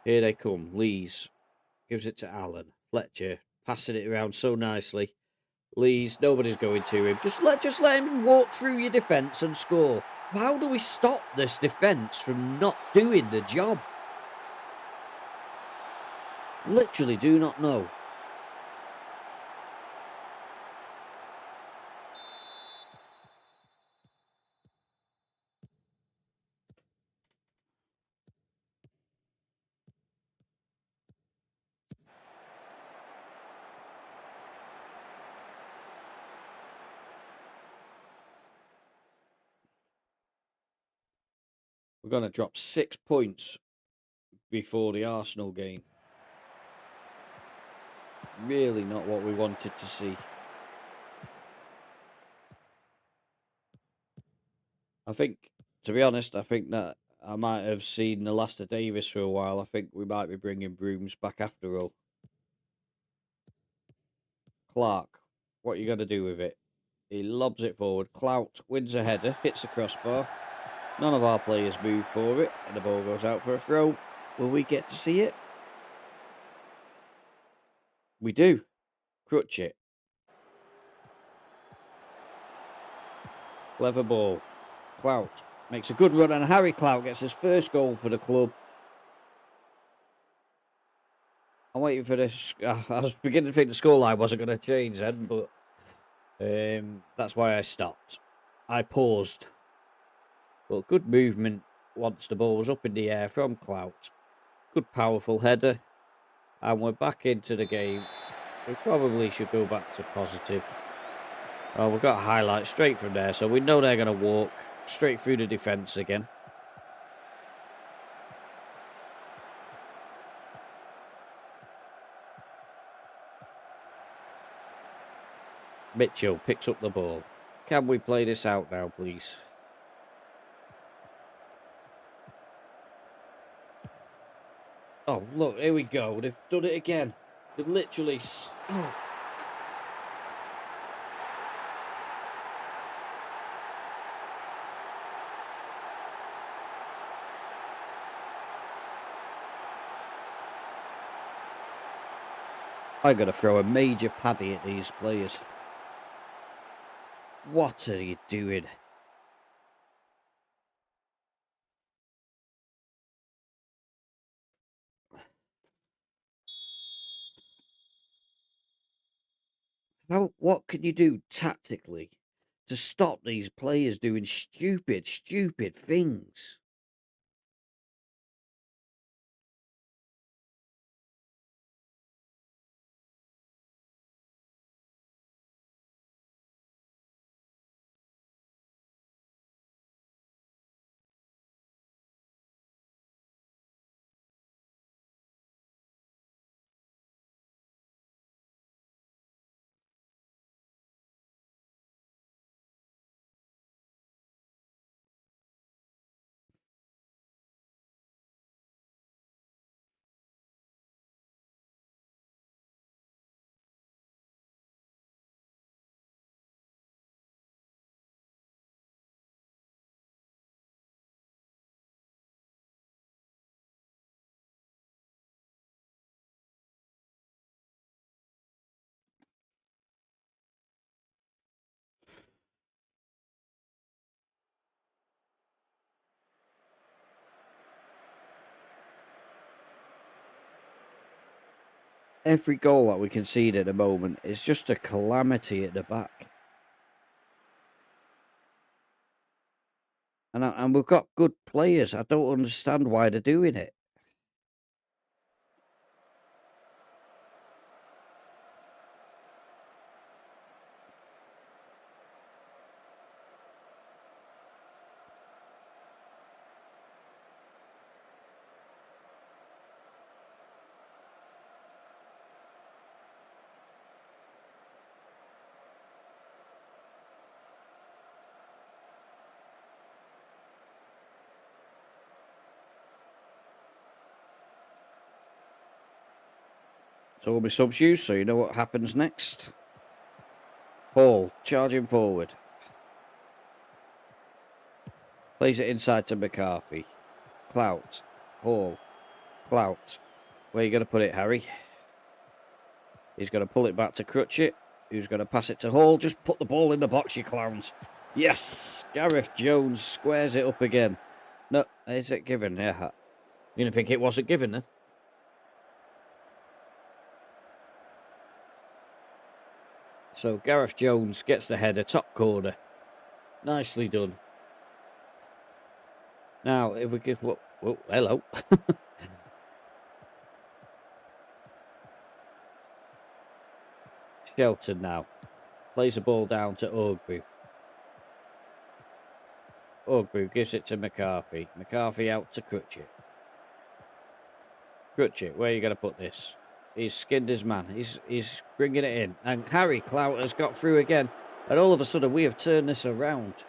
A: Here they come. Lees gives it to Allen. Fletcher passing it around so nicely. Lees, nobody's going to him. Just let him walk through your defence and score. How do we stop this defence from not doing the job? Literally do not know. We're going to drop 6 points before the Arsenal game. Really not what we wanted to see. I think, to be honest, I think that I might have seen the last of Davis for a while. I think we might be bringing Brooms back after all. Clark, what are you going to do with it? He lobs it forward. Clout wins a header, hits the crossbar. None of our players move for it, and the ball goes out for a throw. Will we get to see it? We do. Crutch it. Clever ball. Clout makes a good run, and Harry Clout gets his first goal for the club. I'm waiting for this. I was beginning to think the scoreline wasn't going to change then, but that's why I stopped. I paused. But good movement once the ball was up in the air from Clout. Good powerful header. And we're back into the game. We probably should go back to positive. Oh, we've got a highlight straight from there, so we know they're going to walk straight through the defence again. Mitchell picks up the ball. Can we play this out now, please? Oh, look, here we go. They've done it again. They've literally... Oh. I'm going to throw a major paddy at these players. What are you doing? What can you do tactically to stop these players doing stupid things? Every goal that we concede at the moment is just a calamity at the back. And we've got good players. I don't understand why they're doing it. So we'll be subs you, so you know what happens next. Hall, charging forward. Plays it inside to McCarthy. Clout. Hall. Clout. Where are you going to put it, Harry? He's going to pull it back to Crutchit. Who's going to pass it to Hall? Just put the ball in the box, you clowns. Yes! Gareth Jones squares it up again. No, is it given? Yeah. You didn't think it wasn't given then? So Gareth Jones gets the header, top corner. Nicely done. Now, if we could... Whoa, hello. Shelton now. Plays the ball down to Ogbu. Ogbu gives it to McCarthy. McCarthy out to Crutchit. Crutchit, where are you going to put this? He's skinned his man. He's bringing it in. And Harry Clout has got through again. And all of a sudden, we have turned this around.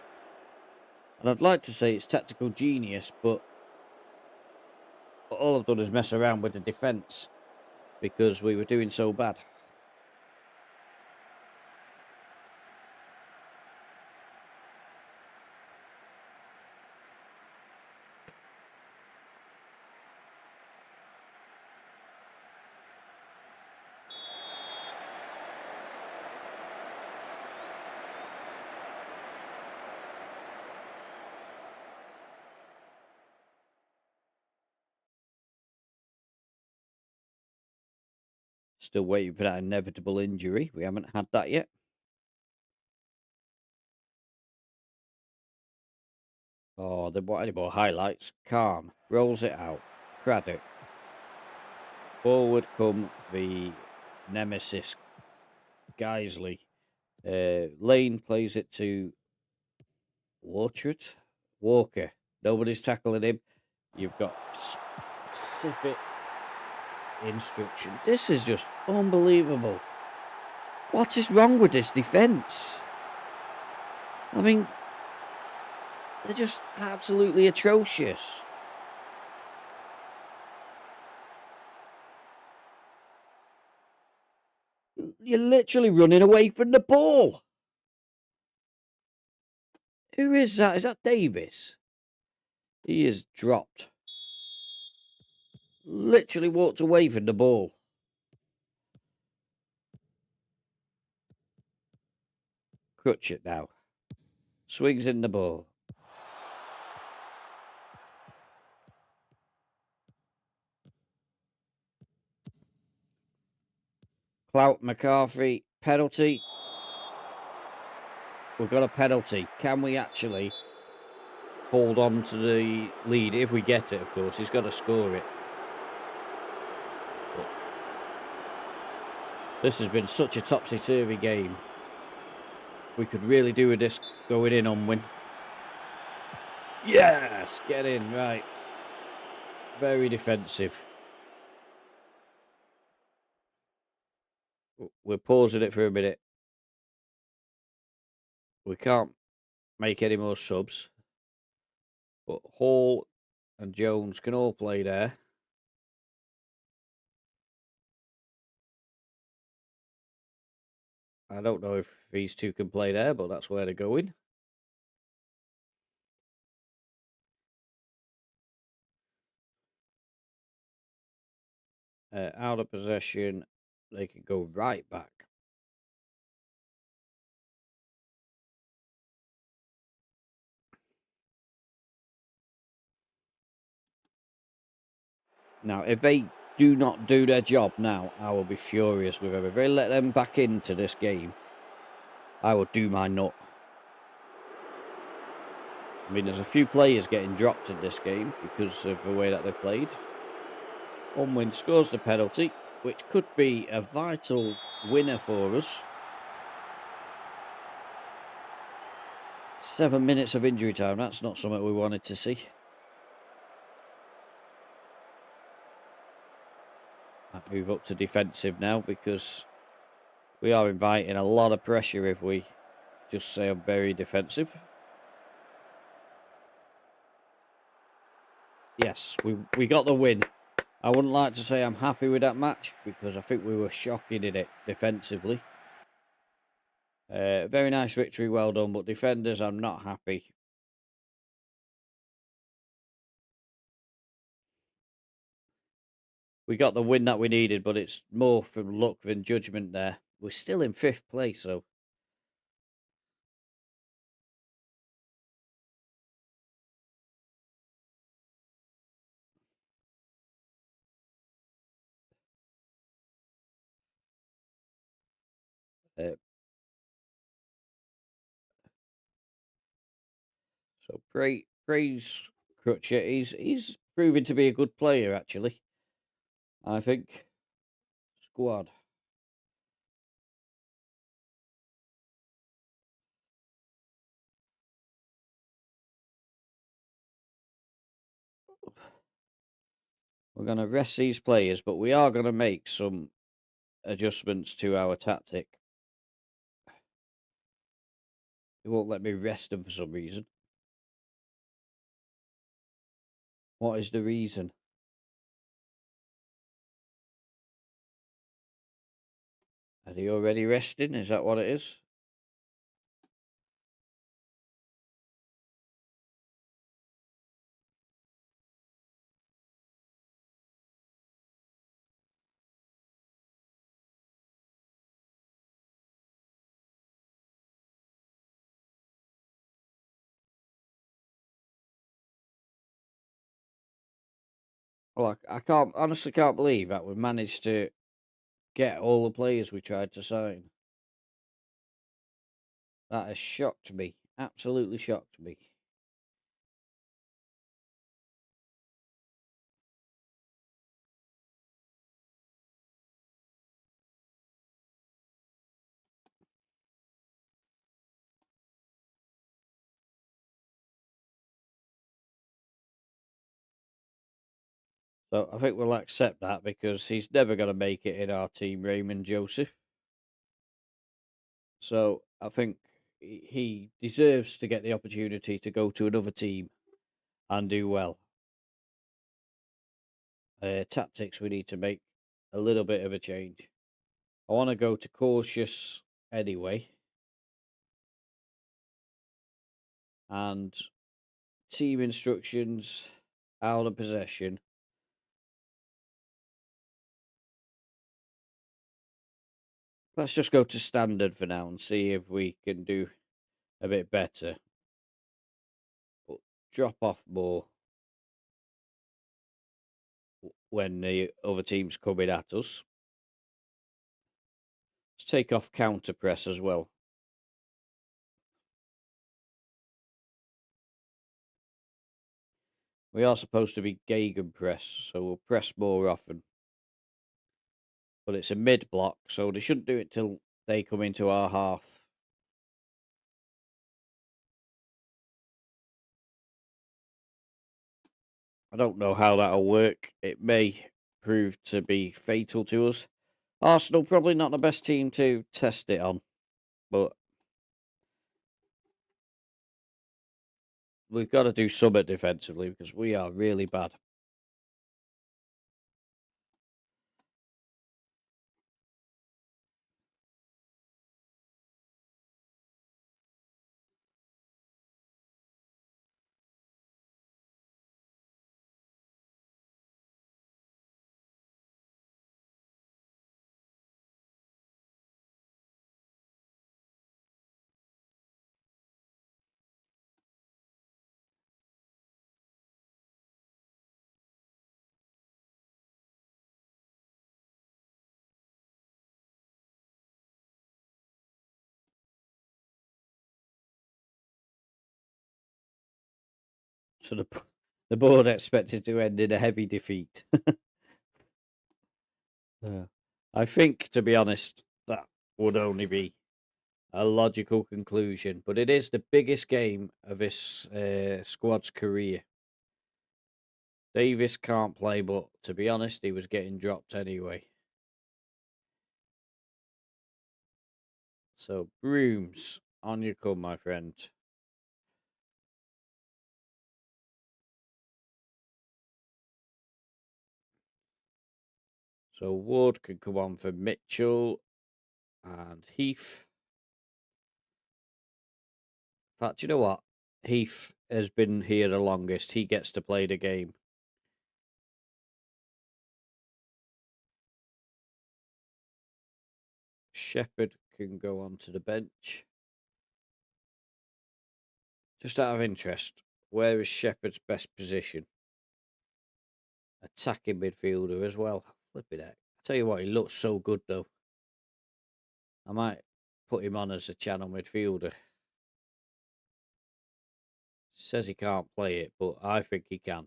A: And I'd like to say it's tactical genius, but all I've done is mess around with the defence because we were doing so bad. Still waiting for that inevitable injury. We haven't had that yet. Oh, they want any more highlights. Calm. Rolls it out. Craddock. Forward come the nemesis Geisley. Lane plays it to Walker. Nobody's tackling him. You've got specific instructions. This is just unbelievable. What is wrong with this defence? I mean, they're just absolutely atrocious. You're literally running away from the ball. Who is that? Is that Davis? He is dropped. Literally walked away from the ball. Crutchet now. Swings in the ball. Clout McCarthy. Penalty. We've got a penalty. Can we actually hold on to the lead? If we get it, of course. He's got to score it. But this has been such a topsy-turvy game. We could really do with this going in on win. Yes! Get in, right. Very defensive. We're pausing it for a minute. We can't make any more subs. But Hall and Jones can all play there. I don't know if these two can play there, but that's where they're going. Out of possession, they can go right back. Now, if they do not do their job now, I will be furious with them. If they let them back into this game, I will do my nut. I mean, there's a few players getting dropped in this game because of the way that they've played. Unwin scores the penalty, which could be a vital winner for us. 7 minutes of injury time. That's not something we wanted to see. I move up to defensive now because we are inviting a lot of pressure if we just say I'm very defensive. Yes, we got the win. I wouldn't like to say I'm happy with that match because I think we were shocking in it defensively. Very nice victory, well done, but defenders, I'm not happy. We got the win that we needed, but it's more from luck than judgment there. We're still in 5th place, so... So praise Crutcher. He's proving to be a good player, actually. I think. Squad. We're going to rest these players, but we are going to make some adjustments to our tactic. It won't let me rest them for some reason. What is the reason? Are they already resting? Is that what it is? Well, I can't honestly can't believe that we managed to get all the players we tried to sign. That has shocked me. Absolutely shocked me. So I think we'll accept that because he's never going to make it in our team, Raymond Joseph. So I think he deserves to get the opportunity to go to another team and do well. Tactics, we need to make a little bit of a change. I want to go to cautious anyway. And team instructions, out of possession. Let's just go to standard for now and see if we can do a bit better. But drop off more when the other team's coming at us. Let's take off counter press as well. We are supposed to be gegenpress, so we'll press more often. But it's a mid block, so they shouldn't do it till they come into our half. I don't know how that'll work. It may prove to be fatal to us. Arsenal probably not the best team to test it on, but we've got to do something defensively because we are really bad. So the board expected to end in a heavy defeat. Yeah. I think, to be honest, that would only be a logical conclusion, but it is the biggest game of this squad's career. Davis can't play, but to be honest, he was getting dropped anyway. So, Brooms, on you come, my friend. So, Ward can come on for Mitchell and Heath. In fact, you know what? Heath has been here the longest. He gets to play the game. Shepherd can go on to the bench. Just out of interest, where is Shepherd's best position? Attacking midfielder as well. Flipping it. I tell you what, he looks so good though. I might put him on as a channel midfielder. Says he can't play it, but I think he can.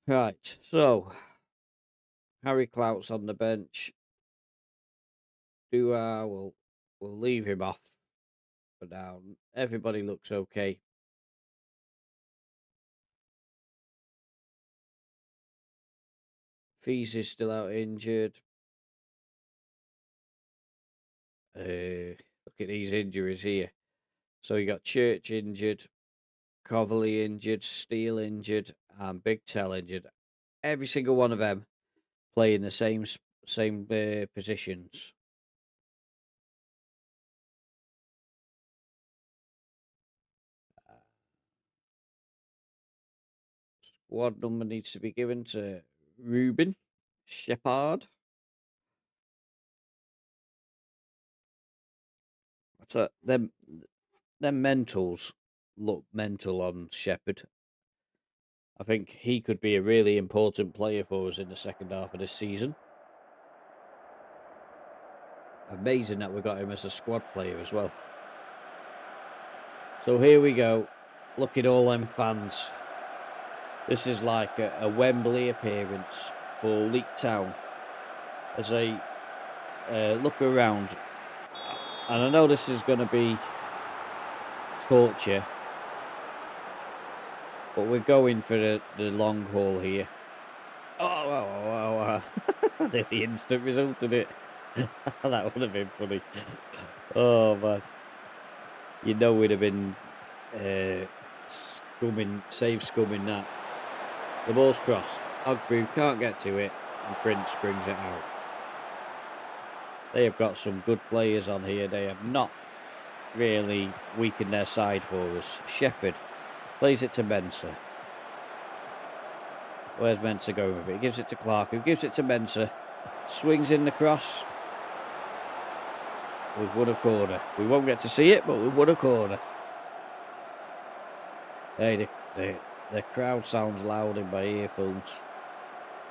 A: Right, so Harry Clout's on the bench. We'll leave him off for now. Everybody looks okay. Fees is still out injured. Look at these injuries here. So you got Church injured, Coverley injured, Steele injured, and Big Tell injured. Every single one of them playing the same positions. Squad number needs to be given to Ruben Shepard. So them mentals look mental on Shepard. I think he could be a really important player for us in the second half of this season. Amazing that we got him as a squad player as well. So here we go. Look at all them fans. This is like a Wembley appearance for Leek Town. As I look around, and I know this is going to be torture, But we're going for the long haul here. Oh. The instant resulted it. That would have been funny. Oh, man. You know we'd have been scumming that. The ball's crossed. Ogbu can't get to it, and Prince brings it out. They have got some good players on here. They have not really weakened their side for us. Shepherd plays it to Mensah. Where's Mensah going with it? He gives it to Clark, who gives it to Mensah. Swings in the cross. We've won a corner. We won't get to see it, but we've won a corner. Hey, the crowd sounds loud in my earphones.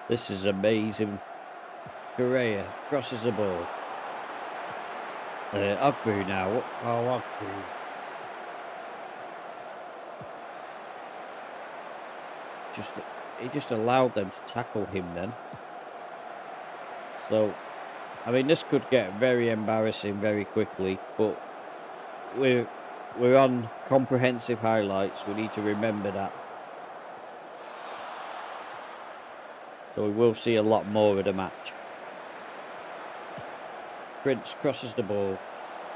A: This is amazing. Correa crosses the ball. Ogbu now. Oh, Ogbu. He just allowed them to tackle him then. So, I mean, this could get very embarrassing very quickly, but we're on comprehensive highlights. We need to remember that. So we will see a lot more of the match. Prince crosses the ball.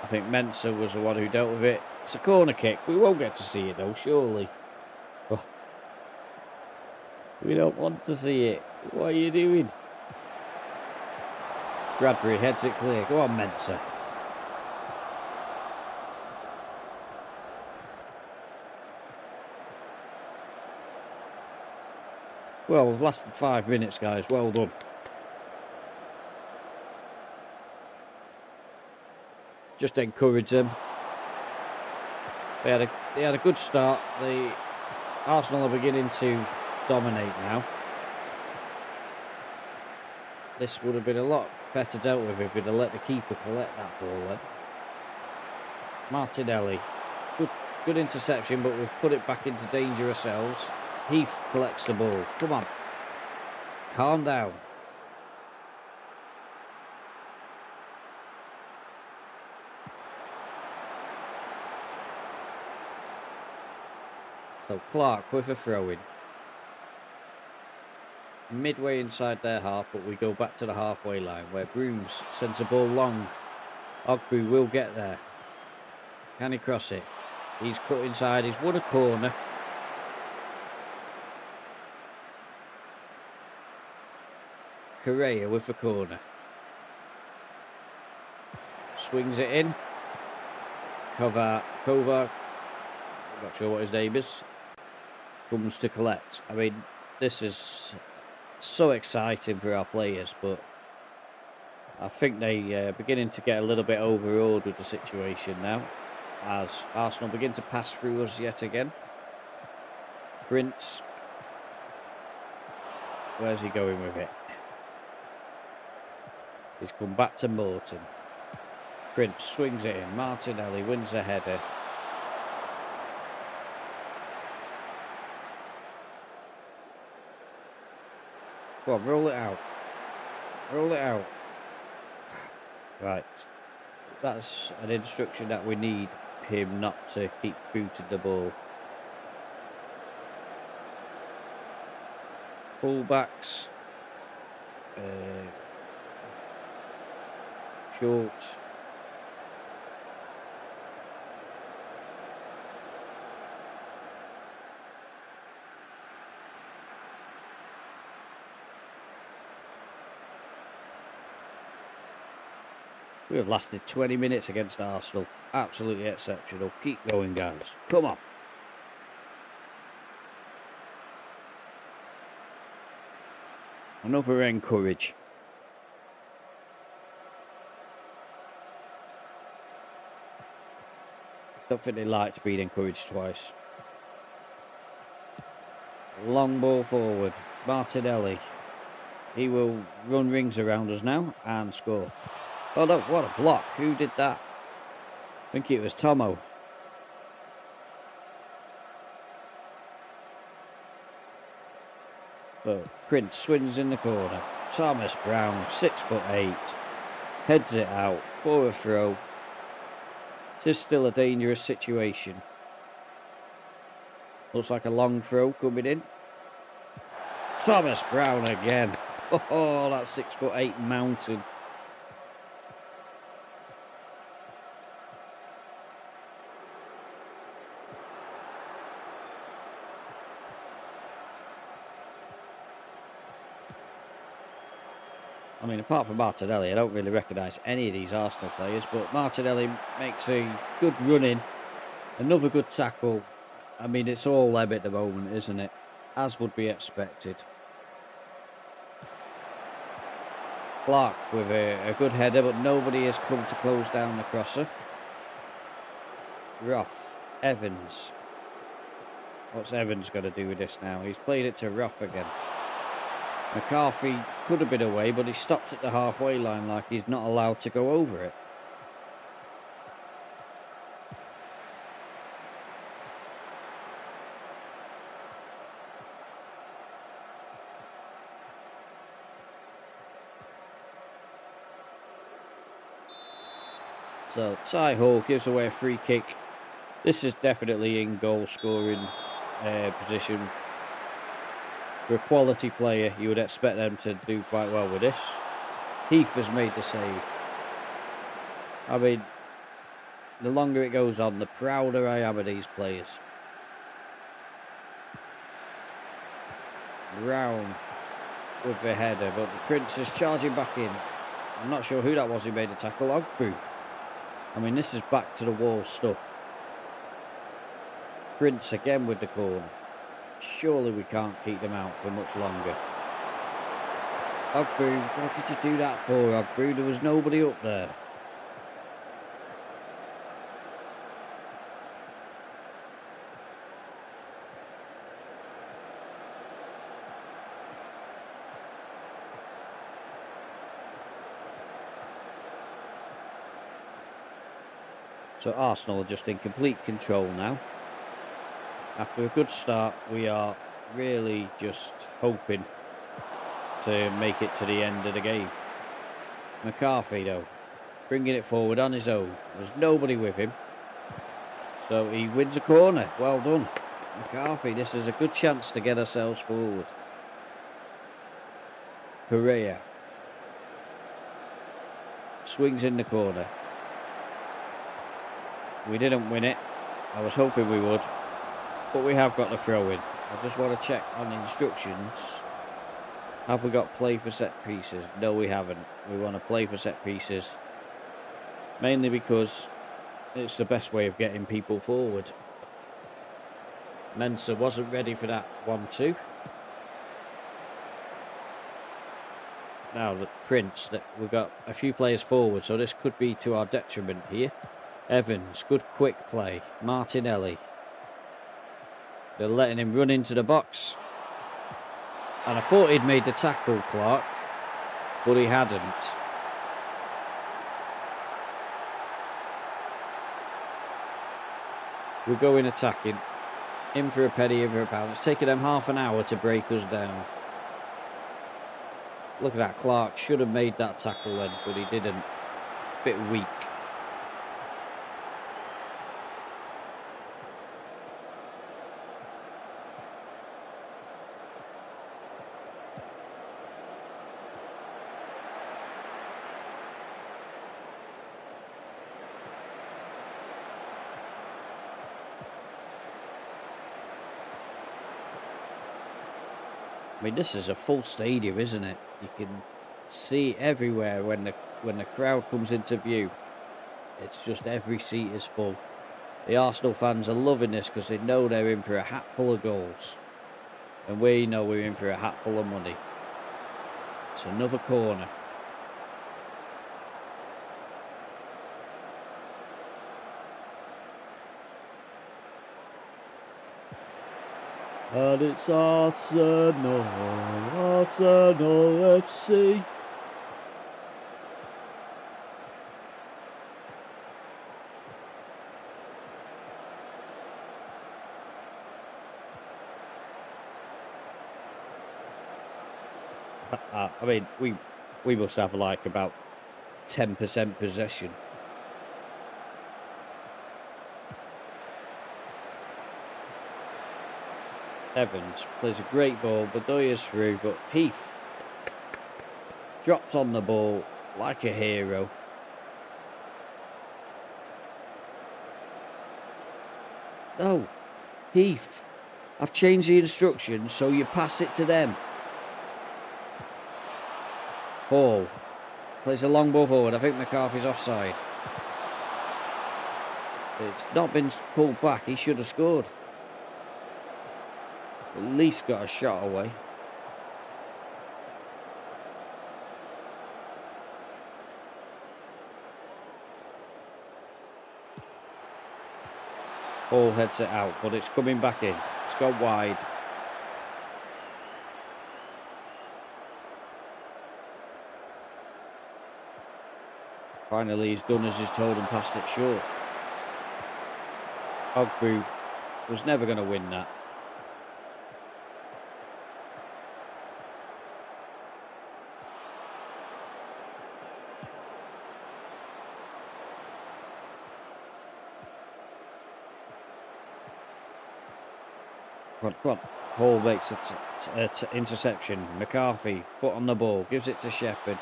A: I think Mensah was the one who dealt with it. It's a corner kick. We won't get to see it though, surely. Oh. We don't want to see it. What are you doing? Bradbury heads it clear. Go on, Mensah. Well, we've lasted 5 minutes, guys. Well done. Just encourage them. They had a good start. The Arsenal are beginning to dominate now. This would have been a lot better dealt with if we'd have let the keeper collect that ball then. Martinelli. Good interception, but we've put it back into danger ourselves. Heath collects the ball. Come on. Calm down. So Clark with a throw-in. Midway inside their half, but we go back to the halfway line where Brooms sends a ball long. Ogbu will get there. Can he cross it? He's cut inside. He's won a corner. Correa with the corner. Swings it in. Kovar, I'm not sure what his name is, comes to collect. I mean, this is so exciting for our players, but I think they beginning to get a little bit overawed with the situation now, as Arsenal begin to pass through us yet again. Prince, where's he going with it? He's come back to Morton. Prince swings it in. Martinelli wins a header. Go on, roll it out. Roll it out. Right. That's an instruction that we need him not to keep booting the ball. Fullbacks. Short. We have lasted 20 minutes against Arsenal. Absolutely exceptional. Keep going, guys. Come on. Another encourage. Don't think they like being encouraged twice. Long ball forward. Martinelli. He will run rings around us now and score. Oh no, what a block. Who did that? I think it was Tomo. So, Prince swings in the corner. Thomas Brown, 6'8", heads it out for a throw. It is still a dangerous situation. Looks like a long throw coming in. Thomas Brown again. Oh, that 6'8" mountain. I mean, apart from Martinelli, I don't really recognise any of these Arsenal players, but Martinelli makes a good run in. Another good tackle. I mean, it's all them at the moment, isn't it? As would be expected. Clark with a good header, but nobody has come to close down the crosser. Ruff. Evans. What's Evans going to do with this now? He's played it to Ruff again. McCarthy could have been away, but he stops at the halfway line like he's not allowed to go over it. So Ty Hall gives away a free kick. This is definitely in goal scoring position. For a quality player, you would expect them to do quite well with this. Heath has made the save. I mean, the longer it goes on, the prouder I am of these players. Brown with the header, but the Prince is charging back in. I'm not sure who that was who made the tackle. Ogbu. I mean, this is back to the wall stuff. Prince again with the corner. Surely we can't keep them out for much longer. Ogbu, what did you do that for, Ogbu? There was nobody up there. So Arsenal are just in complete control now. After a good start, we are really just hoping to make it to the end of the game. McCarthy, though, bringing it forward on his own. There's nobody with him. So he wins a corner. Well done, McCarthy. This is a good chance to get ourselves forward. Correa swings in the corner. We didn't win it. I was hoping we would. But we have got the throw in. I just want to check on the instructions. Have we got play for set pieces? No, we haven't. We want to play for set pieces. Mainly because it's the best way of getting people forward. Mensah wasn't ready for that 1-2. Now the Prince, that we've got a few players forward, so this could be to our detriment here. Evans, good quick play. Martinelli. They're letting him run into the box. And I thought he'd made the tackle, Clark, but he hadn't. We're going attacking. In for a penny, in for a pound. It's taken them half an hour to break us down. Look at that, Clark should have made that tackle then, but he didn't. Bit weak. I mean, this is a full stadium, isn't it? You can see everywhere when the crowd comes into view. It's just every seat is full. The Arsenal fans are loving this because they know they're in for a hat full of goals. And we know we're in for a hat full of money. It's another corner. And it's Arsenal, Arsenal FC. I mean, we must have like about 10% possession. Evans plays a great ball. Bedoya's through, but Heath drops on the ball like a hero. No, Heath, I've changed the instructions so you pass it to them. Hall plays a long ball forward. I think McCarthy's offside. It's not been pulled back. He should have scored. At least got a shot away. Hall heads it out, but it's coming back in. It's gone wide. Finally, he's done as he's told and passed it short. Ogbu was never going to win that. Come on. Hall makes an interception. McCarthy, foot on the ball, gives it to Shepherd.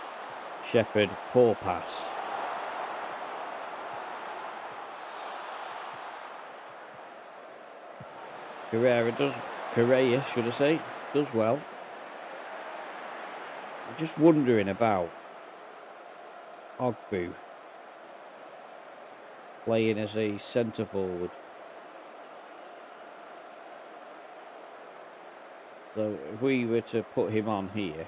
A: Shepherd, poor pass. Correa, should I say, does well. I'm just wondering about Ogbu playing as a centre forward. So if we were to put him on here,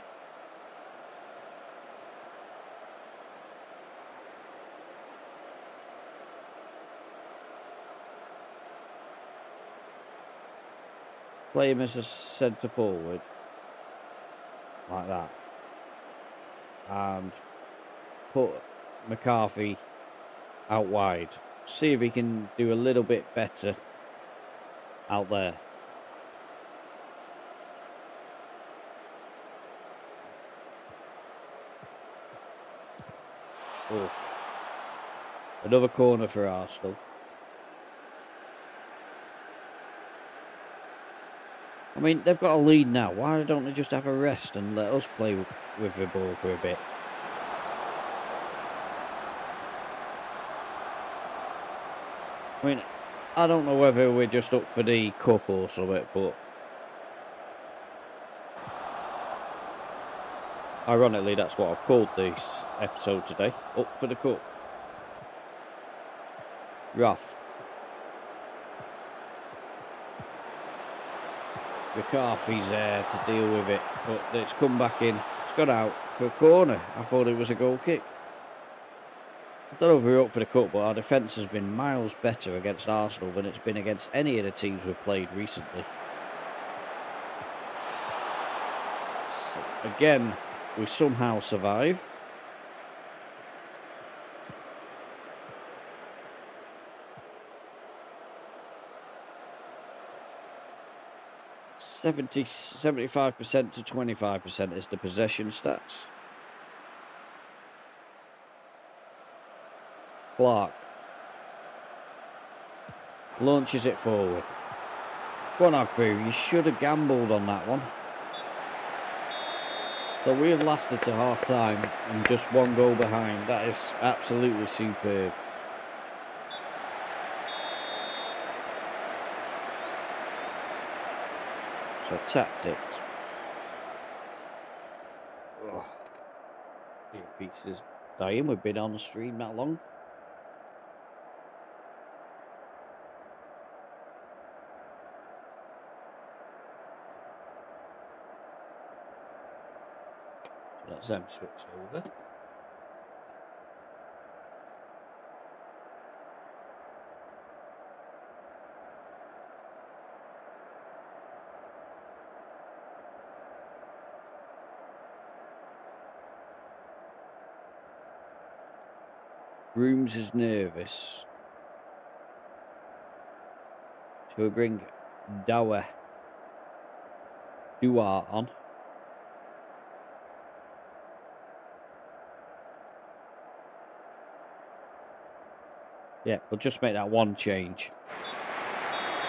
A: play him as a centre forward, like that, and put McCarthy out wide. See if he can do a little bit better out there. Oh. Another corner for Arsenal. I mean, they've got a lead now. Why don't they just have a rest and let us play with the ball for a bit? I mean, I don't know whether we're just up for the cup or something, but ironically, that's what I've called this episode today. Up for the cup. Rough. McCarthy's there to deal with it, but it's come back in. It's got out for a corner. I thought it was a goal kick. I don't know if we're up for the cup, but our defence has been miles better against Arsenal than it's been against any of the teams we've played recently. So, again, we somehow survive. – 75% to 25% is the possession stats. Clark launches it forward. Go on, Ogbu, you should have gambled on that one. So we have lasted to half time and just one goal behind. That is absolutely superb. So tactics. Oh, pieces dying. We've been on the stream that long. So let's them switch over. Rooms is nervous. So we bring Dua on. Yeah, we'll just make that one change.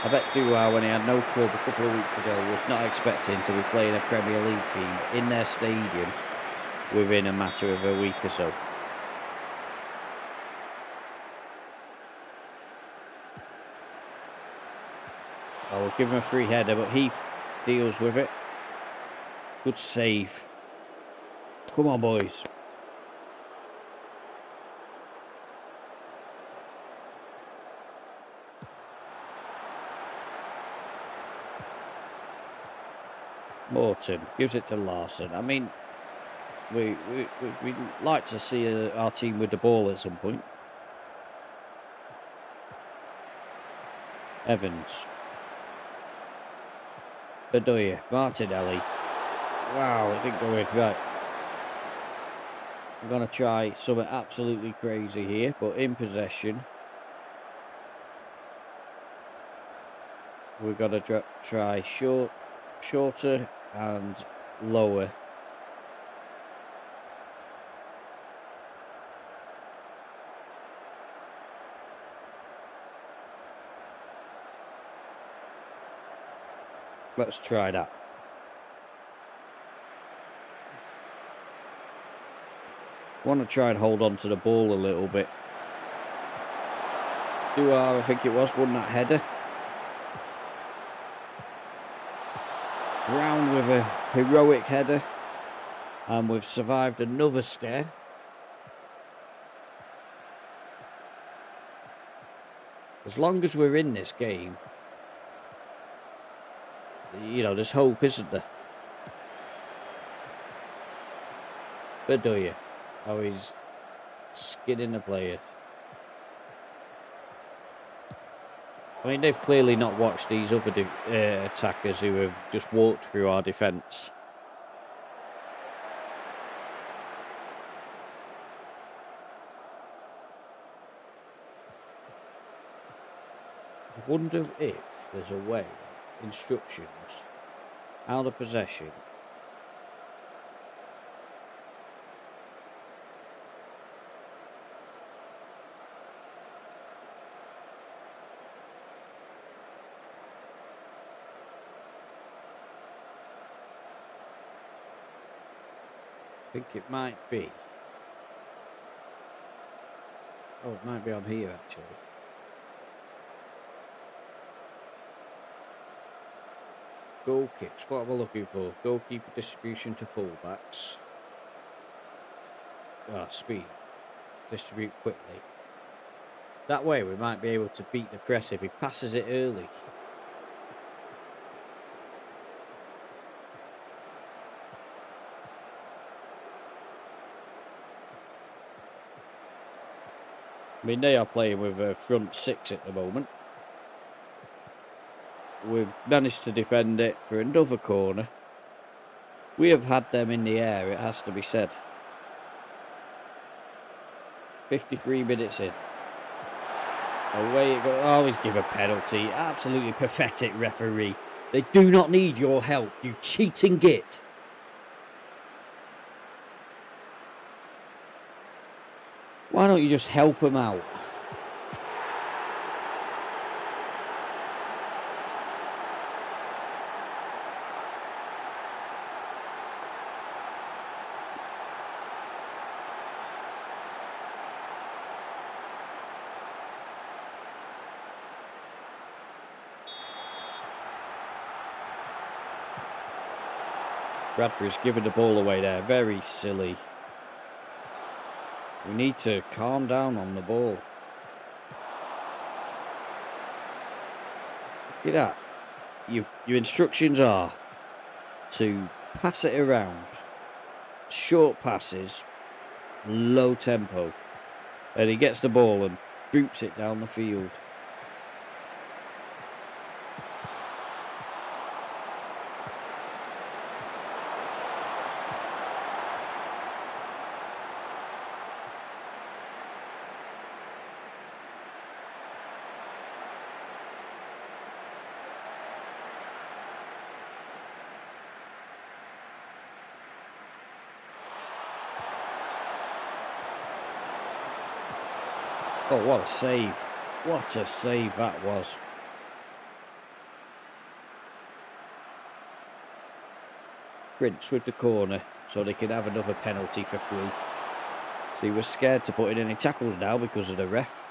A: I bet Duar, when he had no club a couple of weeks ago, was not expecting to be playing a Premier League team in their stadium within a matter of a week or so. Oh, we'll give him a free header, but Heath deals with it. Good save. Come on, boys. Morton gives it to Larson. I mean, we'd like to see our team with the ball at some point. Evans. Bedoya. Martinelli. Wow, it didn't go in. Right. I'm going to try something absolutely crazy here, but in possession. We've got to try shorter and lower. Let's try that. Want to try and hold on to the ball a little bit. Duar, I think it was, won that header. Brown with a heroic header. And we've survived another scare. As long as we're in this game, you know, there's hope, isn't there? Bedoya. Oh, he's skidding the players. I mean, they've clearly not watched these other attackers who have just walked through our defence. I wonder if there's a way, instructions, out of possession. I think it might be. Oh, it might be on here, actually. Goal kicks. What am I looking for? Goalkeeper distribution to fullbacks. Speed. Distribute quickly. That way we might be able to beat the press if he passes it early. I mean, they are playing with a front six at the moment. We've managed to defend it for another corner. We have had them in the air, it has to be said. 53 minutes in. Away it goes. Always give a penalty. Absolutely pathetic referee. They do not need your help, you cheating git. Why don't you just help them out? Bradbury's given the ball away there. Very silly. We need to calm down on the ball. Look at that. Your instructions are to pass it around. Short passes. Low tempo. And he gets the ball and boots it down the field. Oh, what a save. What a save that was. Prince with the corner so they could have another penalty for free. So he was scared to put in any tackles now because of the ref.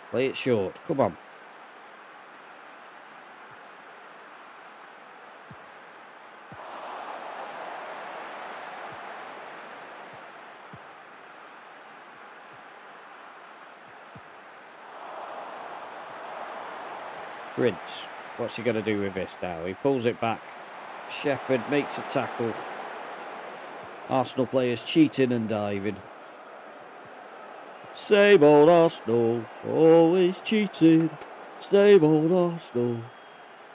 A: Play it short. Come on. Prince. What's he going to do with this now? He pulls it back. Shepherd makes a tackle. Arsenal players cheating and diving. Same old Arsenal, always cheating. Same old Arsenal,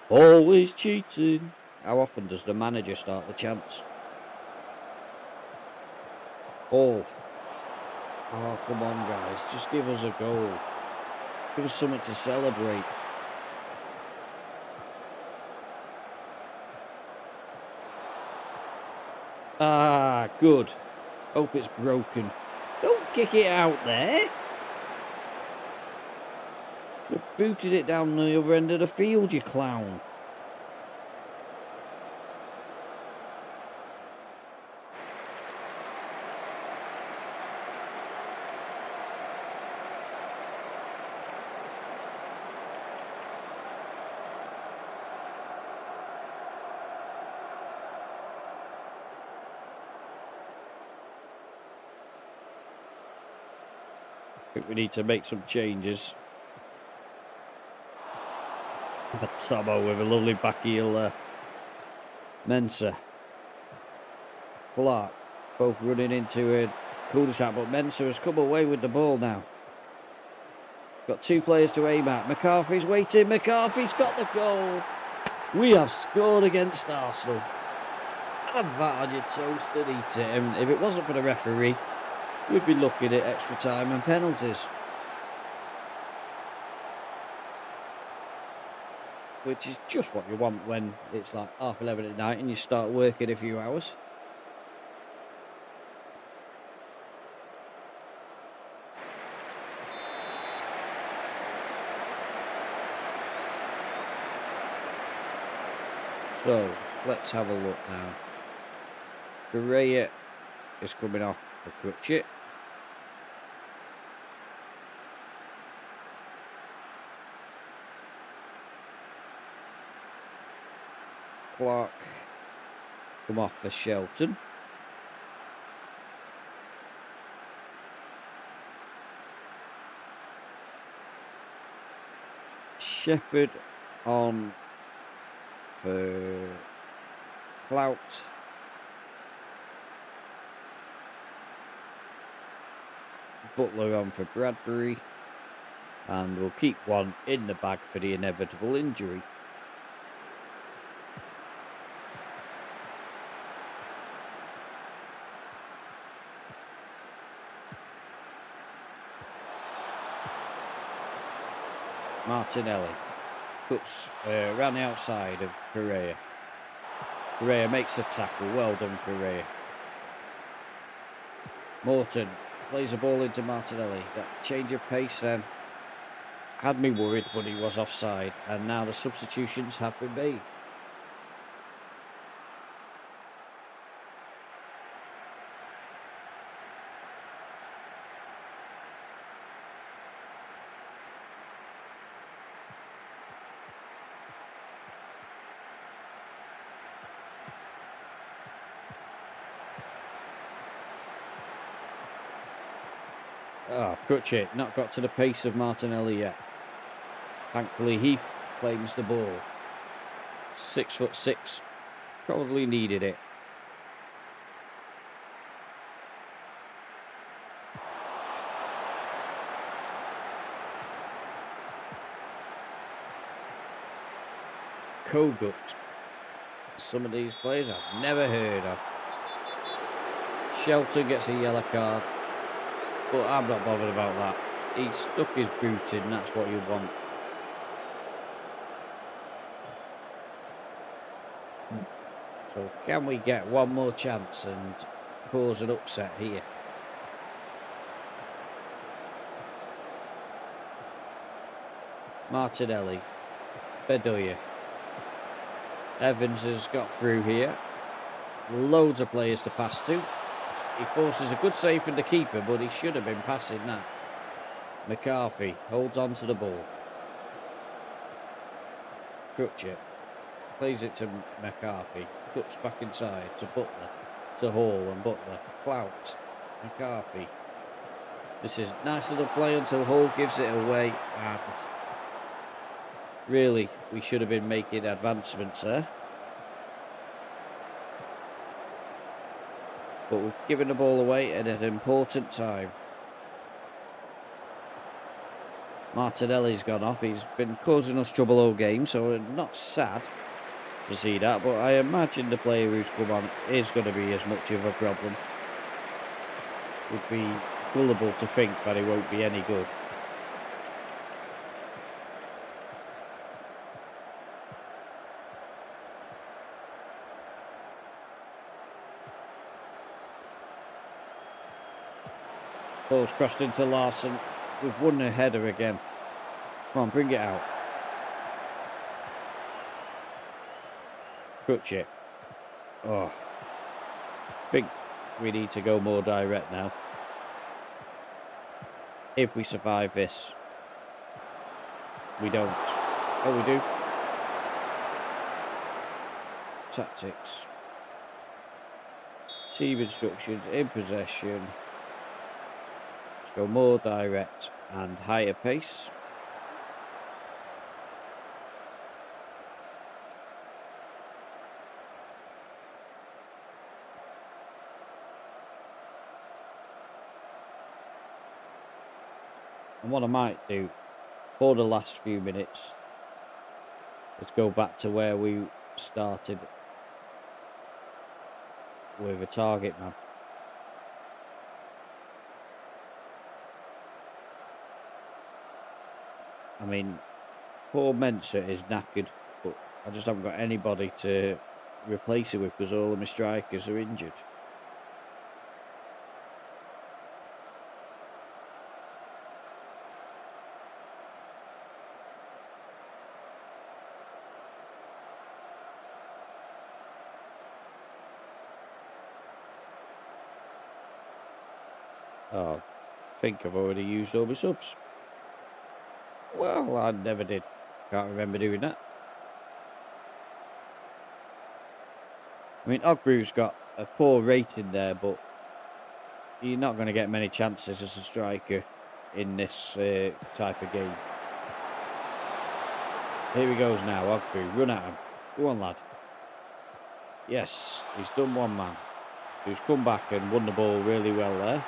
A: always cheating. How often does the manager start the chants? Oh, come on, guys. Just give us a goal. Give us something to celebrate. Ah, good. Hope it's broken. Don't kick it out there. You booted it down the other end of the field, you clown. I think we need to make some changes. Tomo with a lovely back heel there. Mensah. Clark. Both running into a cul-de-sac, but Mensah has come away with the ball now. Got two players to aim at. McCarthy's waiting. McCarthy's got the goal. We have scored against Arsenal. Have that on your toast and eat it. And if it wasn't for the referee, we'd be looking at extra time and penalties. Which is just what you want when it's like 11:30 at night and you start work in a few hours. So, let's have a look now. Correa is coming off for Crutchit. Clark come off for Shelton. Shepherd on for Clout. Butler on for Bradbury. And we'll keep one in the bag for the inevitable injury. Martinelli puts around the outside of Correa. Correa makes a tackle. Well done, Correa. Morton plays the ball into Martinelli. That change of pace then had me worried, but he was offside. And now the substitutions have been made. Oh, Crutchit not got to the pace of Martinelli yet. Thankfully, Heath claims the ball. 6'6", probably needed it. Kogut. Some of these players I've never heard of. Shelton gets a yellow card. But I'm not bothered about that. He stuck his boot in, that's what you want. So can we get one more chance and cause an upset here? Martinelli. Bedoya. Evans has got through here. Loads of players to pass to. He forces a good save from the keeper, but he should have been passing that. McCarthy holds on to the ball. Crutcher plays it to McCarthy. Cuts back inside to Butler. To Hall and Butler. Clout. McCarthy. This is nice little play until Hall gives it away. And really, we should have been making advancements there. But we've given the ball away at an important time. Martinelli's gone off. He's been causing us trouble all game, so we're not sad to see that. But I imagine the player who's come on is going to be as much of a problem. Would be gullible to think that he won't be any good. Ball's crossed into Larson. We've won the header again. Come on, bring it out. Crutch it. Oh. I think we need to go more direct now. If we survive this. We don't. Oh, we do. Tactics. Team instructions. In possession. Go more direct and higher pace. And what I might do for the last few minutes is go back to where we started with a target man. I mean, poor Mensah is knackered, but I just haven't got anybody to replace it with because all of my strikers are injured. Oh, I think I've already used all my subs. Well, I never did. Can't remember doing that. I mean, Ogbrew's got a poor rating there, but you're not going to get many chances as a striker in this type of game. Here he goes now, Ogbew. Run at him. Go on, lad. Yes, he's done one man. Who's come back and won the ball really well there.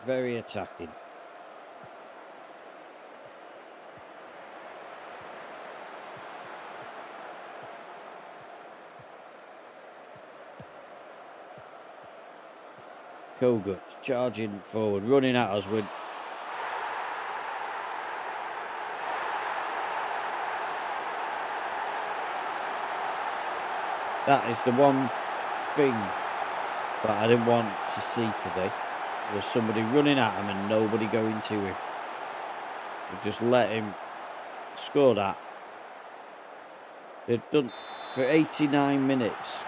A: Very attacking. Kogut charging forward, running at us with... That is the one thing that I didn't want to see today. There's somebody running at him and nobody going to him. We just let him score that. They've done for 89 minutes.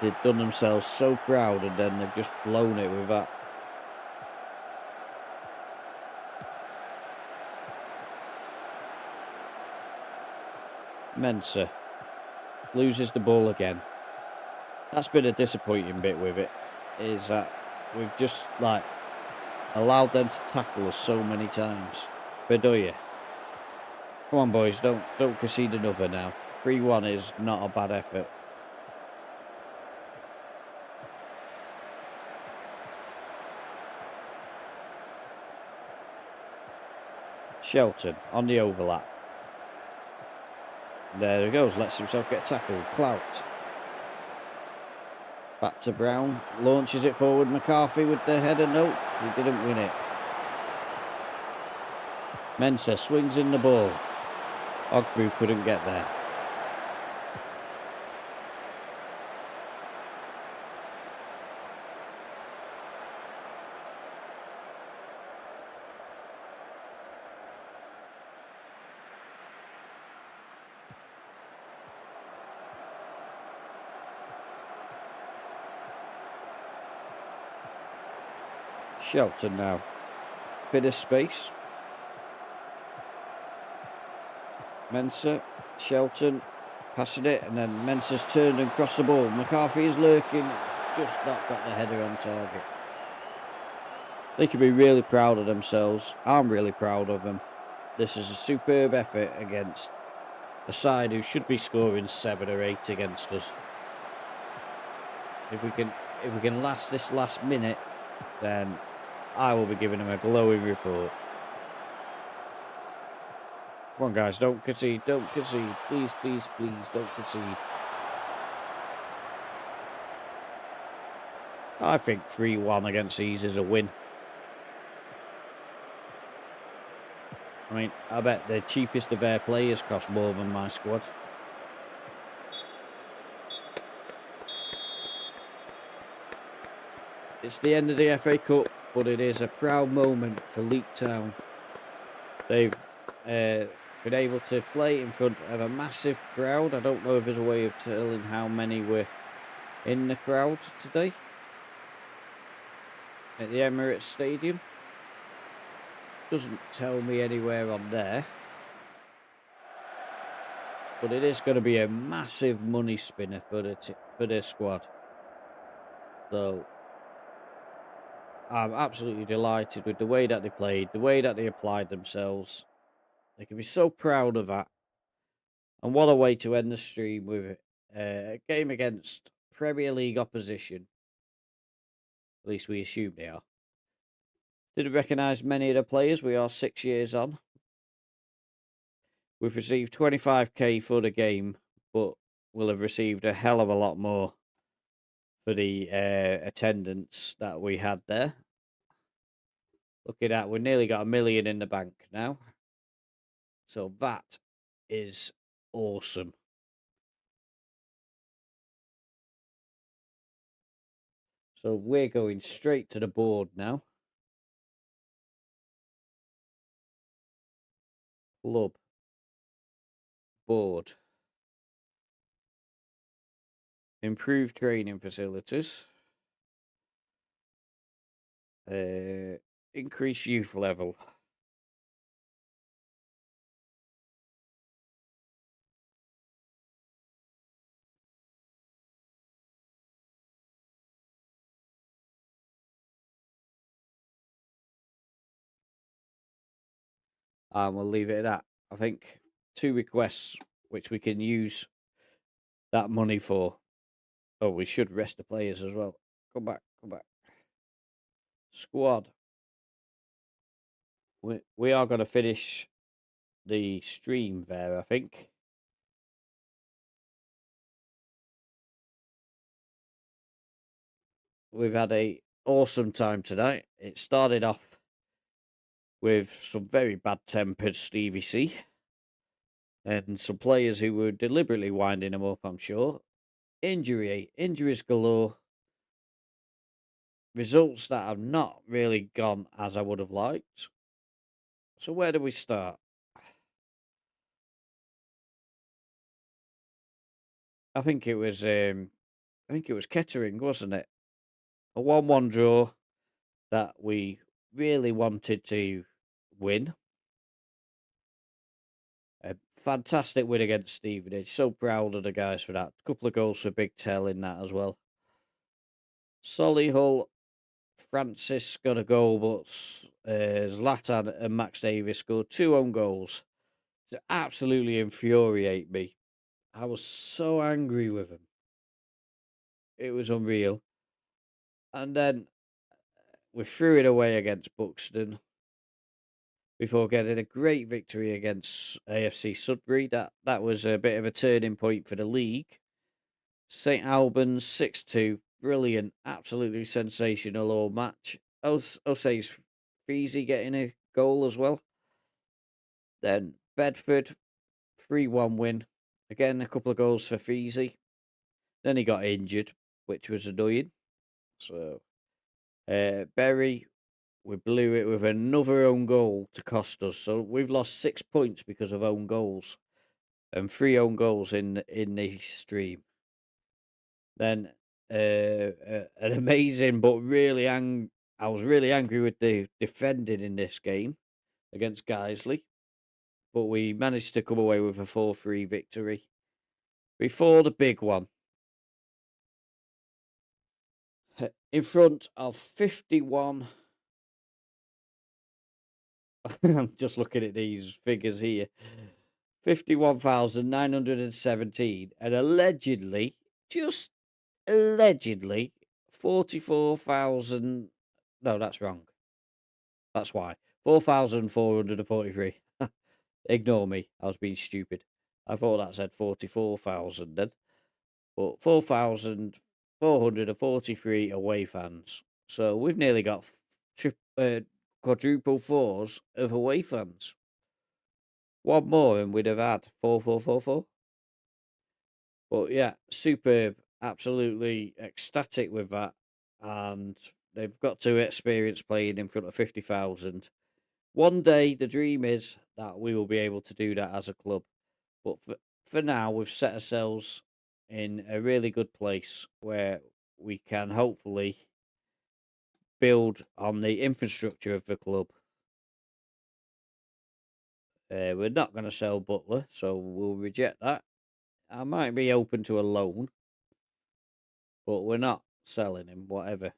A: They've done themselves so proud and then they've just blown it with that. Mensah loses the ball again. That's been a disappointing bit with it, is that we've just like allowed them to tackle us so many times. Bedoya. Come on, boys, don't concede another now. 3-1 is not a bad effort. Shelton on the overlap. There he goes, lets himself get tackled. Clout. Back to Brown, launches it forward. McCarthy with the header. Nope, he didn't win it. Mensah swings in the ball. Ogbu couldn't get there. Shelton now. Bit of space. Mensah, Shelton, passing it, and then Mensah's turned and crossed the ball. McCarthy is lurking, just not got the header on target. They can be really proud of themselves. I'm really proud of them. This is a superb effort against a side who should be scoring 7 or 8 against us. If we can last this last minute, then I will be giving them a glowing report. Come on, guys, don't concede, don't concede. Please, please, please, don't concede. I think 3-1 against these is a win. I mean, I bet the cheapest of their players cost more than my squad. It's the end of the FA Cup, but it is a proud moment for Leek Town. They've been able to play in front of a massive crowd. I don't know if there's a way of telling how many were in the crowd today at the Emirates Stadium. Doesn't tell me anywhere on there. But it is going to be a massive money spinner for the squad. So I'm absolutely delighted with the way that they played, the way that they applied themselves. They can be so proud of that. And what a way to end the stream with a game against Premier League opposition. At least we assume they are. Didn't recognise many of the players. We are 6 years on. We've received 25k for the game, but we'll have received a hell of a lot more for the attendance that we had there. Looking at, we've nearly got $1 million in the bank now. So that is awesome. So we're going straight to the board now. Club. Board. Improved training facilities. Increase youth level. And we'll leave it at that. I think 2 requests, which we can use that money for. Oh, we should rest the players as well. Come back, come back. Squad. We are going to finish the stream there, I think. We've had a awesome time tonight. It started off with some very bad-tempered Stevie C. And some players who were deliberately winding him up, I'm sure. Injuries galore. Results that have not really gone as I would have liked. So where do we start? I think it was Kettering, wasn't it? A 1-1 draw that we really wanted to win. A fantastic win against Stevenage. So proud of the guys for that. A couple of goals for Big Tell in that as well. Solihull, Francis got a goal, but Zlatan and Max Davis scored 2 own goals to absolutely infuriate me. I was so angry with him. It was unreal. And then we threw it away against Buxton before getting a great victory against AFC Sudbury. That was a bit of a turning point for the league. St Albans 6-2. Brilliant. Absolutely sensational all match. Osae's Feezy getting a goal as well. Then Bedford 3-1 win. Again, a couple of goals for Feezy. Then he got injured, which was annoying. So, Bury, we blew it with another own goal to cost us. So we've lost 6 points because of own goals, and 3 own goals in the stream. Then an amazing but really I was really angry with the defending in this game against Guiseley, but we managed to come away with a 4-3 victory. Before the big one, in front of 51. I'm just looking at these figures here. 51,917 and allegedly, just allegedly, 44,000. No, that's wrong. That's why. 4,443. Ignore me. I was being stupid. I thought that said 44,000 then. But 4,443 away fans. So we've nearly got quadruple fours of away fans. One more and we'd have had 4,444. But yeah, superb. Absolutely ecstatic with that. And they've got to experience playing in front of 50,000. One day, the dream is that we will be able to do that as a club. But for now, we've set ourselves in a really good place where we can hopefully build on the infrastructure of the club. We're not going to sell Butler, so we'll reject that. I might be open to a loan, but we're not selling him, whatever.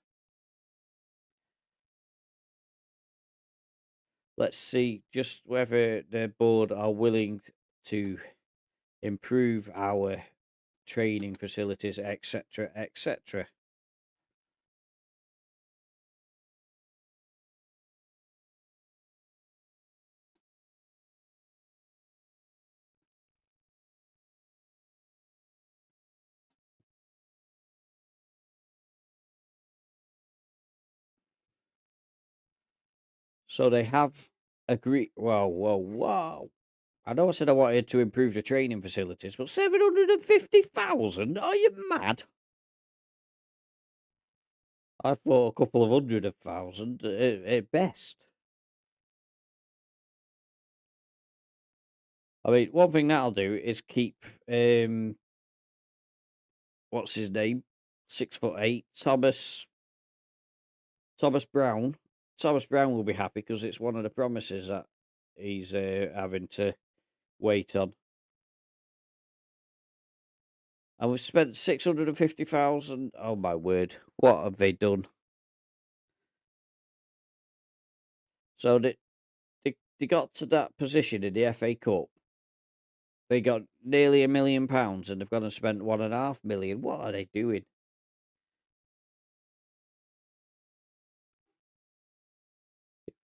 A: Let's see just whether the board are willing to improve our training facilities, etc., etc. So they have agreed. Whoa, whoa, whoa. I know I said I wanted to improve the training facilities, but 750,000? Are you mad? I thought a couple of 100,000 at best. I mean, one thing that'll do is keep what's his name? 6'8", Thomas Brown. Thomas Brown will be happy because it's one of the promises that he's having to wait on. And we've spent 650,000. Oh my word! What have they done? So they got to that position in the FA Cup. They got nearly £1 million, and they've gone and spent 1.5 million. What are they doing?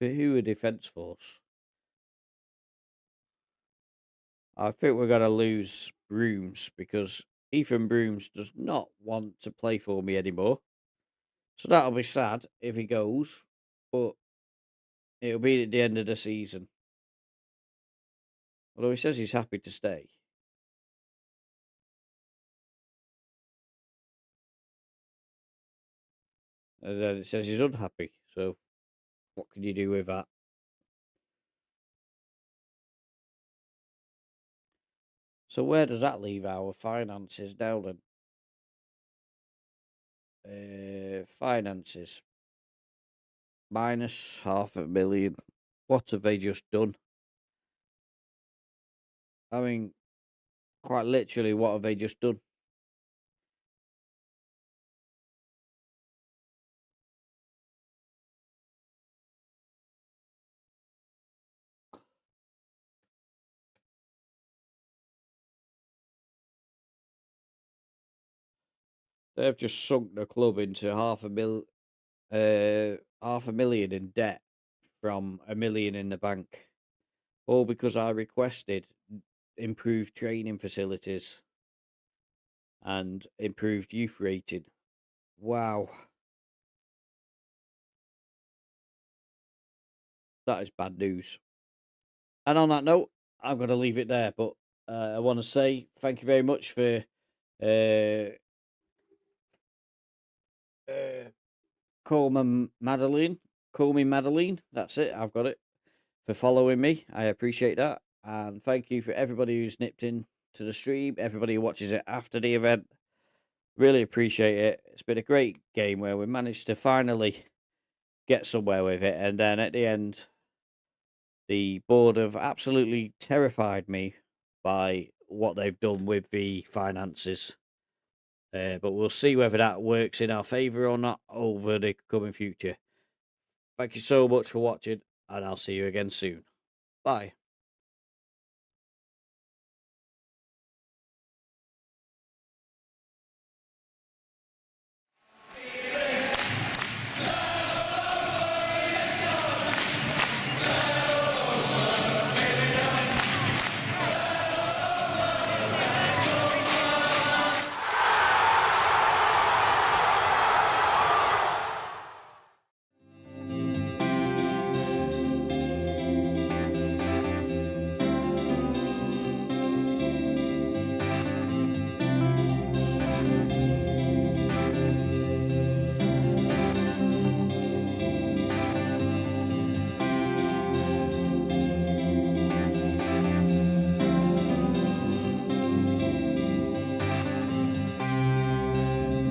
A: Who are Defence Force? I think we're going to lose Brooms because Ethan Brooms does not want to play for me anymore. So that'll be sad if he goes, but it'll be at the end of the season. Although he says he's happy to stay. And then it says he's unhappy. So what can you do with that? So where does that leave our finances now then? Finances. Minus $500,000. What have they just done? I mean, quite literally, what have they just done? They've just sunk the club into $500,000 in debt from $1 million in the bank, all because I requested improved training facilities and improved youth rating. Wow, that is bad news. And on that note, I'm going to leave it there. But I want to say thank you very much for uh, call me Madeline. Call me Madeline. That's it. I've got it. For following me. I appreciate that. And thank you for everybody who's nipped in to the stream, everybody who watches it after the event. Really appreciate it. It's been a great game where we managed to finally get somewhere with it. And then at the end, the board have absolutely terrified me by what they've done with the finances. But we'll see whether that works in our favour or not over the coming future. Thank you so much for watching, and I'll see you again soon. Bye.